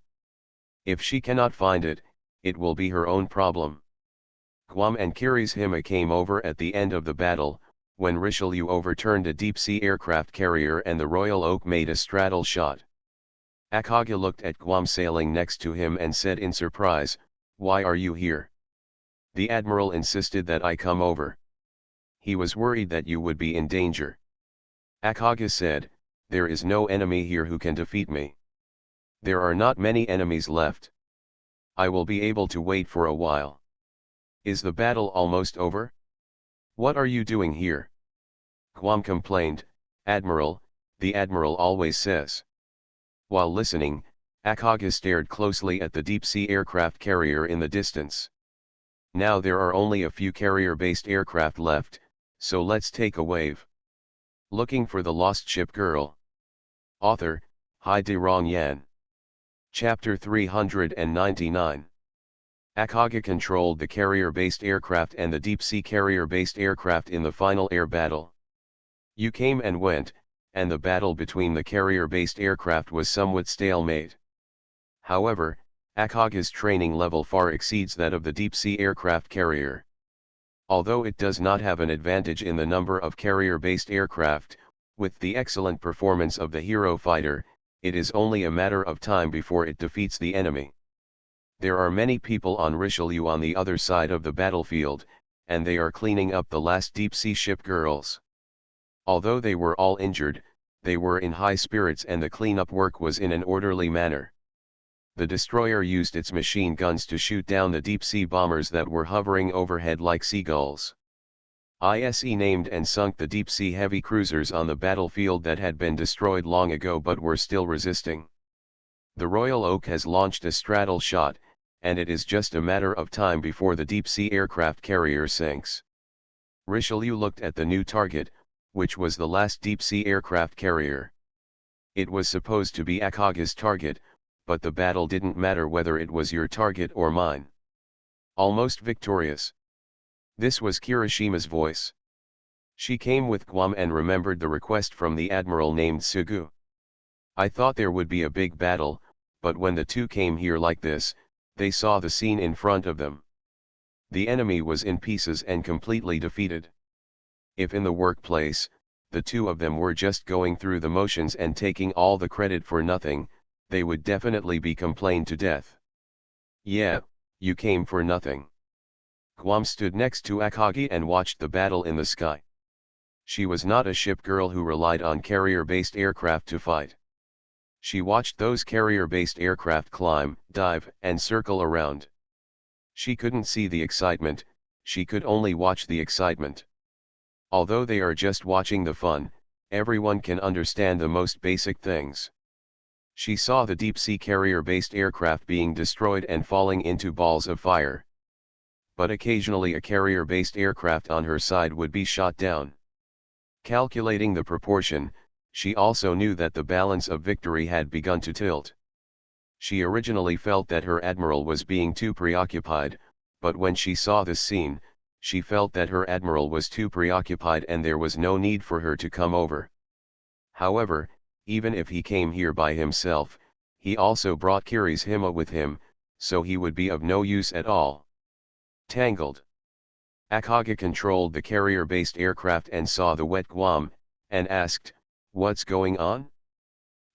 If she cannot find it, it will be her own problem. Guam and Kirishima came over at the end of the battle, when Richelieu overturned a deep-sea aircraft carrier and the Royal Oak made a straddle shot. Akage looked at Guam sailing next to him and said in surprise, "Why are you here?" "The admiral insisted that I come over. He was worried that you would be in danger." Akage said, "There is no enemy here who can defeat me. There are not many enemies left. I will be able to wait for a while." "Is the battle almost over? What are you doing here?" Guam complained, "Admiral, the admiral always says." While listening, Akage stared closely at the deep-sea aircraft carrier in the distance. "Now there are only a few carrier-based aircraft left, so let's take a wave." Looking for the Lost Ship Girl. Author, Hai De Rong Yan. Chapter 399. Akage controlled the carrier-based aircraft and the deep-sea carrier-based aircraft in the final air battle. You came and went, and the battle between the carrier-based aircraft was somewhat stalemate. However, Akage's training level far exceeds that of the deep-sea aircraft carrier. Although it does not have an advantage in the number of carrier-based aircraft, with the excellent performance of the hero fighter, it is only a matter of time before it defeats the enemy. There are many people on Richelieu on the other side of the battlefield, and they are cleaning up the last deep-sea ship girls. Although they were all injured, they were in high spirits and the cleanup work was in an orderly manner. The destroyer used its machine guns to shoot down the deep-sea bombers that were hovering overhead like seagulls. ISE named and sunk the deep-sea heavy cruisers on the battlefield that had been destroyed long ago but were still resisting. The Royal Oak has launched a straddle shot, and it is just a matter of time before the deep-sea aircraft carrier sinks. Richelieu looked at the new target, which was the last deep-sea aircraft carrier. It was supposed to be Akage's target, but the battle didn't matter whether it was your target or mine. Almost victorious. This was Kirishima's voice. She came with Guam and remembered the request from the admiral named Sugu. "I thought there would be a big battle, but when the two came here like this, they saw the scene in front of them. The enemy was in pieces and completely defeated. If in the workplace, the two of them were just going through the motions and taking all the credit for nothing, they would definitely be complained to death. Yeah, you came for nothing." Guam stood next to Akage and watched the battle in the sky. She was not a ship girl who relied on carrier-based aircraft to fight. She watched those carrier-based aircraft climb, dive, and circle around. She couldn't see the excitement, she could only watch the excitement. Although they are just watching the fun, everyone can understand the most basic things. She saw the deep-sea carrier-based aircraft being destroyed and falling into balls of fire. But occasionally a carrier-based aircraft on her side would be shot down. Calculating the proportion, she also knew that the balance of victory had begun to tilt. She originally felt that her admiral was being too preoccupied, but when she saw this scene, she felt that her admiral was too preoccupied and there was no need for her to come over. However, even if he came here by himself, he also brought Kirishima with him, so he would be of no use at all. Tangled. Akage controlled the carrier-based aircraft and saw the wet Guam, and asked, What's going on?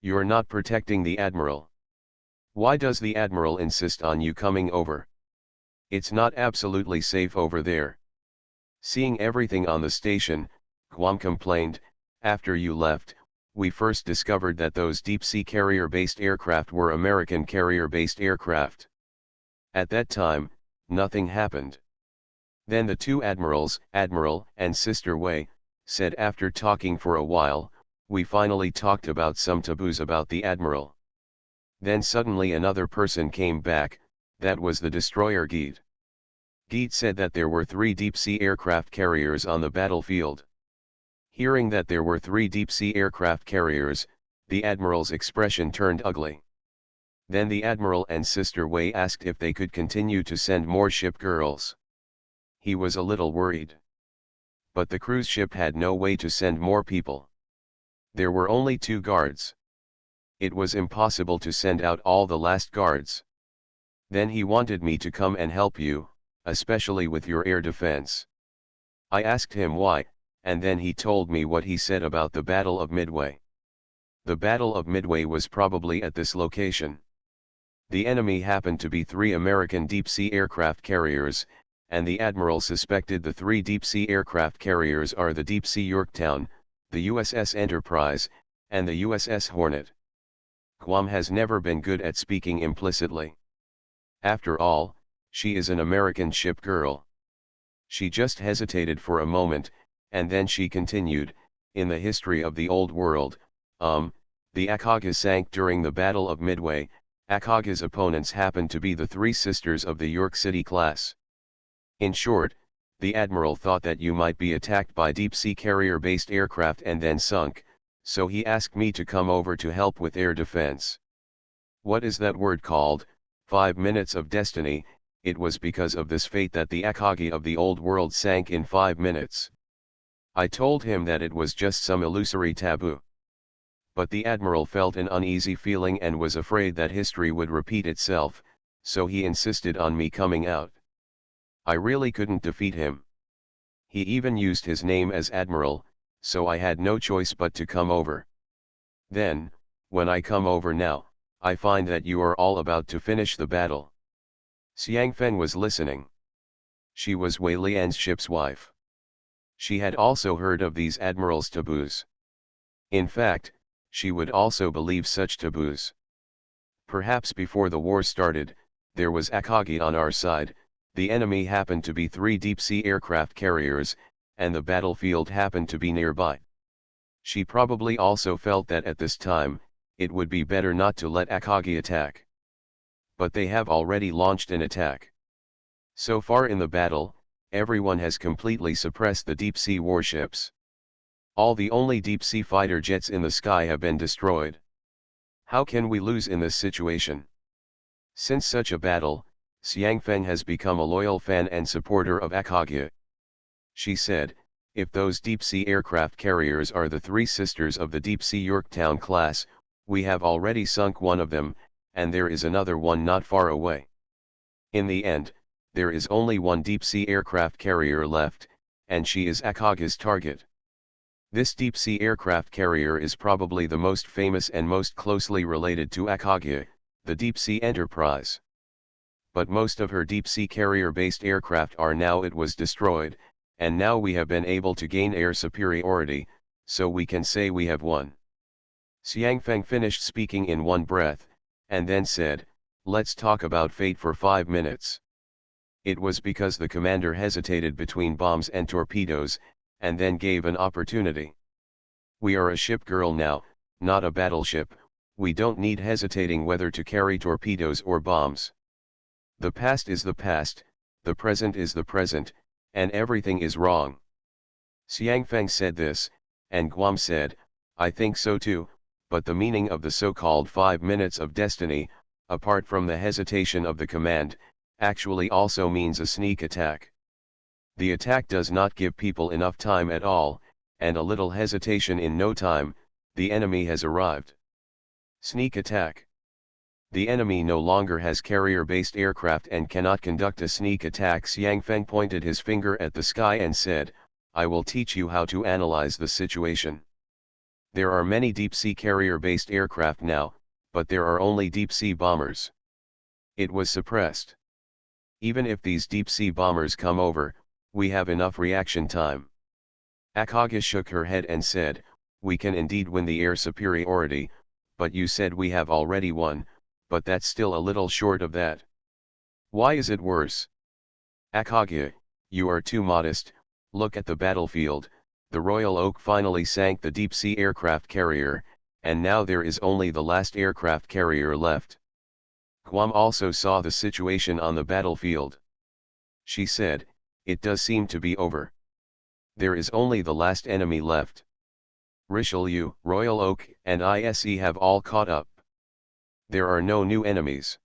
You're not protecting the Admiral. Why does the Admiral insist on you coming over? It's not absolutely safe over there. Seeing everything on the station, Guam complained, after you left, we first discovered that those deep-sea carrier-based aircraft were American carrier-based aircraft. At that time, nothing happened. Then the two admirals, Admiral and Sister Wei, said after talking for a while, we finally talked about some taboos about the Admiral. Then suddenly another person came back, that was the destroyer Geet. Geet said that there were 3 deep-sea aircraft carriers on the battlefield. Hearing that there were 3 deep-sea aircraft carriers, the Admiral's expression turned ugly. Then the Admiral and Sister Wei asked if they could continue to send more ship girls. He was a little worried. But the cruise ship had no way to send more people. There were only 2 guards. It was impossible to send out all the last guards. Then he wanted me to come and help you, especially with your air defense. I asked him why, and then he told me what he said about the Battle of Midway. The Battle of Midway was probably at this location. The enemy happened to be 3 American deep-sea aircraft carriers, and the Admiral suspected the 3 deep-sea aircraft carriers are the deep-sea Yorktown, the USS Enterprise, and the USS Hornet. Guam has never been good at speaking implicitly. After all, she is an American ship girl. She just hesitated for a moment, and then she continued, in the history of the old world, the Akaga sank during the Battle of Midway. Akaga's opponents happened to be the 3 sisters of the York City class. In short, the Admiral thought that you might be attacked by deep-sea carrier-based aircraft and then sunk, so he asked me to come over to help with air defense. What is that word called? 5 minutes of destiny. It was because of this fate that the Akagi of the old world sank in 5 minutes. I told him that it was just some illusory taboo. But the Admiral felt an uneasy feeling and was afraid that history would repeat itself, so he insisted on me coming out. I really couldn't defeat him. He even used his name as Admiral, so I had no choice but to come over. Then, when I come over now, I find that you are all about to finish the battle. Xiang Feng was listening. She was Wei Lian's ship's wife. She had also heard of these admirals' taboos. In fact, she would also believe such taboos. Perhaps before the war started, there was Akagi on our side, the enemy happened to be 3 deep-sea aircraft carriers, and the battlefield happened to be nearby. She probably also felt that at this time, it would be better not to let Akagi attack. But they have already launched an attack. So far in the battle, everyone has completely suppressed the deep-sea warships. All the only deep-sea fighter jets in the sky have been destroyed. How can we lose in this situation? Since such a battle, Xiang Feng has become a loyal fan and supporter of Akagi. She said, if those deep-sea aircraft carriers are the 3 sisters of the deep-sea Yorktown class, we have already sunk one of them, and there is another one not far away. In the end, there is only one deep-sea aircraft carrier left, and she is Akagi's target. This deep-sea aircraft carrier is probably the most famous and most closely related to Akagi, the deep-sea Enterprise. But most of her deep-sea carrier-based aircraft are now it was destroyed, and now we have been able to gain air superiority, so we can say we have won. Xiang Feng finished speaking in one breath, and then said, let's talk about fate for 5 minutes. It was because the commander hesitated between bombs and torpedoes, and then gave an opportunity. We are a ship girl now, not a battleship, we don't need hesitating whether to carry torpedoes or bombs. The past is the past, the present is the present, and everything is wrong. Xiang Feng said this, and Guam said, I think so too, but the meaning of the so-called 5 minutes of destiny, apart from the hesitation of the command, actually also means a sneak attack. The attack does not give people enough time at all, and a little hesitation in no time, the enemy has arrived. Sneak attack. The enemy no longer has carrier-based aircraft and cannot conduct a sneak attack. Xiang Feng pointed his finger at the sky and said, I will teach you how to analyze the situation. There are many deep-sea carrier-based aircraft now, but there are only deep-sea bombers. It was suppressed. Even if these deep-sea bombers come over, we have enough reaction time. Akagi shook her head and said, we can indeed win the air superiority, but you said we have already won, but that's still a little short of that. Why is it worse? Akagi, you are too modest. Look at the battlefield. The Royal Oak finally sank the deep-sea aircraft carrier, and now there is only the last aircraft carrier left. Guam also saw the situation on the battlefield. She said, it does seem to be over. There is only the last enemy left. Richelieu, Royal Oak, and ISE have all caught up. There are no new enemies.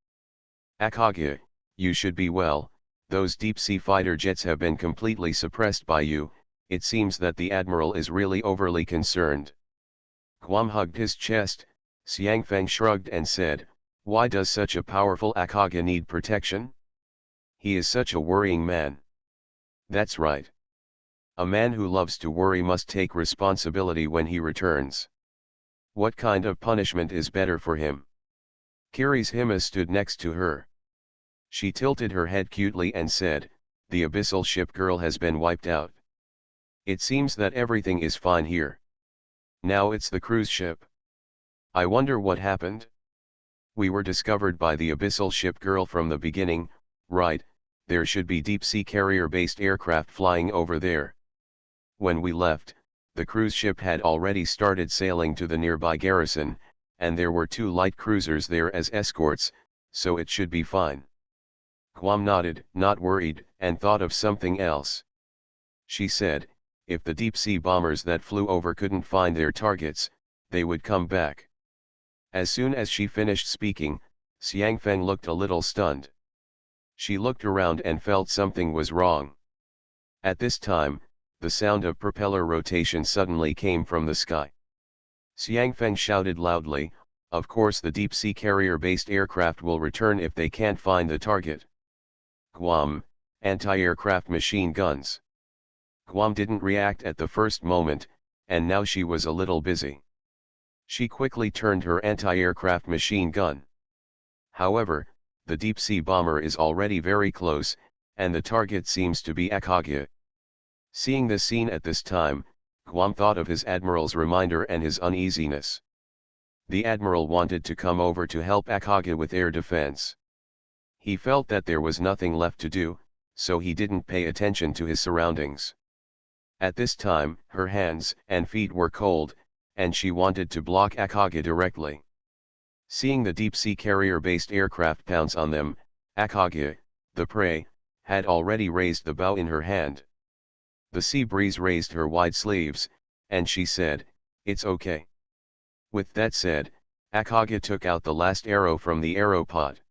Akagi, you should be well. Those deep-sea fighter jets have been completely suppressed by you. It seems that the Admiral is really overly concerned. Guam hugged his chest. Xiangfeng shrugged and said, why does such a powerful Akagi need protection? He is such a worrying man. That's right. A man who loves to worry must take responsibility when he returns. What kind of punishment is better for him? Kirishima stood next to her. She tilted her head cutely and said, the abyssal ship girl has been wiped out. It seems that everything is fine here. Now it's the cruise ship. I wonder what happened? We were discovered by the abyssal ship girl from the beginning, right? There should be deep-sea carrier-based aircraft flying over there. When we left, the cruise ship had already started sailing to the nearby garrison, and there were 2 light cruisers there as escorts, so it should be fine. Guam nodded, not worried, and thought of something else. She said, if the deep-sea bombers that flew over couldn't find their targets, they would come back. As soon as she finished speaking, Xiangfeng looked a little stunned. She looked around and felt something was wrong. At this time, the sound of propeller rotation suddenly came from the sky. Xiangfeng shouted loudly, of course the deep-sea carrier-based aircraft will return if they can't find the target. Guam, anti-aircraft machine guns. Guam didn't react at the first moment, and now she was a little busy. She quickly turned her anti-aircraft machine gun. However, the deep-sea bomber is already very close, and the target seems to be Akagi. Seeing the scene at this time, Guam thought of his admiral's reminder and his uneasiness. The admiral wanted to come over to help Akagi with air defense. He felt that there was nothing left to do, so he didn't pay attention to his surroundings. At this time, her hands and feet were cold, and she wanted to block Akagi directly. Seeing the deep-sea carrier-based aircraft pounce on them, Akagi, the prey, had already raised the bow in her hand. The sea breeze raised her wide sleeves, and she said, it's okay. With that said, Akagi took out the last arrow from the arrow pod.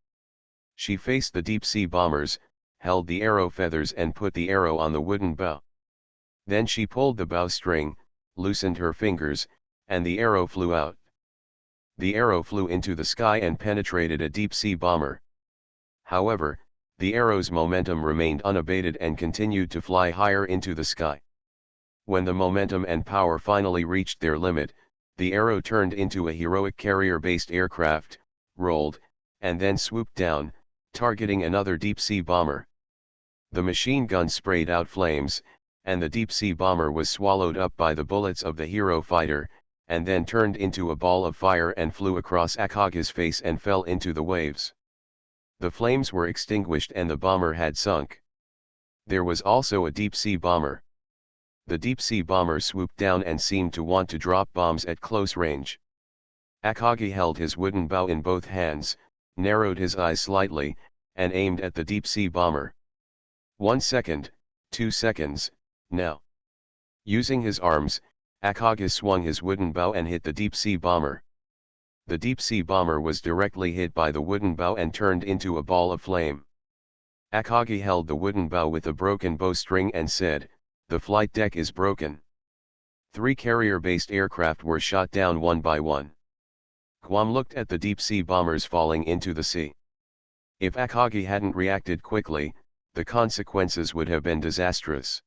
She faced the deep-sea bombers, held the arrow feathers and put the arrow on the wooden bow. Then she pulled the bowstring, loosened her fingers, and the arrow flew out. The arrow flew into the sky and penetrated a deep-sea bomber. However, the arrow's momentum remained unabated and continued to fly higher into the sky. When the momentum and power finally reached their limit, the arrow turned into a heroic carrier-based aircraft, rolled, and then swooped down, targeting another deep-sea bomber. The machine gun sprayed out flames, and the deep-sea bomber was swallowed up by the bullets of the hero fighter, and then turned into a ball of fire and flew across Akagi's face and fell into the waves. The flames were extinguished and the bomber had sunk. There was also a deep-sea bomber. The deep-sea bomber swooped down and seemed to want to drop bombs at close range. Akagi held his wooden bow in both hands, narrowed his eyes slightly, and aimed at the deep-sea bomber. 1 second, 2 seconds, now. Using his arms, Akagi swung his wooden bow and hit the deep-sea bomber. The deep-sea bomber was directly hit by the wooden bow and turned into a ball of flame. Akagi held the wooden bow with a broken bowstring and said, the flight deck is broken. 3 carrier-based aircraft were shot down one by one. Guam looked at the deep-sea bombers falling into the sea. If Akagi hadn't reacted quickly, the consequences would have been disastrous.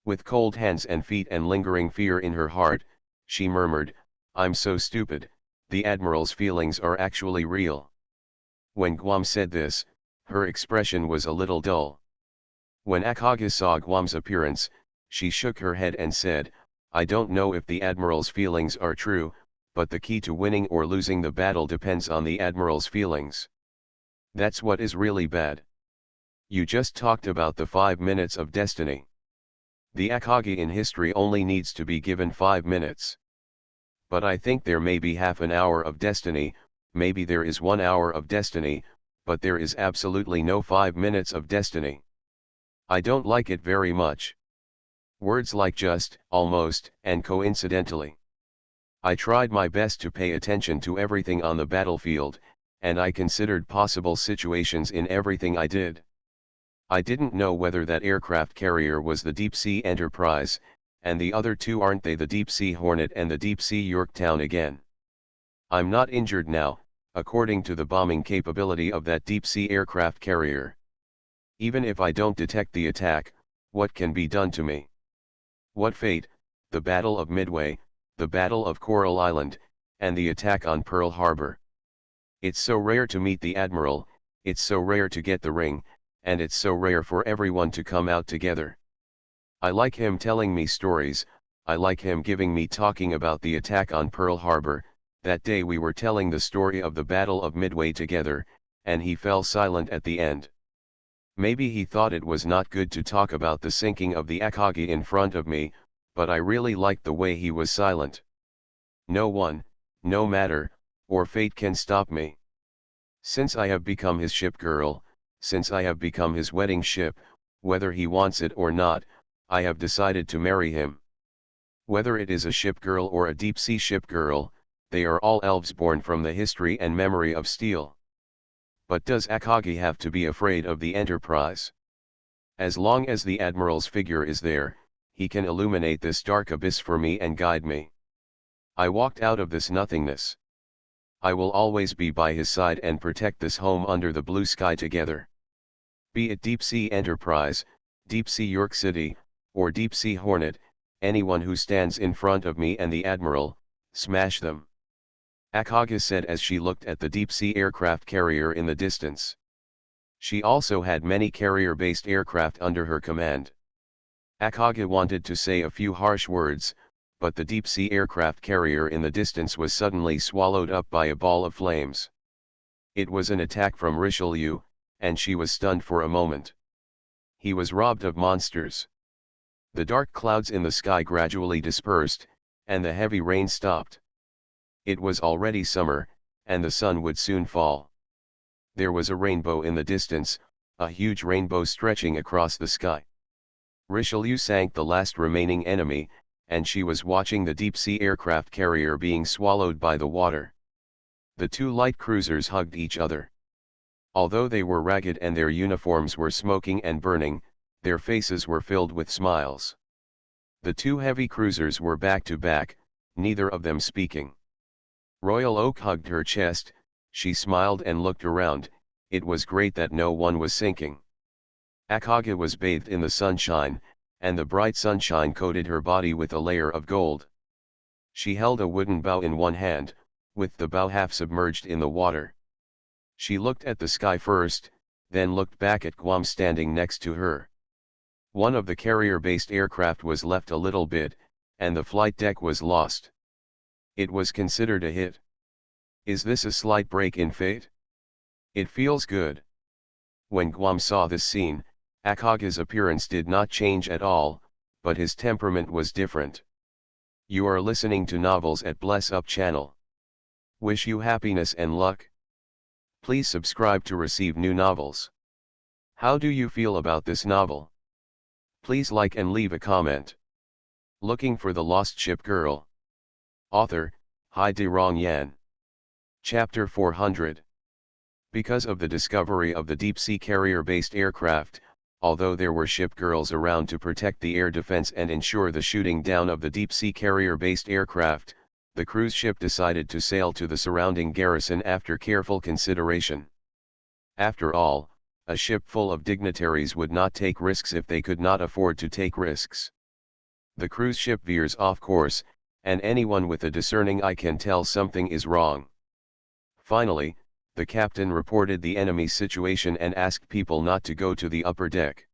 With cold hands and feet and lingering fear in her heart, she murmured, I'm so stupid, the Admiral's feelings are actually real. When Guam said this, her expression was a little dull. When Akage saw Guam's appearance, she shook her head and said, I don't know if the Admiral's feelings are true, but the key to winning or losing the battle depends on the Admiral's feelings. That's what is really bad. You just talked about the 5 minutes of destiny. The Akage in history only needs to be given 5 minutes. But I think there may be half an hour of destiny, maybe there is 1 hour of destiny, but there is absolutely no 5 minutes of destiny. I don't like it very much. Words like just, almost, and coincidentally. I tried my best to pay attention to everything on the battlefield, and I considered possible situations in everything I did. I didn't know whether that aircraft carrier was the Deep Sea Enterprise, and the other two aren't they the Deep Sea Hornet and the Deep Sea Yorktown again. I'm not injured now, according to the bombing capability of that deep sea aircraft carrier. Even if I don't detect the attack, what can be done to me? What fate, the Battle of Midway, the Battle of Coral Island, and the attack on Pearl Harbor. It's so rare to meet the Admiral, it's so rare to get the ring, and it's so rare for everyone to come out together. I like him telling me stories, I like him giving me talking about the attack on Pearl Harbor. That day we were telling the story of the Battle of Midway together, and he fell silent at the end. Maybe he thought it was not good to talk about the sinking of the Akage in front of me, but I really liked the way he was silent. No one, no matter, or fate can stop me. Since I have become his ship girl, since I have become his wedding ship, whether he wants it or not, I have decided to marry him. Whether it is a ship girl or a deep sea ship girl, they are all elves born from the history and memory of steel. But does Akage have to be afraid of the Enterprise? As long as the Admiral's figure is there, he can illuminate this dark abyss for me and guide me. I walked out of this nothingness. I will always be by his side and protect this home under the blue sky together. Be it Deep Sea Enterprise, Deep Sea York City, or Deep Sea Hornet, anyone who stands in front of me and the Admiral, smash them. Akage said as she looked at the deep-sea aircraft carrier in the distance. She also had many carrier-based aircraft under her command. Akage wanted to say a few harsh words, but the deep-sea aircraft carrier in the distance was suddenly swallowed up by a ball of flames. It was an attack from Richelieu, and she was stunned for a moment. He was robbed of monsters. The dark clouds in the sky gradually dispersed, and the heavy rain stopped. It was already summer, and the sun would soon fall. There was a rainbow in the distance, a huge rainbow stretching across the sky. Richelieu sank the last remaining enemy, and she was watching the deep-sea aircraft carrier being swallowed by the water. The two light cruisers hugged each other. Although they were ragged and their uniforms were smoking and burning, their faces were filled with smiles. The two heavy cruisers were back to back, neither of them speaking. Royal Oak hugged her chest, she smiled and looked around, it was great that no one was sinking. Akage was bathed in the sunshine, and the bright sunshine coated her body with a layer of gold. She held a wooden bow in one hand, with the bow half submerged in the water. She looked at the sky first, then looked back at Guam standing next to her. One of the carrier-based aircraft was left a little bit, and the flight deck was lost. It was considered a hit. Is this a slight break in fate? It feels good. When Guam saw this scene, Akage's appearance did not change at all, but his temperament was different. You are listening to Novels at Bless Up channel. Wish you happiness and luck. Please subscribe to receive new novels. How do you feel about this novel? Please like and leave a comment. Looking for the Lost Ship Girl. Author, Hai De Rong Yan. Chapter 400. Because of the discovery of the deep-sea carrier-based aircraft, although there were ship girls around to protect the air defense and ensure the shooting down of the deep-sea carrier-based aircraft, the cruise ship decided to sail to the surrounding garrison after careful consideration. After all, a ship full of dignitaries would not take risks if they could not afford to take risks. The cruise ship veers off course, and anyone with a discerning eye can tell something is wrong. Finally, the captain reported the enemy's situation and asked people not to go to the upper deck.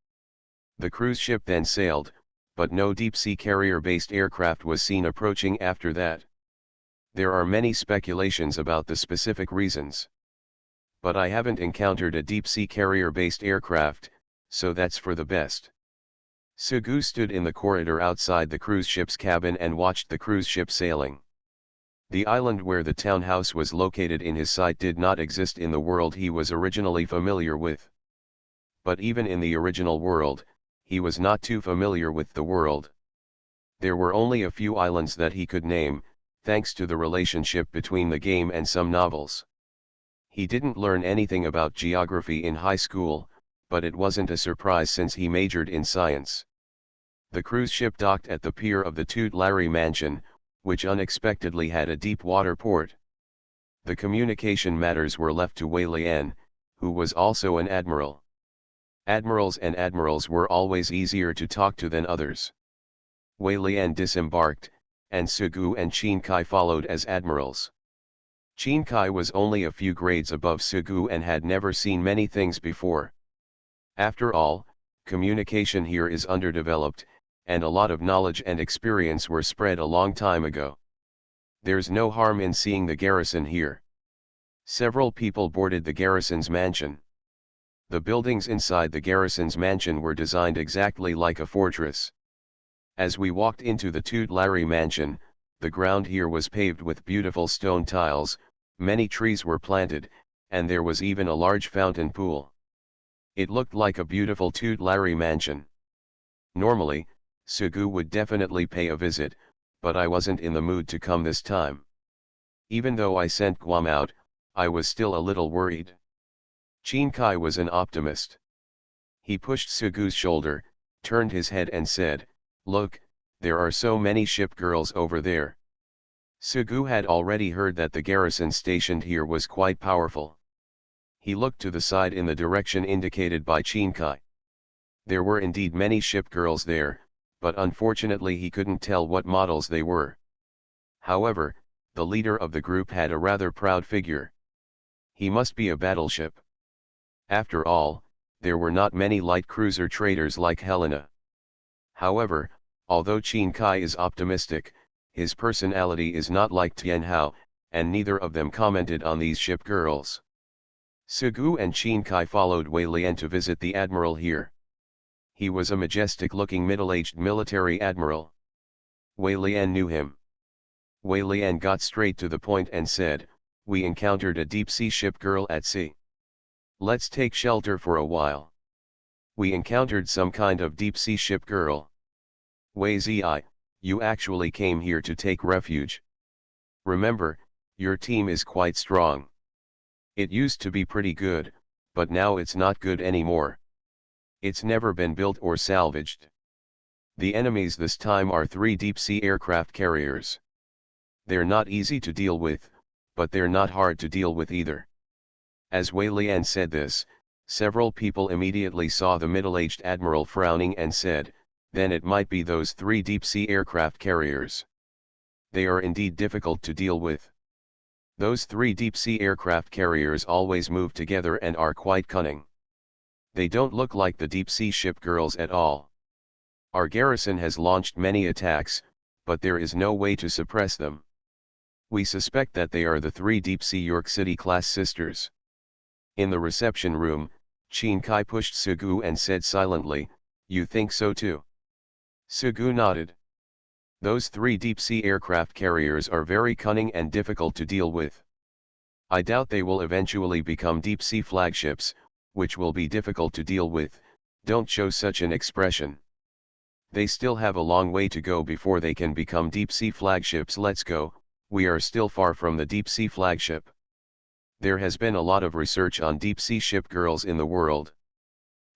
The cruise ship then sailed, but no deep-sea carrier-based aircraft was seen approaching after that. There are many speculations about the specific reasons. But I haven't encountered a deep-sea carrier-based aircraft, so that's for the best. Sugu stood in the corridor outside the cruise ship's cabin and watched the cruise ship sailing. The island where the townhouse was located in his sight did not exist in the world he was originally familiar with. But even in the original world, he was not too familiar with the world. There were only a few islands that he could name, thanks to the relationship between the game and some novels. He didn't learn anything about geography in high school, but it wasn't a surprise since he majored in science. The cruise ship docked at the pier of the Toot Larry mansion, which unexpectedly had a deep water port. The communication matters were left to Wei Lian, who was also an admiral. Admirals were always easier to talk to than others. Wei Lian disembarked, and Sugu and Qin Kai followed as admirals. Qin Kai was only a few grades above Sugu and had never seen many things before. After all, communication here is underdeveloped, and a lot of knowledge and experience were spread a long time ago. There's no harm in seeing the garrison here. Several people boarded the garrison's mansion. The buildings inside the garrison's mansion were designed exactly like a fortress. As we walked into the Toot Larry mansion, the ground here was paved with beautiful stone tiles, many trees were planted, and there was even a large fountain pool. It looked like a beautiful Toot Larry mansion. Normally, Sugu would definitely pay a visit, but I wasn't in the mood to come this time. Even though I sent Guam out, I was still a little worried. Qin Kai was an optimist. He pushed Sugu's shoulder, turned his head and said, "Look, there are so many ship girls over there." Sugu had already heard that the garrison stationed here was quite powerful. He looked to the side in the direction indicated by Qin Kai. There were indeed many ship girls there, but unfortunately he couldn't tell what models they were. However, the leader of the group had a rather proud figure. He must be a battleship. After all, there were not many light cruiser traders like Helena. However, although Qin Kai is optimistic, his personality is not like Tian Hao, and neither of them commented on these ship girls. Sugu and Qin Kai followed Wei Lian to visit the admiral here. He was a majestic-looking middle-aged military admiral. Wei Lian knew him. Wei Lian got straight to the point and said, "We encountered a deep-sea ship girl at sea. Let's take shelter for a while." "We encountered some kind of deep-sea ship girl." "Wei Zi, you actually came here to take refuge. Remember, your team is quite strong. It used to be pretty good, but now it's not good anymore. It's never been built or salvaged. The enemies this time are 3 deep-sea aircraft carriers. They're not easy to deal with, but they're not hard to deal with either." As Wei Lian said this, several people immediately saw the middle-aged admiral frowning and said, "Then it might be those 3 deep-sea aircraft carriers. They are indeed difficult to deal with. Those 3 deep-sea aircraft carriers always move together and are quite cunning. They don't look like the deep-sea ship girls at all. Our garrison has launched many attacks, but there is no way to suppress them. We suspect that they are the 3 deep-sea York City-class sisters." In the reception room, Qin Kai pushed Sugu and said silently, "You think so too?" Sugu nodded. "Those 3 deep-sea aircraft carriers are very cunning and difficult to deal with. I doubt they will eventually become deep-sea flagships, which will be difficult to deal with. Don't show such an expression. They still have a long way to go before they can become deep-sea flagships. Let's go, we are still far from the deep-sea flagship. There has been a lot of research on deep-sea ship girls in the world.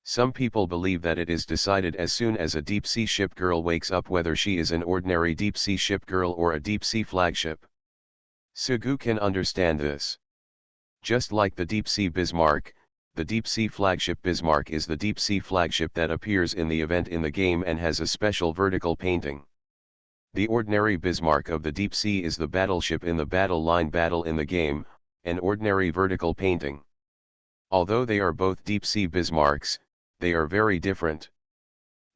Some people believe that it is decided as soon as a deep-sea ship girl wakes up whether she is an ordinary deep-sea ship girl or a deep-sea flagship. Sugu can understand this. Just like the deep-sea Bismarck, the deep-sea flagship Bismarck is the deep-sea flagship that appears in the event in the game and has a special vertical painting. The ordinary Bismarck of the deep sea is the battleship in the battle line battle in the game, an ordinary vertical painting. Although they are both deep-sea Bismarcks, they are very different.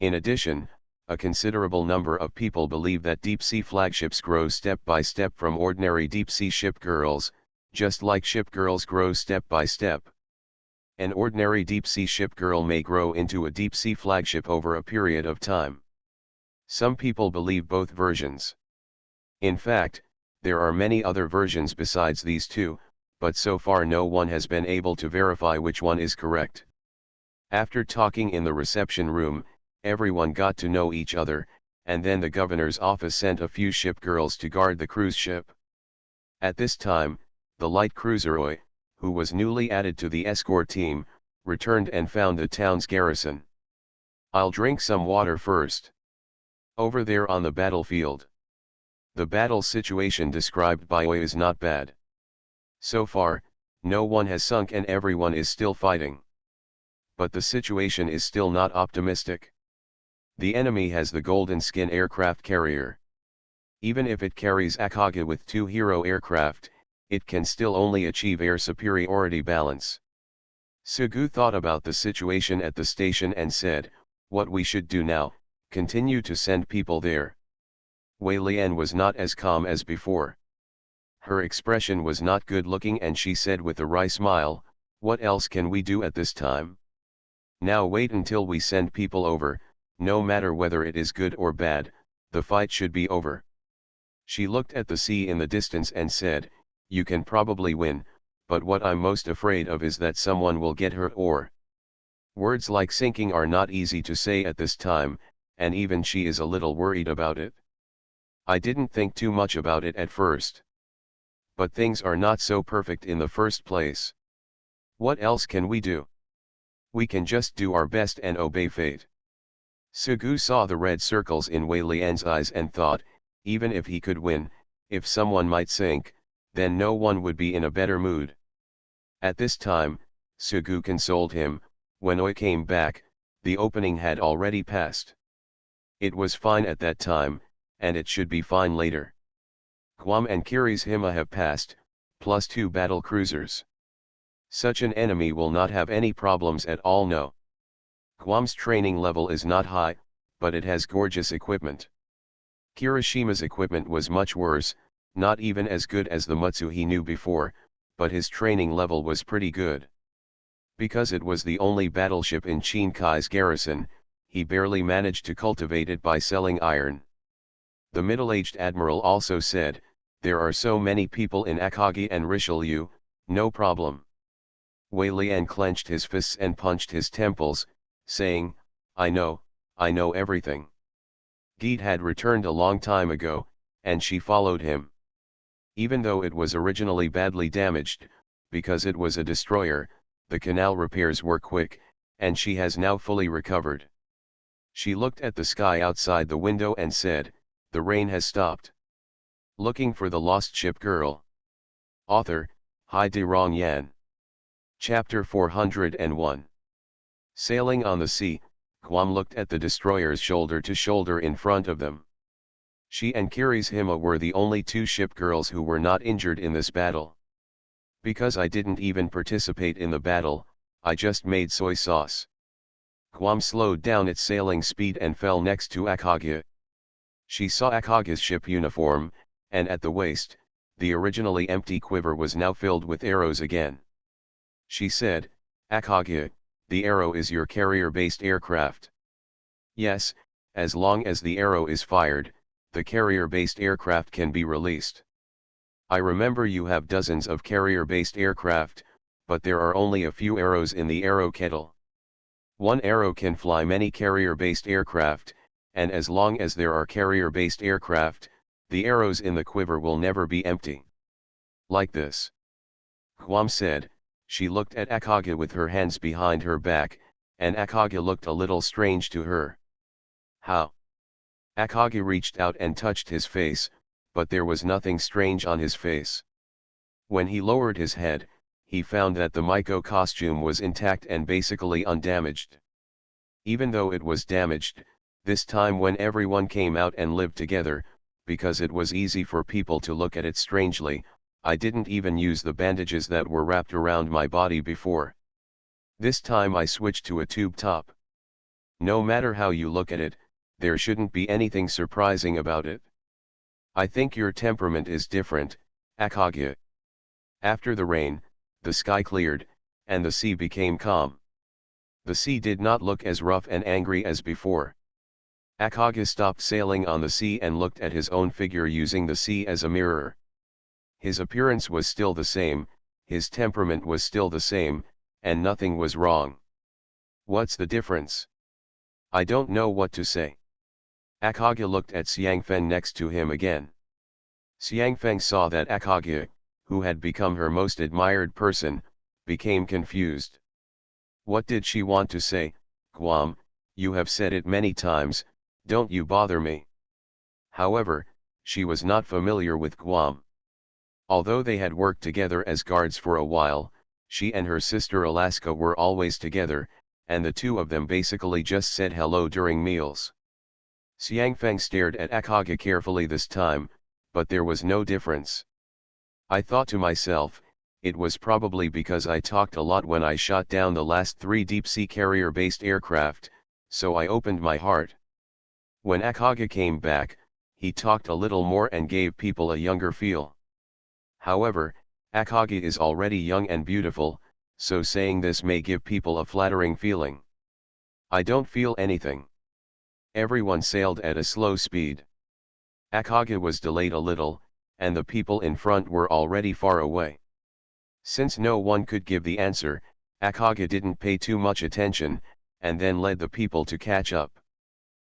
In addition, a considerable number of people believe that deep-sea flagships grow step by step from ordinary deep-sea ship girls, just like ship girls grow step by step. An ordinary deep-sea ship girl may grow into a deep-sea flagship over a period of time. Some people believe both versions. In fact, there are many other versions besides these two, but so far no one has been able to verify which one is correct. After talking in the reception room, everyone got to know each other, and then the governor's office sent a few ship girls to guard the cruise ship. At this time, the light cruiser Oi, who was newly added to the escort team, returned and found the town's garrison. "I'll drink some water first. Over there on the battlefield." The battle situation described by Oi is not bad. So far, no one has sunk and everyone is still fighting. But the situation is still not optimistic. The enemy has the Golden Skin aircraft carrier. Even if it carries Akage with 2 hero aircraft, it can still only achieve air superiority balance. Sugu thought about the situation at the station and said, "What we should do now, continue to send people there." Wei Lian was not as calm as before. Her expression was not good looking and she said with a wry smile, "What else can we do at this time? Now wait until we send people over, no matter whether it is good or bad, the fight should be over." She looked at the sea in the distance and said, "You can probably win, but what I'm most afraid of is that someone will get hurt or..." Words like sinking are not easy to say at this time, and even she is a little worried about it. "I didn't think too much about it at first. But things are not so perfect in the first place. What else can we do? We can just do our best and obey fate." Sugu saw the red circles in Wei Lian's eyes and thought, even if he could win, if someone might sink, then no one would be in a better mood. At this time, Sugu consoled him, when Oi came back, the opening had already passed. It was fine at that time, and it should be fine later. Guam and Kirishima have passed, plus 2 battle cruisers. Such an enemy will not have any problems at all. No. Guam's training level is not high, but it has gorgeous equipment. Kirishima's equipment was much worse, not even as good as the Mutsu he knew before, but his training level was pretty good. Because it was the only battleship in Chinkai's garrison, he barely managed to cultivate it by selling iron. The middle-aged admiral also said, "There are so many people in Akagi and Richelieu, no problem." Wei Lian clenched his fists and punched his temples, saying, I know everything." Geet had returned a long time ago, and she followed him. Even though it was originally badly damaged, because it was a destroyer, the canal repairs were quick, and she has now fully recovered. She looked at the sky outside the window and said, "The rain has stopped." Looking for the Lost Ship Girl. Author, Hai De Rong Yan. Chapter 401. Sailing on the sea, Guam looked at the destroyers shoulder to shoulder in front of them. She and Kirishima were the only 2 ship girls who were not injured in this battle. "Because I didn't even participate in the battle, I just made soy sauce." Guam slowed down its sailing speed and fell next to Akage. She saw Akage's ship uniform, and at the waist, the originally empty quiver was now filled with arrows again. She said, "Akage, the arrow is your carrier-based aircraft." "Yes, as long as the arrow is fired, the carrier-based aircraft can be released. I remember you have dozens of carrier-based aircraft, but there are only a few arrows in the arrow kettle. One arrow can fly many carrier-based aircraft, and as long as there are carrier-based aircraft, the arrows in the quiver will never be empty. Like this." Guam said. She looked at Akage with her hands behind her back, and Akage looked a little strange to her. "How?" Akage reached out and touched his face, but there was nothing strange on his face. When he lowered his head, he found that the Miko costume was intact and basically undamaged. Even though it was damaged, this time when everyone came out and lived together, because it was easy for people to look at it strangely. I didn't even use the bandages that were wrapped around my body before. This time I switched to a tube top. No matter how you look at it, there shouldn't be anything surprising about it. I think your temperament is different, Akage. After the rain, the sky cleared, and the sea became calm. The sea did not look as rough and angry as before. Akage stopped sailing on the sea and looked at his own figure using the sea as a mirror. His appearance was still the same, his temperament was still the same, and nothing was wrong. What's the difference? I don't know what to say. Akage looked at Xiangfeng next to him again. Xiangfeng saw that Akage, who had become her most admired person, became confused. What did she want to say? Guam, you have said it many times, don't you bother me. However, she was not familiar with Guam. Although they had worked together as guards for a while, she and her sister Alaska were always together, and the two of them basically just said hello during meals. Xiangfeng stared at Akage carefully this time, but there was no difference. I thought to myself, it was probably because I talked a lot when I shot down the last 3 deep-sea carrier-based aircraft, so I opened my heart. When Akage came back, he talked a little more and gave people a younger feel. However, Akage is already young and beautiful, so saying this may give people a flattering feeling. I don't feel anything. Everyone sailed at a slow speed. Akage was delayed a little, and the people in front were already far away. Since no one could give the answer, Akage didn't pay too much attention, and then led the people to catch up.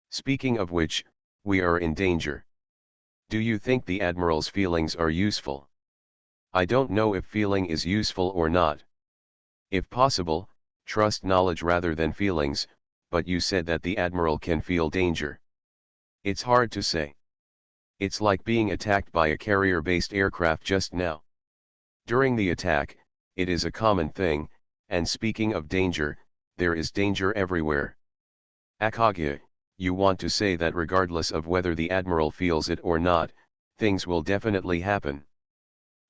Speaking of which, we are in danger. Do you think the Admiral's feelings are useful? I don't know if feeling is useful or not. If possible, trust knowledge rather than feelings, but you said that the Admiral can feel danger. It's hard to say. It's like being attacked by a carrier-based aircraft just now. During the attack, it is a common thing, and speaking of danger, there is danger everywhere. Akage, you want to say that regardless of whether the Admiral feels it or not, things will definitely happen.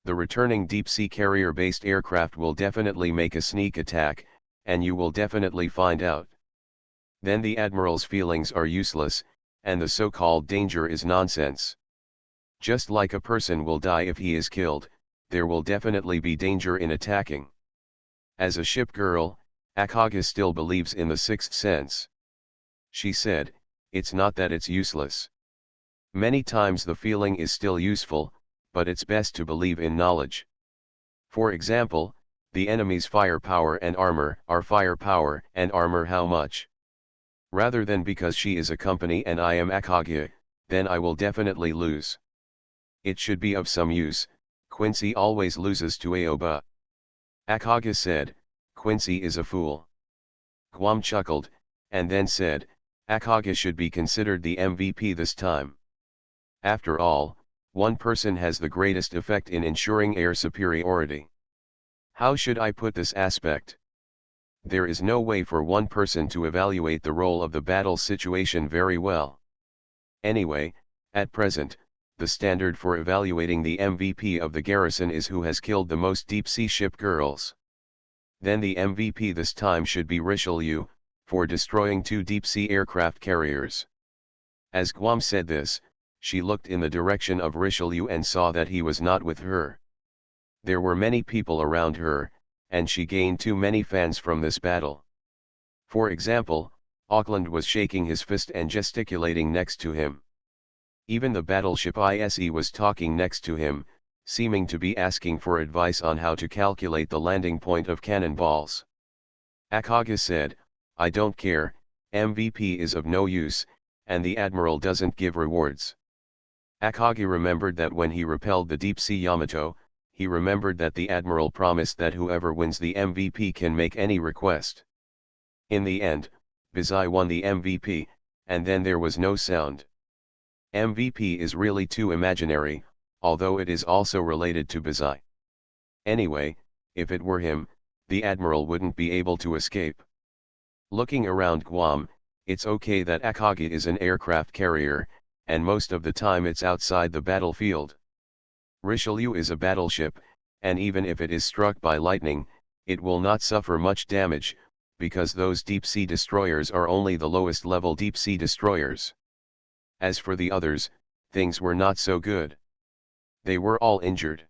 The returning deep-sea carrier-based aircraft will definitely make a sneak attack, and you will definitely find out. Then the Admiral's feelings are useless, and the so-called danger is nonsense. Just like a person will die if he is killed, there will definitely be danger in attacking. As a ship girl, Akage still believes in the sixth sense. She said, it's not that it's useless. Many times the feeling is still useful, but it's best to believe in knowledge. For example, the enemy's firepower and armor are firepower and armor how much? Rather than because she is a company and I am Akage, then I will definitely lose. It should be of some use. Quincy always loses to Aoba. Akage said, Quincy is a fool. Guam chuckled, and then said, Akage should be considered the MVP this time. After all, one person has the greatest effect in ensuring air superiority. How should I put this aspect? There is no way for one person to evaluate the role of the battle situation very well. Anyway, at present, the standard for evaluating the MVP of the garrison is who has killed the most deep-sea ship girls. Then the MVP this time should be Richelieu, for destroying 2 deep-sea aircraft carriers. As Guam said this, she looked in the direction of Richelieu and saw that he was not with her. There were many people around her, and she gained too many fans from this battle. For example, Auckland was shaking his fist and gesticulating next to him. Even the battleship ISE was talking next to him, seeming to be asking for advice on how to calculate the landing point of cannonballs. Akage said, I don't care, MVP is of no use, and the Admiral doesn't give rewards. Akage remembered that when he repelled the deep-sea Yamato, he remembered that the Admiral promised that whoever wins the MVP can make any request. In the end, Bizai won the MVP, and then there was no sound. MVP is really too imaginary, although it is also related to Bizai. Anyway, if it were him, the Admiral wouldn't be able to escape. Looking around Guam, it's okay that Akage is an aircraft carrier, and most of the time it's outside the battlefield. Richelieu is a battleship, and even if it is struck by lightning, it will not suffer much damage, because those deep-sea destroyers are only the lowest level deep-sea destroyers. As for the others, things were not so good. They were all injured.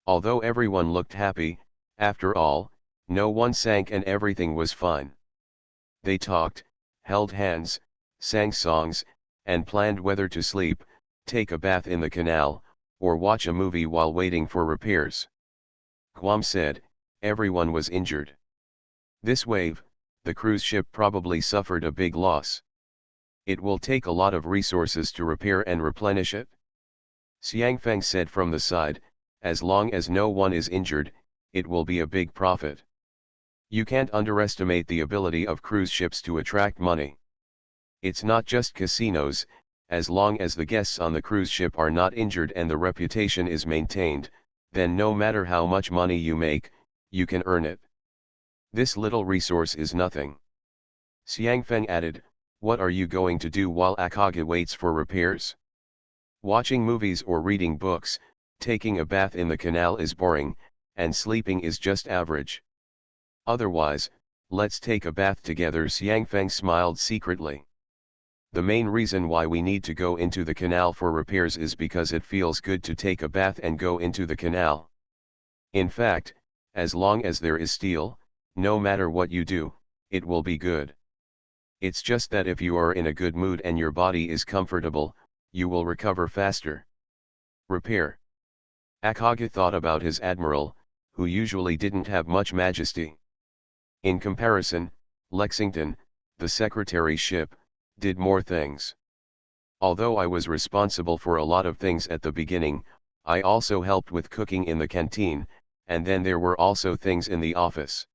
Although everyone looked happy, after all, no one sank and everything was fine. They talked, held hands, sang songs, and planned whether to sleep, take a bath in the canal, or watch a movie while waiting for repairs. Guam said, everyone was injured. This wave, the cruise ship probably suffered a big loss. It will take a lot of resources to repair and replenish it. Xiangfeng said from the side, as long as no one is injured, it will be a big profit. You can't underestimate the ability of cruise ships to attract money. It's not just casinos, as long as the guests on the cruise ship are not injured and the reputation is maintained, then no matter how much money you make, you can earn it. This little resource is nothing. Xiangfeng added, what are you going to do while Akage waits for repairs? Watching movies or reading books, taking a bath in the canal is boring, and sleeping is just average. Otherwise, let's take a bath together. Xiangfeng smiled secretly. The main reason why we need to go into the canal for repairs is because it feels good to take a bath and go into the canal. In fact, as long as there is steel, no matter what you do, it will be good. It's just that if you are in a good mood and your body is comfortable, you will recover faster. Repair. Akage thought about his admiral, who usually didn't have much majesty. In comparison, Lexington, the secretary ship, did more things. Although I was responsible for a lot of things at the beginning, I also helped with cooking in the canteen, and then there were also things in the office.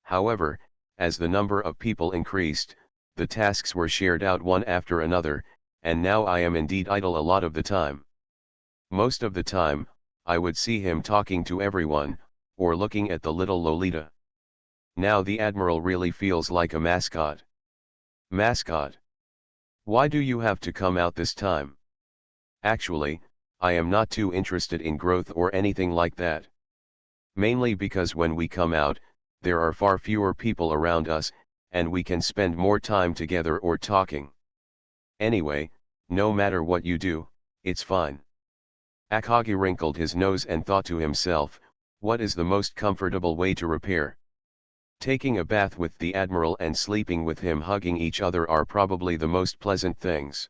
However, as the number of people increased, the tasks were shared out one after another, and now I am indeed idle a lot of the time. Most of the time, I would see him talking to everyone, or looking at the little Lolita. Now the Admiral really feels like a mascot. Mascot. Why do you have to come out this time? Actually, I am not too interested in growth or anything like that. Mainly because when we come out, there are far fewer people around us, and we can spend more time together or talking. Anyway, no matter what you do, it's fine. Akage wrinkled his nose and thought to himself, what is the most comfortable way to repair? Taking a bath with the Admiral and sleeping with him hugging each other are probably the most pleasant things.